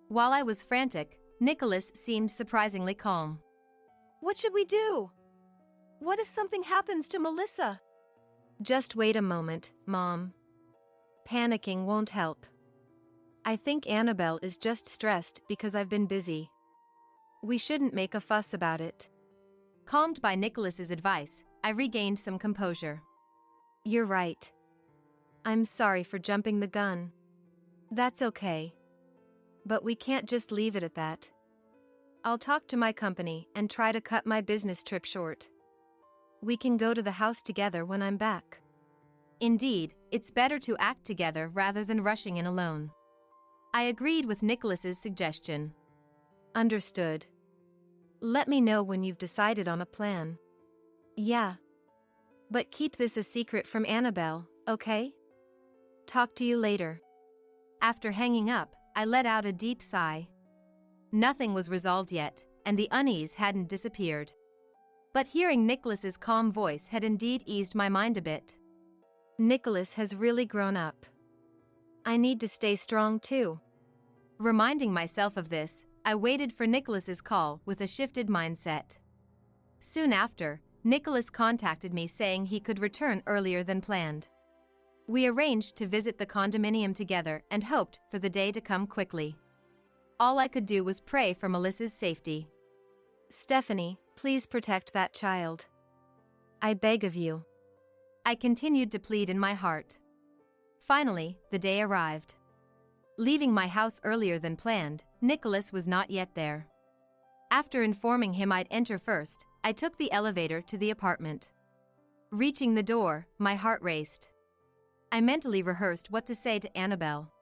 While I was frantic, Nicholas seemed surprisingly calm. What should we do? What if something happens to Melissa? Just wait a moment, Mom. Panicking won't help. I think Annabelle is just stressed because I've been busy. We shouldn't make a fuss about it. Calmed by Nicholas's advice, I regained some composure. You're right. I'm sorry for jumping the gun. That's okay. But we can't just leave it at that. I'll talk to my company and try to cut my business trip short. We can go to the house together when I'm back. Indeed, it's better to act together rather than rushing in alone. I agreed with Nicholas's suggestion. Understood. Let me know when you've decided on a plan. Yeah. But keep this a secret from Annabelle, okay? Talk to you later. After hanging up, I let out a deep sigh. Nothing was resolved yet, and the unease hadn't disappeared. But hearing Nicholas's calm voice had indeed eased my mind a bit. Nicholas has really grown up. I need to stay strong too. Reminding myself of this, I waited for Nicholas's call with a shifted mindset. Soon after, Nicholas contacted me saying he could return earlier than planned. We arranged to visit the condominium together and hoped for the day to come quickly. All I could do was pray for Melissa's safety. Stephanie, please protect that child. I beg of you. I continued to plead in my heart. Finally, the day arrived. Leaving my house earlier than planned, Nicholas was not yet there. After informing him I'd enter first, I took the elevator to the apartment. Reaching the door, my heart raced. I mentally rehearsed what to say to Annabelle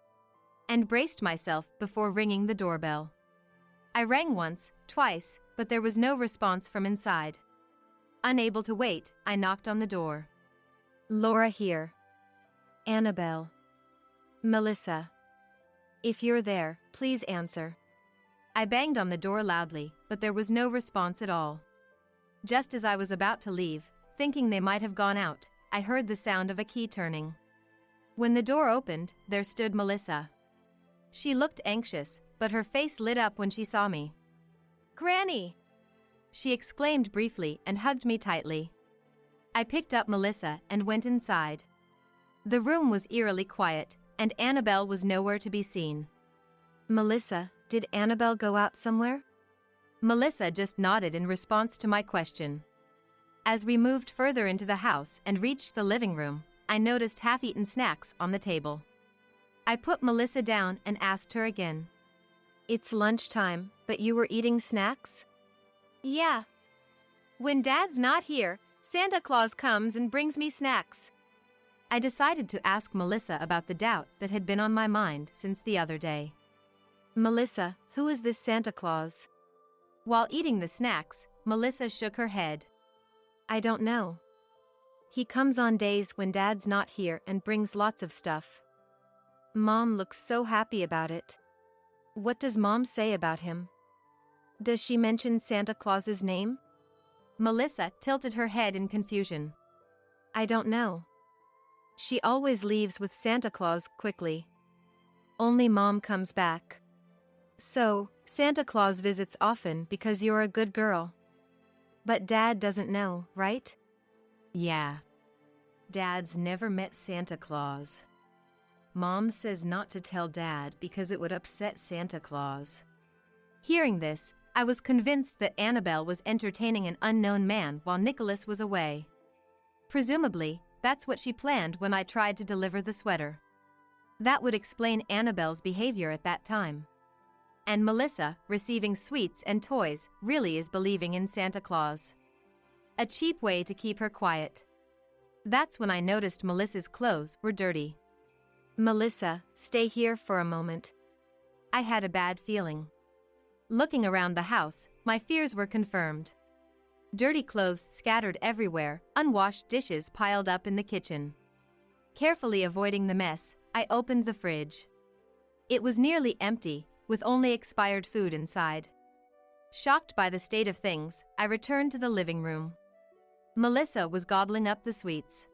and braced myself before ringing the doorbell. I rang once, twice, but there was no response from inside. Unable to wait, I knocked on the door. Laura here. Annabelle. Melissa. If you're there, please answer. I banged on the door loudly, but there was no response at all. Just as I was about to leave, thinking they might have gone out, I heard the sound of a key turning. When the door opened, there stood Melissa. She looked anxious, but her face lit up when she saw me. Granny! She exclaimed briefly and hugged me tightly. I picked up Melissa and went inside. The room was eerily quiet, and Annabelle was nowhere to be seen. Melissa, did Annabelle go out somewhere? Melissa just nodded in response to my question. As we moved further into the house and reached the living room, I noticed half-eaten snacks on the table. I put Melissa down and asked her again. It's lunchtime, but you were eating snacks? Yeah. When Dad's not here, Santa Claus comes and brings me snacks. I decided to ask Melissa about the doubt that had been on my mind since the other day. Melissa, who is this Santa Claus? While eating the snacks, Melissa shook her head. I don't know. He comes on days when Dad's not here and brings lots of stuff. Mom looks so happy about it. What does Mom say about him? Does she mention Santa Claus's name? Melissa tilted her head in confusion. I don't know. She always leaves with Santa Claus quickly. Only Mom comes back. So, Santa Claus visits often because you're a good girl. But Dad doesn't know, right? Yeah. Dad's never met Santa Claus. Mom says not to tell Dad because it would upset Santa Claus. Hearing this, I was convinced that Annabelle was entertaining an unknown man while Nicholas was away. Presumably, that's what she planned when I tried to deliver the sweater. That would explain Annabelle's behavior at that time. And Melissa, receiving sweets and toys, really is believing in Santa Claus. A cheap way to keep her quiet. That's when I noticed Melissa's clothes were dirty. Melissa, stay here for a moment. I had a bad feeling. Looking around the house, my fears were confirmed. Dirty clothes scattered everywhere, unwashed dishes piled up in the kitchen. Carefully avoiding the mess, I opened the fridge. It was nearly empty, with only expired food inside. Shocked by the state of things, I returned to the living room. Melissa was gobbling up the sweets.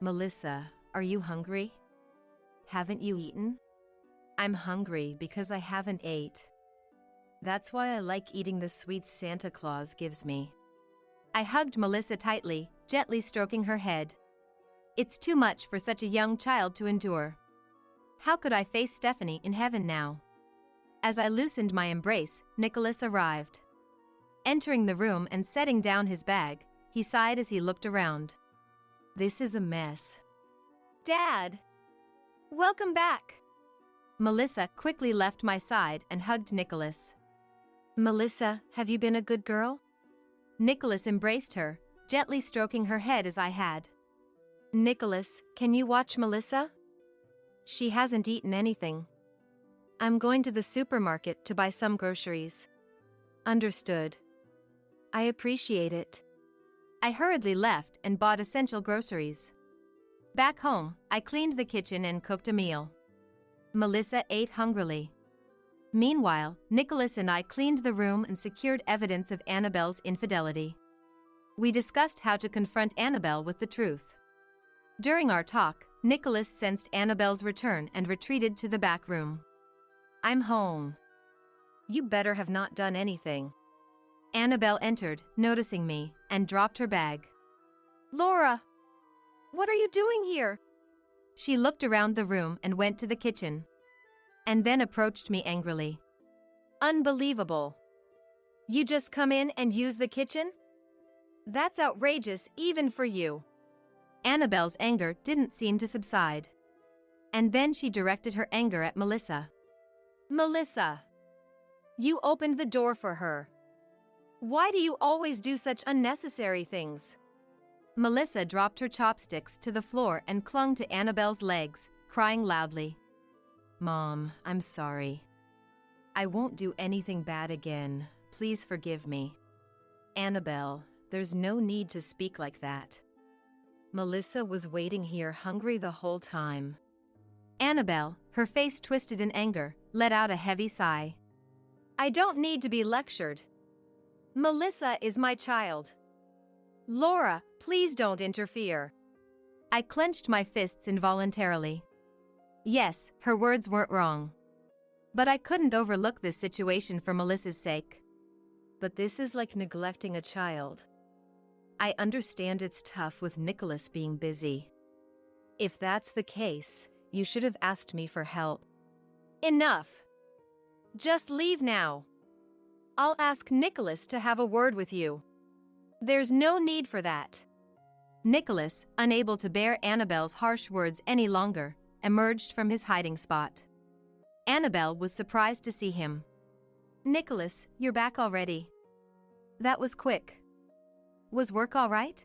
Melissa, are you hungry? Haven't you eaten? I'm hungry because I haven't ate. That's why I like eating the sweets Santa Claus gives me. I hugged Melissa tightly, gently stroking her head. It's too much for such a young child to endure. How could I face Stephanie in heaven now? As I loosened my embrace, Nicholas arrived. Entering the room and setting down his bag, he sighed as he looked around. This is a mess. Dad! Welcome back! Melissa quickly left my side and hugged Nicholas. Melissa, have you been a good girl? Nicholas embraced her, gently stroking her head as I had. Nicholas, can you watch Melissa? She hasn't eaten anything. I'm going to the supermarket to buy some groceries. Understood. I appreciate it. I hurriedly left and bought essential groceries. Back home, I cleaned the kitchen and cooked a meal. Melissa ate hungrily. Meanwhile, Nicholas and I cleaned the room and secured evidence of Annabelle's infidelity. We discussed how to confront Annabelle with the truth. During our talk, Nicholas sensed Annabelle's return and retreated to the back room. I'm home. You better have not done anything. Annabelle entered, noticing me, and dropped her bag. Laura! What are you doing here? She looked around the room and went to the kitchen. And then approached me angrily. Unbelievable. You just come in and use the kitchen? That's outrageous even for you. Annabelle's anger didn't seem to subside. And then she directed her anger at Melissa. Melissa! You opened the door for her. Why do you always do such unnecessary things? Melissa dropped her chopsticks to the floor and clung to Annabelle's legs, crying loudly. Mom, I'm sorry. I won't do anything bad again. Please forgive me. Annabelle, there's no need to speak like that. Melissa was waiting here hungry the whole time. Annabelle, her face twisted in anger, let out a heavy sigh. I don't need to be lectured. Melissa is my child. Laura, please don't interfere. I clenched my fists involuntarily. Yes, her words weren't wrong. But I couldn't overlook this situation for Melissa's sake. But this is like neglecting a child. I understand it's tough with Nicholas being busy. If that's the case, you should have asked me for help. Enough. Just leave now. I'll ask Nicholas to have a word with you. There's no need for that. Nicholas, unable to bear Annabelle's harsh words any longer, emerged from his hiding spot. Annabelle was surprised to see him. Nicholas, you're back already. That was quick. Was work all right?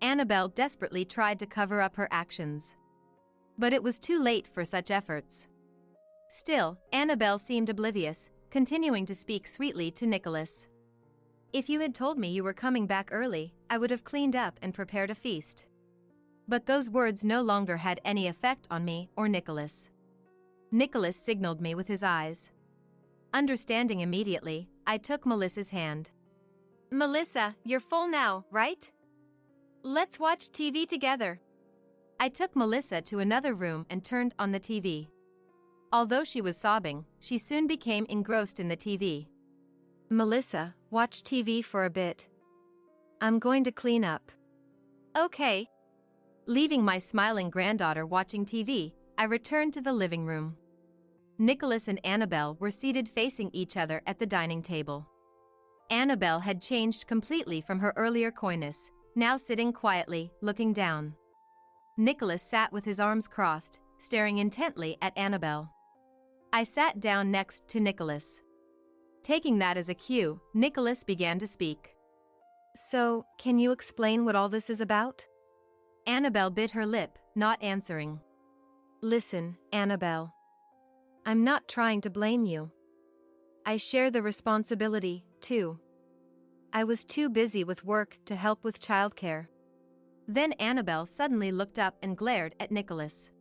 Annabelle desperately tried to cover up her actions. But it was too late for such efforts. Still, Annabelle seemed oblivious, continuing to speak sweetly to Nicholas. If you had told me you were coming back early, I would have cleaned up and prepared a feast. But those words no longer had any effect on me or Nicholas. Nicholas signaled me with his eyes. Understanding immediately, I took Melissa's hand. Melissa, you're full now, right? Let's watch TV together. I took Melissa to another room and turned on the TV. Although she was sobbing, she soon became engrossed in the TV. Melissa, watch TV for a bit. I'm going to clean up. Okay. Leaving my smiling granddaughter watching TV, I returned to the living room. Nicholas and Annabelle were seated facing each other at the dining table. Annabelle had changed completely from her earlier coyness, now sitting quietly, looking down. Nicholas sat with his arms crossed, staring intently at Annabelle. I sat down next to Nicholas. Taking that as a cue, Nicholas began to speak. So, can you explain what all this is about? Annabelle bit her lip, not answering. Listen, Annabelle. I'm not trying to blame you. I share the responsibility, too. I was too busy with work to help with childcare. Then Annabelle suddenly looked up and glared at Nicholas.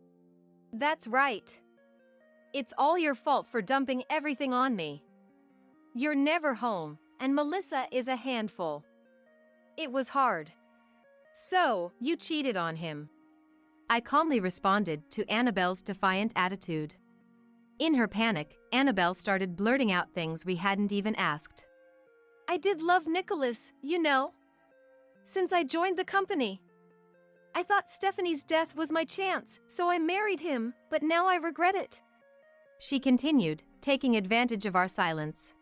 That's right. It's all your fault for dumping everything on me. You're never home, and Melissa is a handful. It was hard. So, you cheated on him. I calmly responded to Annabelle's defiant attitude. In her panic, Annabelle started blurting out things we hadn't even asked. I did love Nicholas, you know. Since I joined the company. I thought Stephanie's death was my chance, so I married him, but now I regret it. She continued, taking advantage of our silence.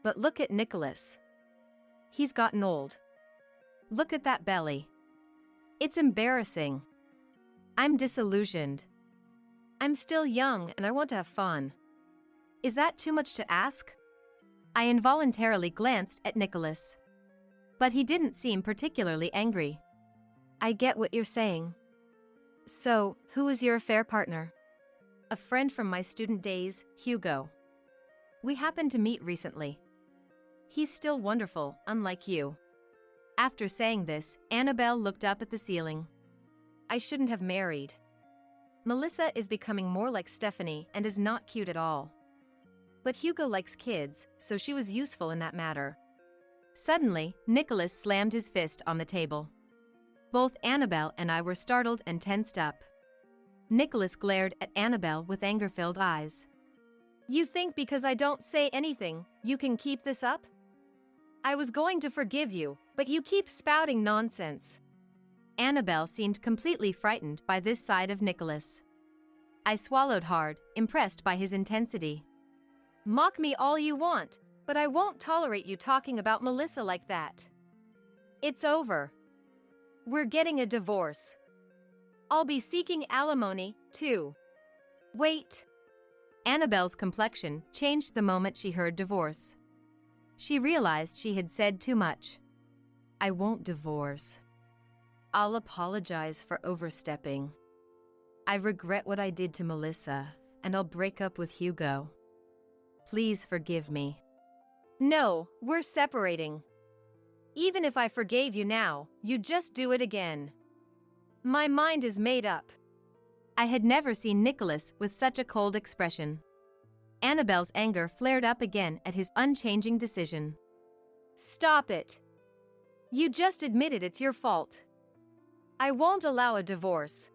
But look at Nicholas. He's gotten old. Look at that belly. It's embarrassing. I'm disillusioned. I'm still young and I want to have fun. Is that too much to ask? I involuntarily glanced at Nicholas. But he didn't seem particularly angry. I get what you're saying. So, who is your affair partner? A friend from my student days, Hugo. We happened to meet recently. He's still wonderful, unlike you. After saying this, Annabelle looked up at the ceiling. I shouldn't have married. Melissa is becoming more like Stephanie and is not cute at all. But Hugo likes kids, so she was useful in that matter. Suddenly, Nicholas slammed his fist on the table. Both Annabelle and I were startled and tensed up. Nicholas glared at Annabelle with anger-filled eyes. You think because I don't say anything, you can keep this up? I was going to forgive you, but you keep spouting nonsense. Annabelle seemed completely frightened by this side of Nicholas. I swallowed hard, impressed by his intensity. Mock me all you want, but I won't tolerate you talking about Melissa like that. It's over. We're getting a divorce. I'll be seeking alimony, too. Wait. Annabelle's complexion changed the moment she heard divorce. She realized she had said too much. I won't divorce. I'll apologize for overstepping. I regret what I did to Melissa, and I'll break up with Hugo. Please forgive me. No, we're separating. Even if I forgave you now, you'd just do it again. My mind is made up. I had never seen Nicholas with such a cold expression. Annabelle's anger flared up again at his unchanging decision. Stop it. You just admitted it's your fault. I won't allow a divorce.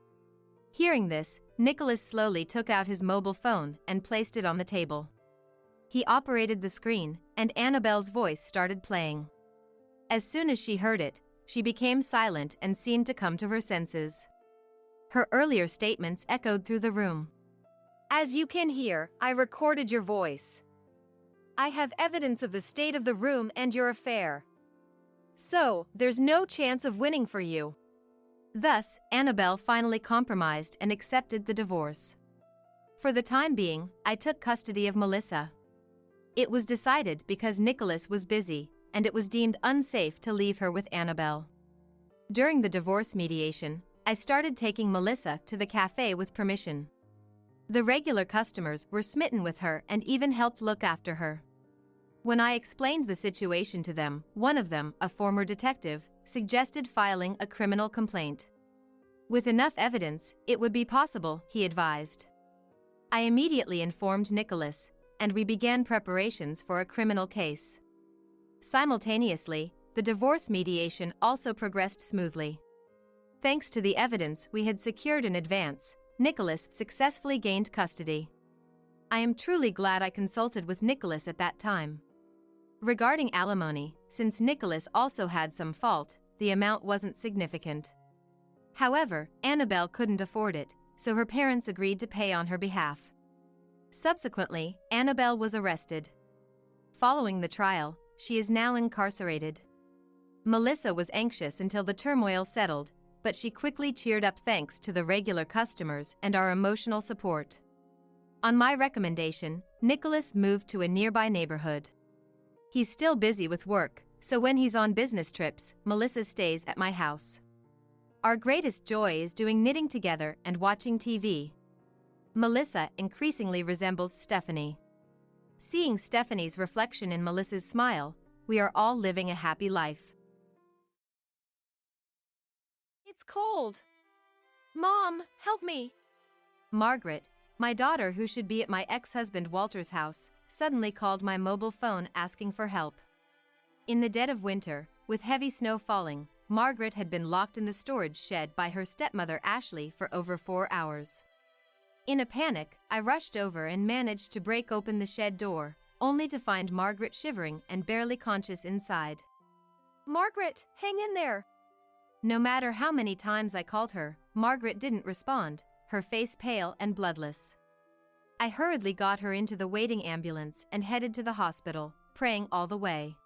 Hearing this, Nicholas slowly took out his mobile phone and placed it on the table. He operated the screen, and Annabelle's voice started playing. As soon as she heard it, she became silent and seemed to come to her senses. Her earlier statements echoed through the room. As you can hear, I recorded your voice. I have evidence of the state of the room and your affair. So, there's no chance of winning for you. Thus, Annabelle finally compromised and accepted the divorce. For the time being, I took custody of Melissa. It was decided because Nicholas was busy, and it was deemed unsafe to leave her with Annabelle. During the divorce mediation, I started taking Melissa to the cafe with permission. The regular customers were smitten with her and even helped look after her. When I explained the situation to them, one of them, a former detective, suggested filing a criminal complaint. With enough evidence, it would be possible, he advised. I immediately informed Nicholas, and we began preparations for a criminal case. Simultaneously, the divorce mediation also progressed smoothly. Thanks to the evidence we had secured in advance, Nicholas successfully gained custody. I am truly glad I consulted with Nicholas at that time. Regarding alimony, since Nicholas also had some fault, the amount wasn't significant. However, Annabelle couldn't afford it, so her parents agreed to pay on her behalf. Subsequently, Annabelle was arrested. Following the trial, she is now incarcerated. Melissa was anxious until the turmoil settled, but she quickly cheered up thanks to the regular customers and our emotional support. On my recommendation, Nicholas moved to a nearby neighborhood. He's still busy with work, so when he's on business trips, Melissa stays at my house. Our greatest joy is doing knitting together and watching TV. Melissa increasingly resembles Stephanie. Seeing Stephanie's reflection in Melissa's smile, we are all living a happy life. It's cold. Mom, help me. Margaret, my daughter who should be at my ex-husband Walter's house, suddenly called my mobile phone asking for help. In the dead of winter, with heavy snow falling, Margaret had been locked in the storage shed by her stepmother Ashley for over 4 hours. In a panic, I rushed over and managed to break open the shed door, only to find Margaret shivering and barely conscious inside. Margaret, hang in there. No matter how many times I called her, Margaret didn't respond, her face pale and bloodless. I hurriedly got her into the waiting ambulance and headed to the hospital, praying all the way.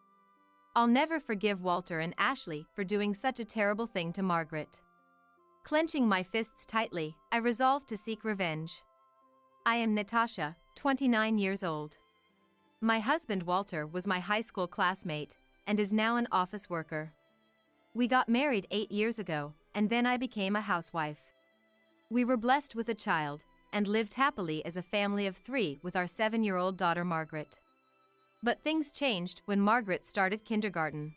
I'll never forgive Walter and Ashley for doing such a terrible thing to Margaret. Clenching my fists tightly, I resolved to seek revenge. I am Natasha, 29 years old. My husband Walter was my high school classmate and is now an office worker. We got married 8 years ago, and then I became a housewife. We were blessed with a child and lived happily as a family of 3 with our 7-year-old daughter Margaret. But things changed when Margaret started kindergarten.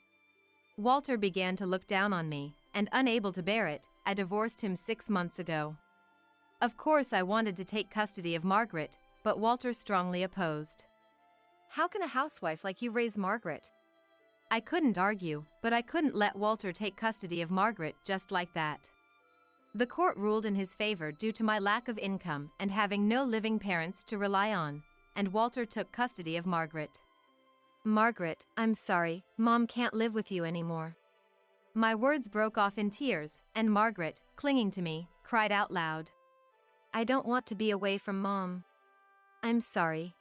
Walter began to look down on me, and unable to bear it, I divorced him 6 months ago. Of course I wanted to take custody of Margaret, but Walter strongly opposed. How can a housewife like you raise Margaret? I couldn't argue, but I couldn't let Walter take custody of Margaret just like that. The court ruled in his favor due to my lack of income and having no living parents to rely on, and Walter took custody of Margaret. Margaret, I'm sorry, Mom can't live with you anymore. My words broke off in tears, and Margaret, clinging to me, cried out loud. I don't want to be away from Mom. I'm sorry.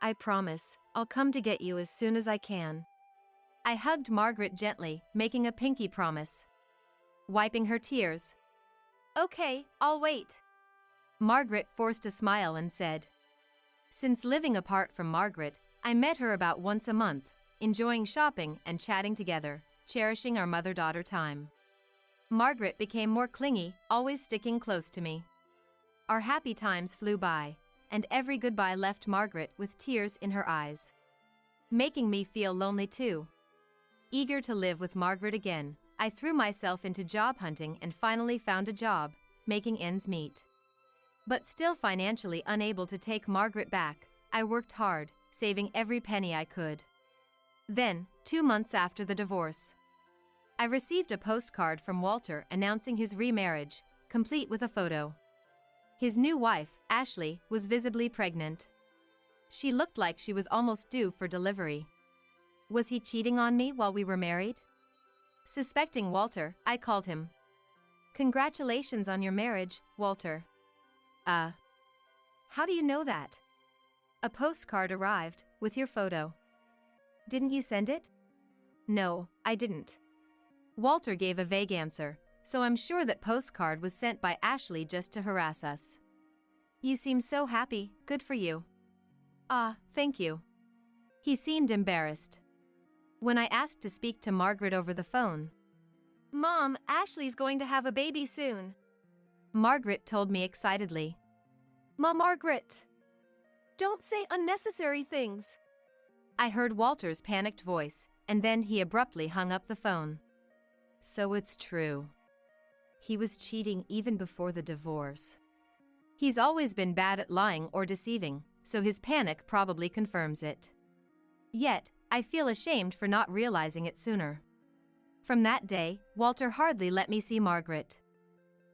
I promise, I'll come to get you as soon as I can. I hugged Margaret gently, making a pinky promise. Wiping her tears. Okay, I'll wait. Margaret forced a smile and said. Since living apart from Margaret, I met her about once a month, enjoying shopping and chatting together, cherishing our mother-daughter time. Margaret became more clingy, always sticking close to me. Our happy times flew by, and every goodbye left Margaret with tears in her eyes, making me feel lonely too. Eager to live with Margaret again, I threw myself into job hunting and finally found a job, making ends meet. But still financially unable to take Margaret back, I worked hard, saving every penny I could. Then, 2 months after the divorce, I received a postcard from Walter announcing his remarriage, complete with a photo. His new wife, Ashley, was visibly pregnant. She looked like she was almost due for delivery. Was he cheating on me while we were married? Suspecting Walter, I called him. Congratulations on your marriage, Walter. How do you know that? A postcard arrived, with your photo. Didn't you send it? No, I didn't. Walter gave a vague answer, so I'm sure that postcard was sent by Ashley just to harass us. You seem so happy, good for you. Ah, thank you. He seemed embarrassed. When I asked to speak to Margaret over the phone, Mom, Ashley's going to have a baby soon. Margaret told me excitedly. Margaret. Don't say unnecessary things. I heard Walter's panicked voice, and then he abruptly hung up the phone. So it's true. He was cheating even before the divorce. He's always been bad at lying or deceiving, so his panic probably confirms it. Yet, I feel ashamed for not realizing it sooner. From that day, Walter hardly let me see Margaret.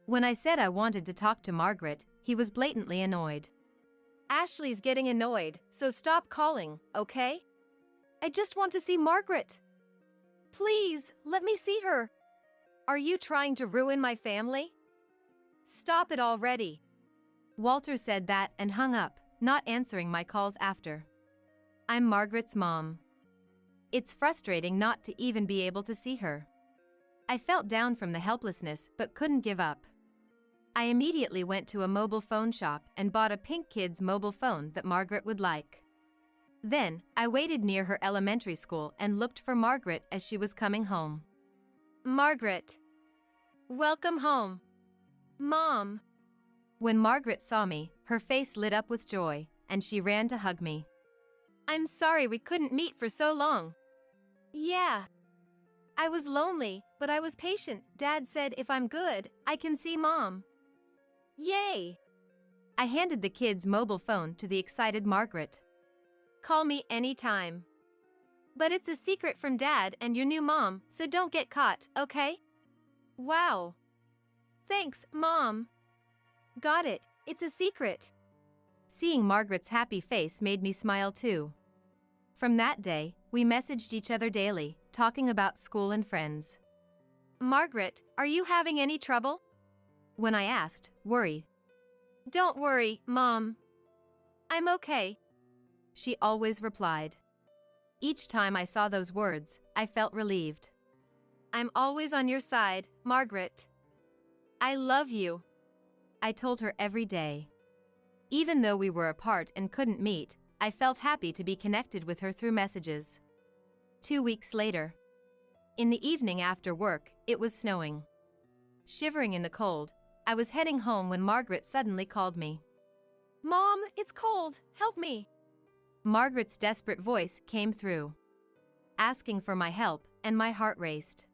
When I said I wanted to talk to Margaret, he was blatantly annoyed. Ashley's getting annoyed, so stop calling, okay? I just want to see Margaret. Please, let me see her. Are you trying to ruin my family? Stop it already. Walter said that and hung up, not answering my calls after. I'm Margaret's mom. It's frustrating not to even be able to see her. I felt down from the helplessness but couldn't give up. I immediately went to a mobile phone shop and bought a pink kid's mobile phone that Margaret would like. Then, I waited near her elementary school and looked for Margaret as she was coming home. Margaret. Welcome home. Mom. When Margaret saw me, her face lit up with joy, and she ran to hug me. I'm sorry we couldn't meet for so long. Yeah. I was lonely, but I was patient. Dad said if I'm good, I can see Mom. Yay! I handed the kid's mobile phone to the excited Margaret. Call me anytime. But it's a secret from Dad and your new mom, so don't get caught, okay? Wow. Thanks, Mom. Got it, it's a secret. Seeing Margaret's happy face made me smile too. From that day, we messaged each other daily, talking about school and friends. Margaret, are you having any trouble? When I asked, worried. Don't worry, Mom. I'm okay. She always replied. Each time I saw those words, I felt relieved. I'm always on your side, Margaret. I love you. I told her every day. Even though we were apart and couldn't meet, I felt happy to be connected with her through messages. 2 weeks later. In the evening after work, it was snowing. Shivering in the cold, I was heading home when Margaret suddenly called me. Mom, it's cold, help me. Margaret's desperate voice came through, asking for my help, and my heart raced.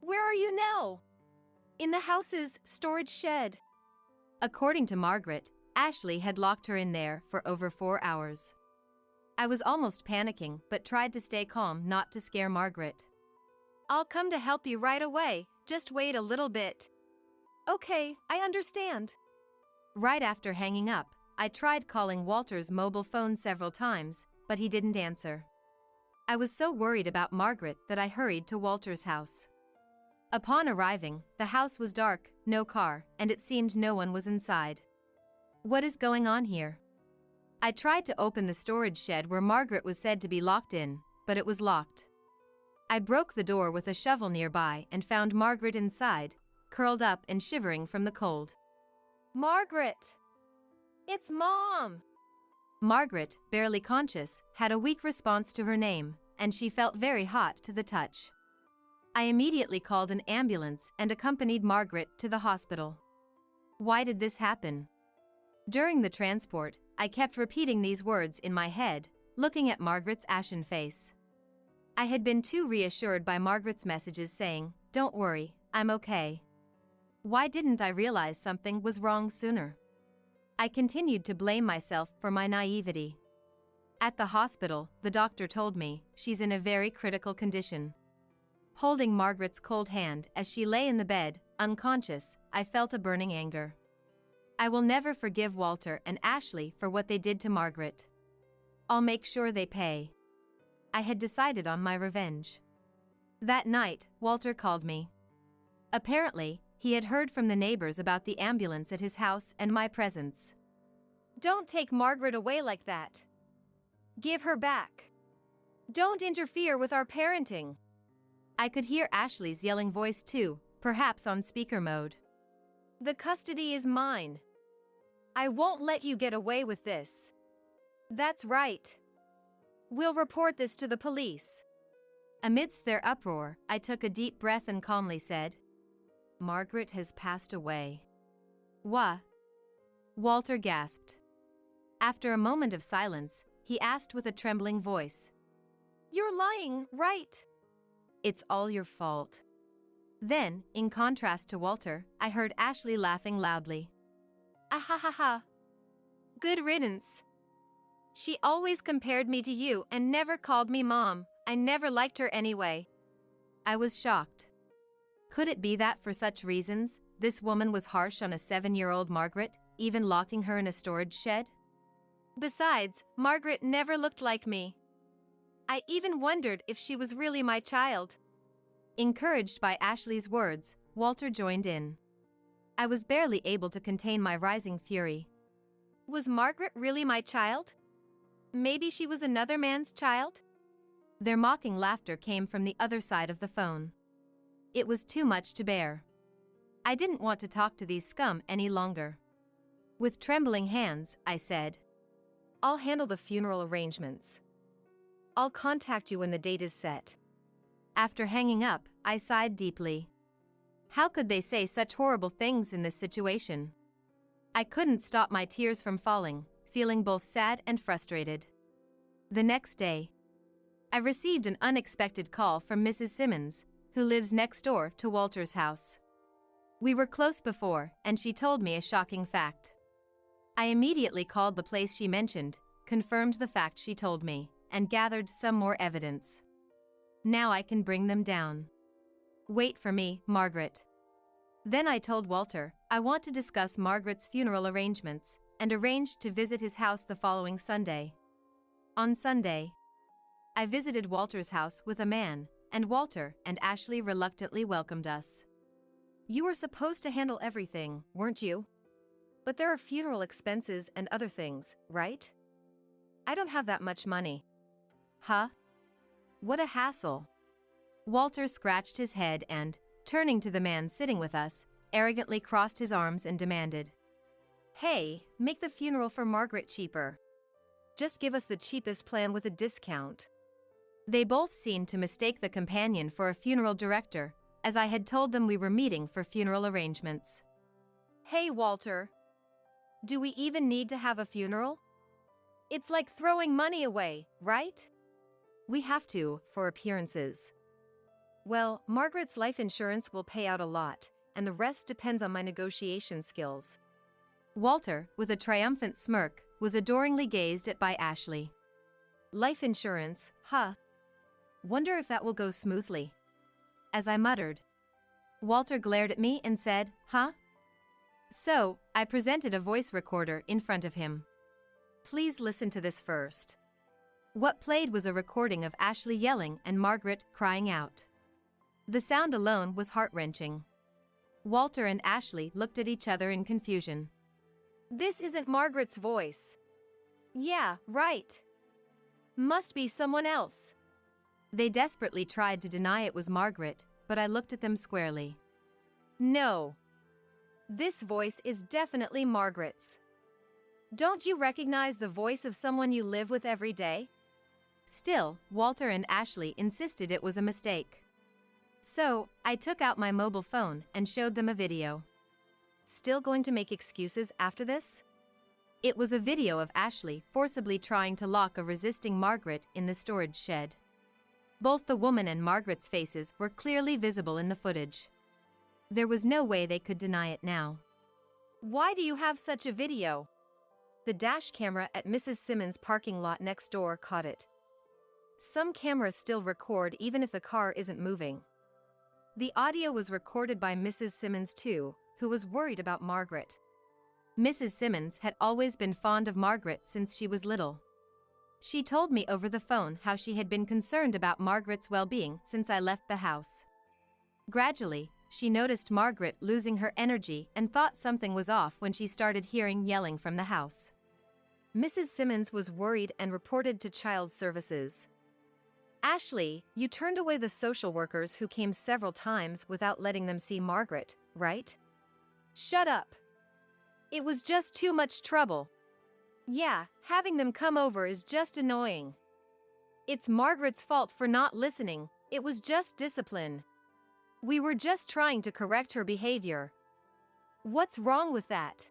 Where are you now? In the house's storage shed. According to Margaret, Ashley had locked her in there for over 4 hours. I was almost panicking but tried to stay calm not to scare Margaret. I'll come to help you right away, just wait a little bit. Okay, I understand. Right after hanging up, I tried calling Walter's mobile phone several times, but he didn't answer. I was so worried about Margaret that I hurried to Walter's house. Upon arriving, the house was dark, no car, and it seemed no one was inside. What is going on here? I tried to open the storage shed where Margaret was said to be locked in, but it was locked. I broke the door with a shovel nearby and found Margaret inside, curled up and shivering from the cold. Margaret! It's Mom! Margaret, barely conscious, had a weak response to her name, and she felt very hot to the touch. I immediately called an ambulance and accompanied Margaret to the hospital. Why did this happen? During the transport, I kept repeating these words in my head, looking at Margaret's ashen face. I had been too reassured by Margaret's messages saying, "Don't worry, I'm okay." Why didn't I realize something was wrong sooner? I continued to blame myself for my naivety. At the hospital, the doctor told me, she's in a very critical condition. Holding Margaret's cold hand as she lay in the bed, unconscious, I felt a burning anger. I will never forgive Walter and Ashley for what they did to Margaret. I'll make sure they pay. I had decided on my revenge. That night, Walter called me. Apparently, he had heard from the neighbors about the ambulance at his house and my presence. Don't take Margaret away like that. Give her back. Don't interfere with our parenting. I could hear Ashley's yelling voice too, perhaps on speaker mode. The custody is mine. I won't let you get away with this. That's right. We'll report this to the police. Amidst their uproar, I took a deep breath and calmly said, "Margaret has passed away." "What?" Walter gasped. After a moment of silence, he asked with a trembling voice, "You're lying, right?" "It's all your fault." Then, in contrast to Walter, I heard Ashley laughing loudly. Ah ha ha ha. Good riddance. She always compared me to you and never called me mom. I never liked her anyway. I was shocked. Could it be that for such reasons, this woman was harsh on a 7-year-old Margaret, even locking her in a storage shed? Besides, Margaret never looked like me. I even wondered if she was really my child. Encouraged by Ashley's words, Walter joined in. I was barely able to contain my rising fury. Was Margaret really my child? Maybe she was another man's child? Their mocking laughter came from the other side of the phone. It was too much to bear. I didn't want to talk to these scum any longer. With trembling hands, I said, "I'll handle the funeral arrangements. I'll contact you when the date is set." After hanging up, I sighed deeply. How could they say such horrible things in this situation? I couldn't stop my tears from falling, feeling both sad and frustrated. The next day, I received an unexpected call from Mrs. Simmons, who lives next door to Walter's house. We were close before, and she told me a shocking fact. I immediately called the place she mentioned, confirmed the fact she told me, and gathered some more evidence. Now I can bring them down. Wait for me, Margaret. Then I told Walter I want to discuss Margaret's funeral arrangements, and arranged to visit his house the following Sunday. On Sunday, I visited Walter's house with a man, and Walter and Ashley reluctantly welcomed us. "You were supposed to handle everything, weren't you? But there are funeral expenses and other things, right? I don't have that much money." "Huh? What a hassle." Walter scratched his head and, turning to the man sitting with us, arrogantly crossed his arms and demanded, "Hey, make the funeral for Margaret cheaper. Just give us the cheapest plan with a discount." They both seemed to mistake the companion for a funeral director, as I had told them we were meeting for funeral arrangements. "Hey, Walter. Do we even need to have a funeral? It's like throwing money away, right?" "We have to, for appearances." "Well, Margaret's life insurance will pay out a lot, and the rest depends on my negotiation skills." Walter, with a triumphant smirk, was adoringly gazed at by Ashley. "Life insurance, huh? Wonder if that will go smoothly." As I muttered, Walter glared at me and said, "Huh?" So, I presented a voice recorder in front of him. "Please listen to this first." What played was a recording of Ashley yelling and Margaret crying out. The sound alone was heart-wrenching. Walter and Ashley looked at each other in confusion. "This isn't Margaret's voice." "Yeah, right. Must be someone else." They desperately tried to deny it was Margaret, but I looked at them squarely. "No. This voice is definitely Margaret's. Don't you recognize the voice of someone you live with every day?" Still, Walter and Ashley insisted it was a mistake. So, I took out my mobile phone and showed them a video. "Still going to make excuses after this?" It was a video of Ashley forcibly trying to lock a resisting Margaret in the storage shed. Both the woman and Margaret's faces were clearly visible in the footage. There was no way they could deny it now. "Why do you have such a video?" "The dash camera at Mrs. Simmons' parking lot next door caught it. Some cameras still record even if the car isn't moving." The audio was recorded by Mrs. Simmons too, who was worried about Margaret. Mrs. Simmons had always been fond of Margaret since she was little. She told me over the phone how she had been concerned about Margaret's well-being since I left the house. Gradually, she noticed Margaret losing her energy and thought something was off when she started hearing yelling from the house. Mrs. Simmons was worried and reported to Child Services. Ashley, you turned away the social workers who came several times without letting them see Margaret, right? Shut up. It was just too much trouble. Yeah, having them come over is just annoying. It's Margaret's fault for not listening, it was just discipline. We were just trying to correct her behavior. What's wrong with that?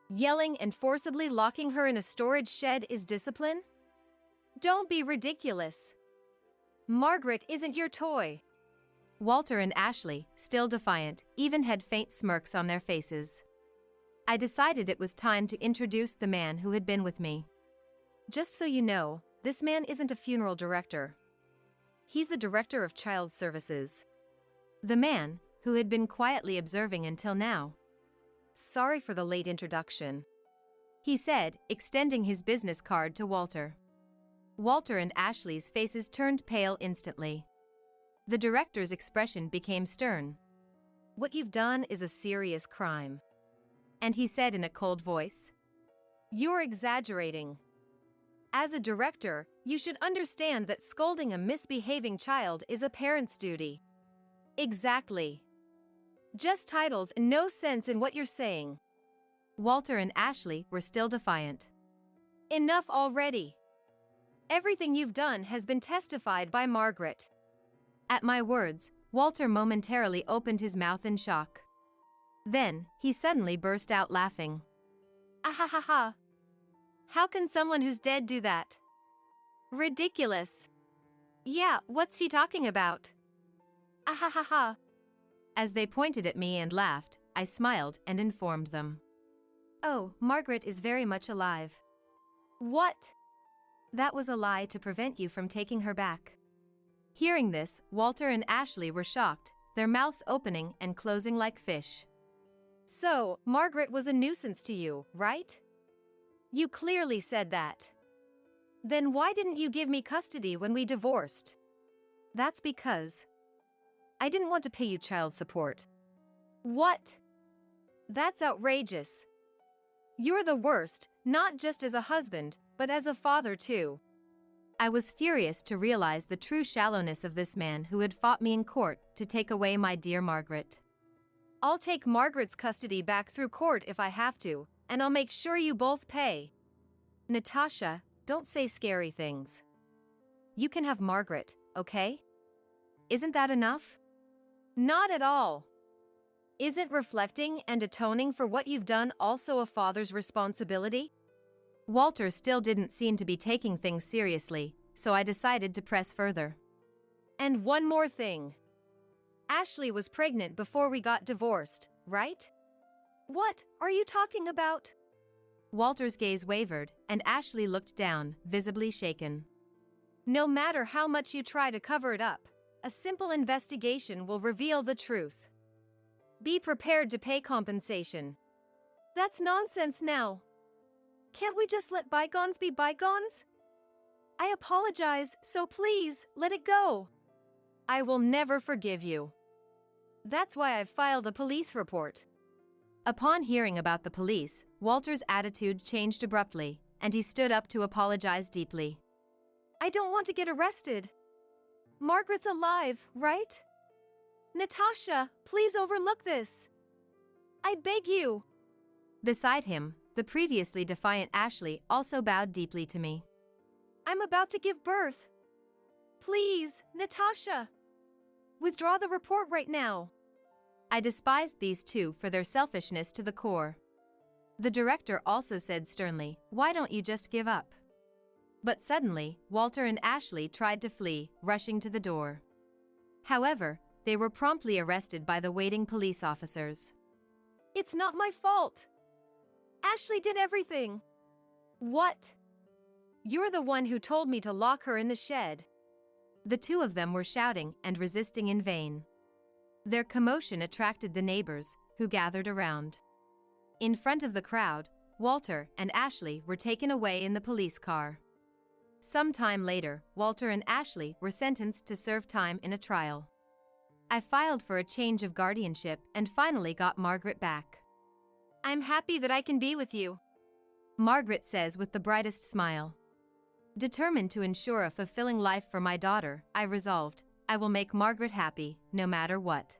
Yelling and forcibly locking her in a storage shed is discipline? Don't be ridiculous. Margaret isn't your toy. Walter and Ashley, still defiant, even had faint smirks on their faces. I decided it was time to introduce the man who had been with me. Just so you know, this man isn't a funeral director. He's the director of child services. The man, who had been quietly observing until now. Sorry for the late introduction, he said, extending his business card to Walter. Walter and Ashley's faces turned pale instantly. The director's expression became stern. What you've done is a serious crime. And he said in a cold voice, you're exaggerating. As a director, you should understand that scolding a misbehaving child is a parent's duty. Exactly. Just titles and no sense in what you're saying. Walter and Ashley were still defiant. Enough already. Everything you've done has been testified by Margaret. At my words, Walter momentarily opened his mouth in shock. Then, he suddenly burst out laughing. Ahahaha. How can someone who's dead do that? Ridiculous. Yeah, what's she talking about? Ahahaha. As they pointed at me and laughed, I smiled and informed them. Oh, Margaret is very much alive. What? That was a lie to prevent you from taking her back. Hearing this, Walter and Ashley were shocked, their mouths opening and closing like fish. So, Margaret was a nuisance to you, right? You clearly said that. Then why didn't you give me custody when we divorced? That's because I didn't want to pay you child support. What? That's outrageous. You're the worst, not just as a husband, but as a father too. I was furious to realize the true shallowness of this man who had fought me in court to take away my dear Margaret. I'll take Margaret's custody back through court if I have to, and I'll make sure you both pay. Natasha, don't say scary things. You can have Margaret, okay? Isn't that enough? Not at all. Isn't reflecting and atoning for what you've done also a father's responsibility? Walter still didn't seem to be taking things seriously, so I decided to press further. And one more thing. Ashley was pregnant before we got divorced, right? What are you talking about? Walter's gaze wavered, and Ashley looked down, visibly shaken. No matter how much you try to cover it up, a simple investigation will reveal the truth. Be prepared to pay compensation. That's nonsense now. Can't we just let bygones be bygones? I apologize, so please, let it go. I will never forgive you. That's why I've filed a police report. Upon hearing about the police, Walter's attitude changed abruptly, and he stood up to apologize deeply. I don't want to get arrested. Margaret's alive, right? Natasha, please overlook this. I beg you. Beside him, the previously defiant Ashley also bowed deeply to me. I'm about to give birth. Please, Natasha. Withdraw the report right now. I despised these two for their selfishness to the core. The director also said sternly, why don't you just give up? But suddenly, Walter and Ashley tried to flee, rushing to the door. However, they were promptly arrested by the waiting police officers. It's not my fault. Ashley did everything. What? You're the one who told me to lock her in the shed. The two of them were shouting and resisting in vain. Their commotion attracted the neighbors, who gathered around. In front of the crowd, Walter and Ashley were taken away in the police car. Some time later, Walter and Ashley were sentenced to serve time in a trial. I filed for a change of guardianship and finally got Margaret back. I'm happy that I can be with you, Margaret says with the brightest smile. Determined to ensure a fulfilling life for my daughter, I resolved, I will make Margaret happy, no matter what.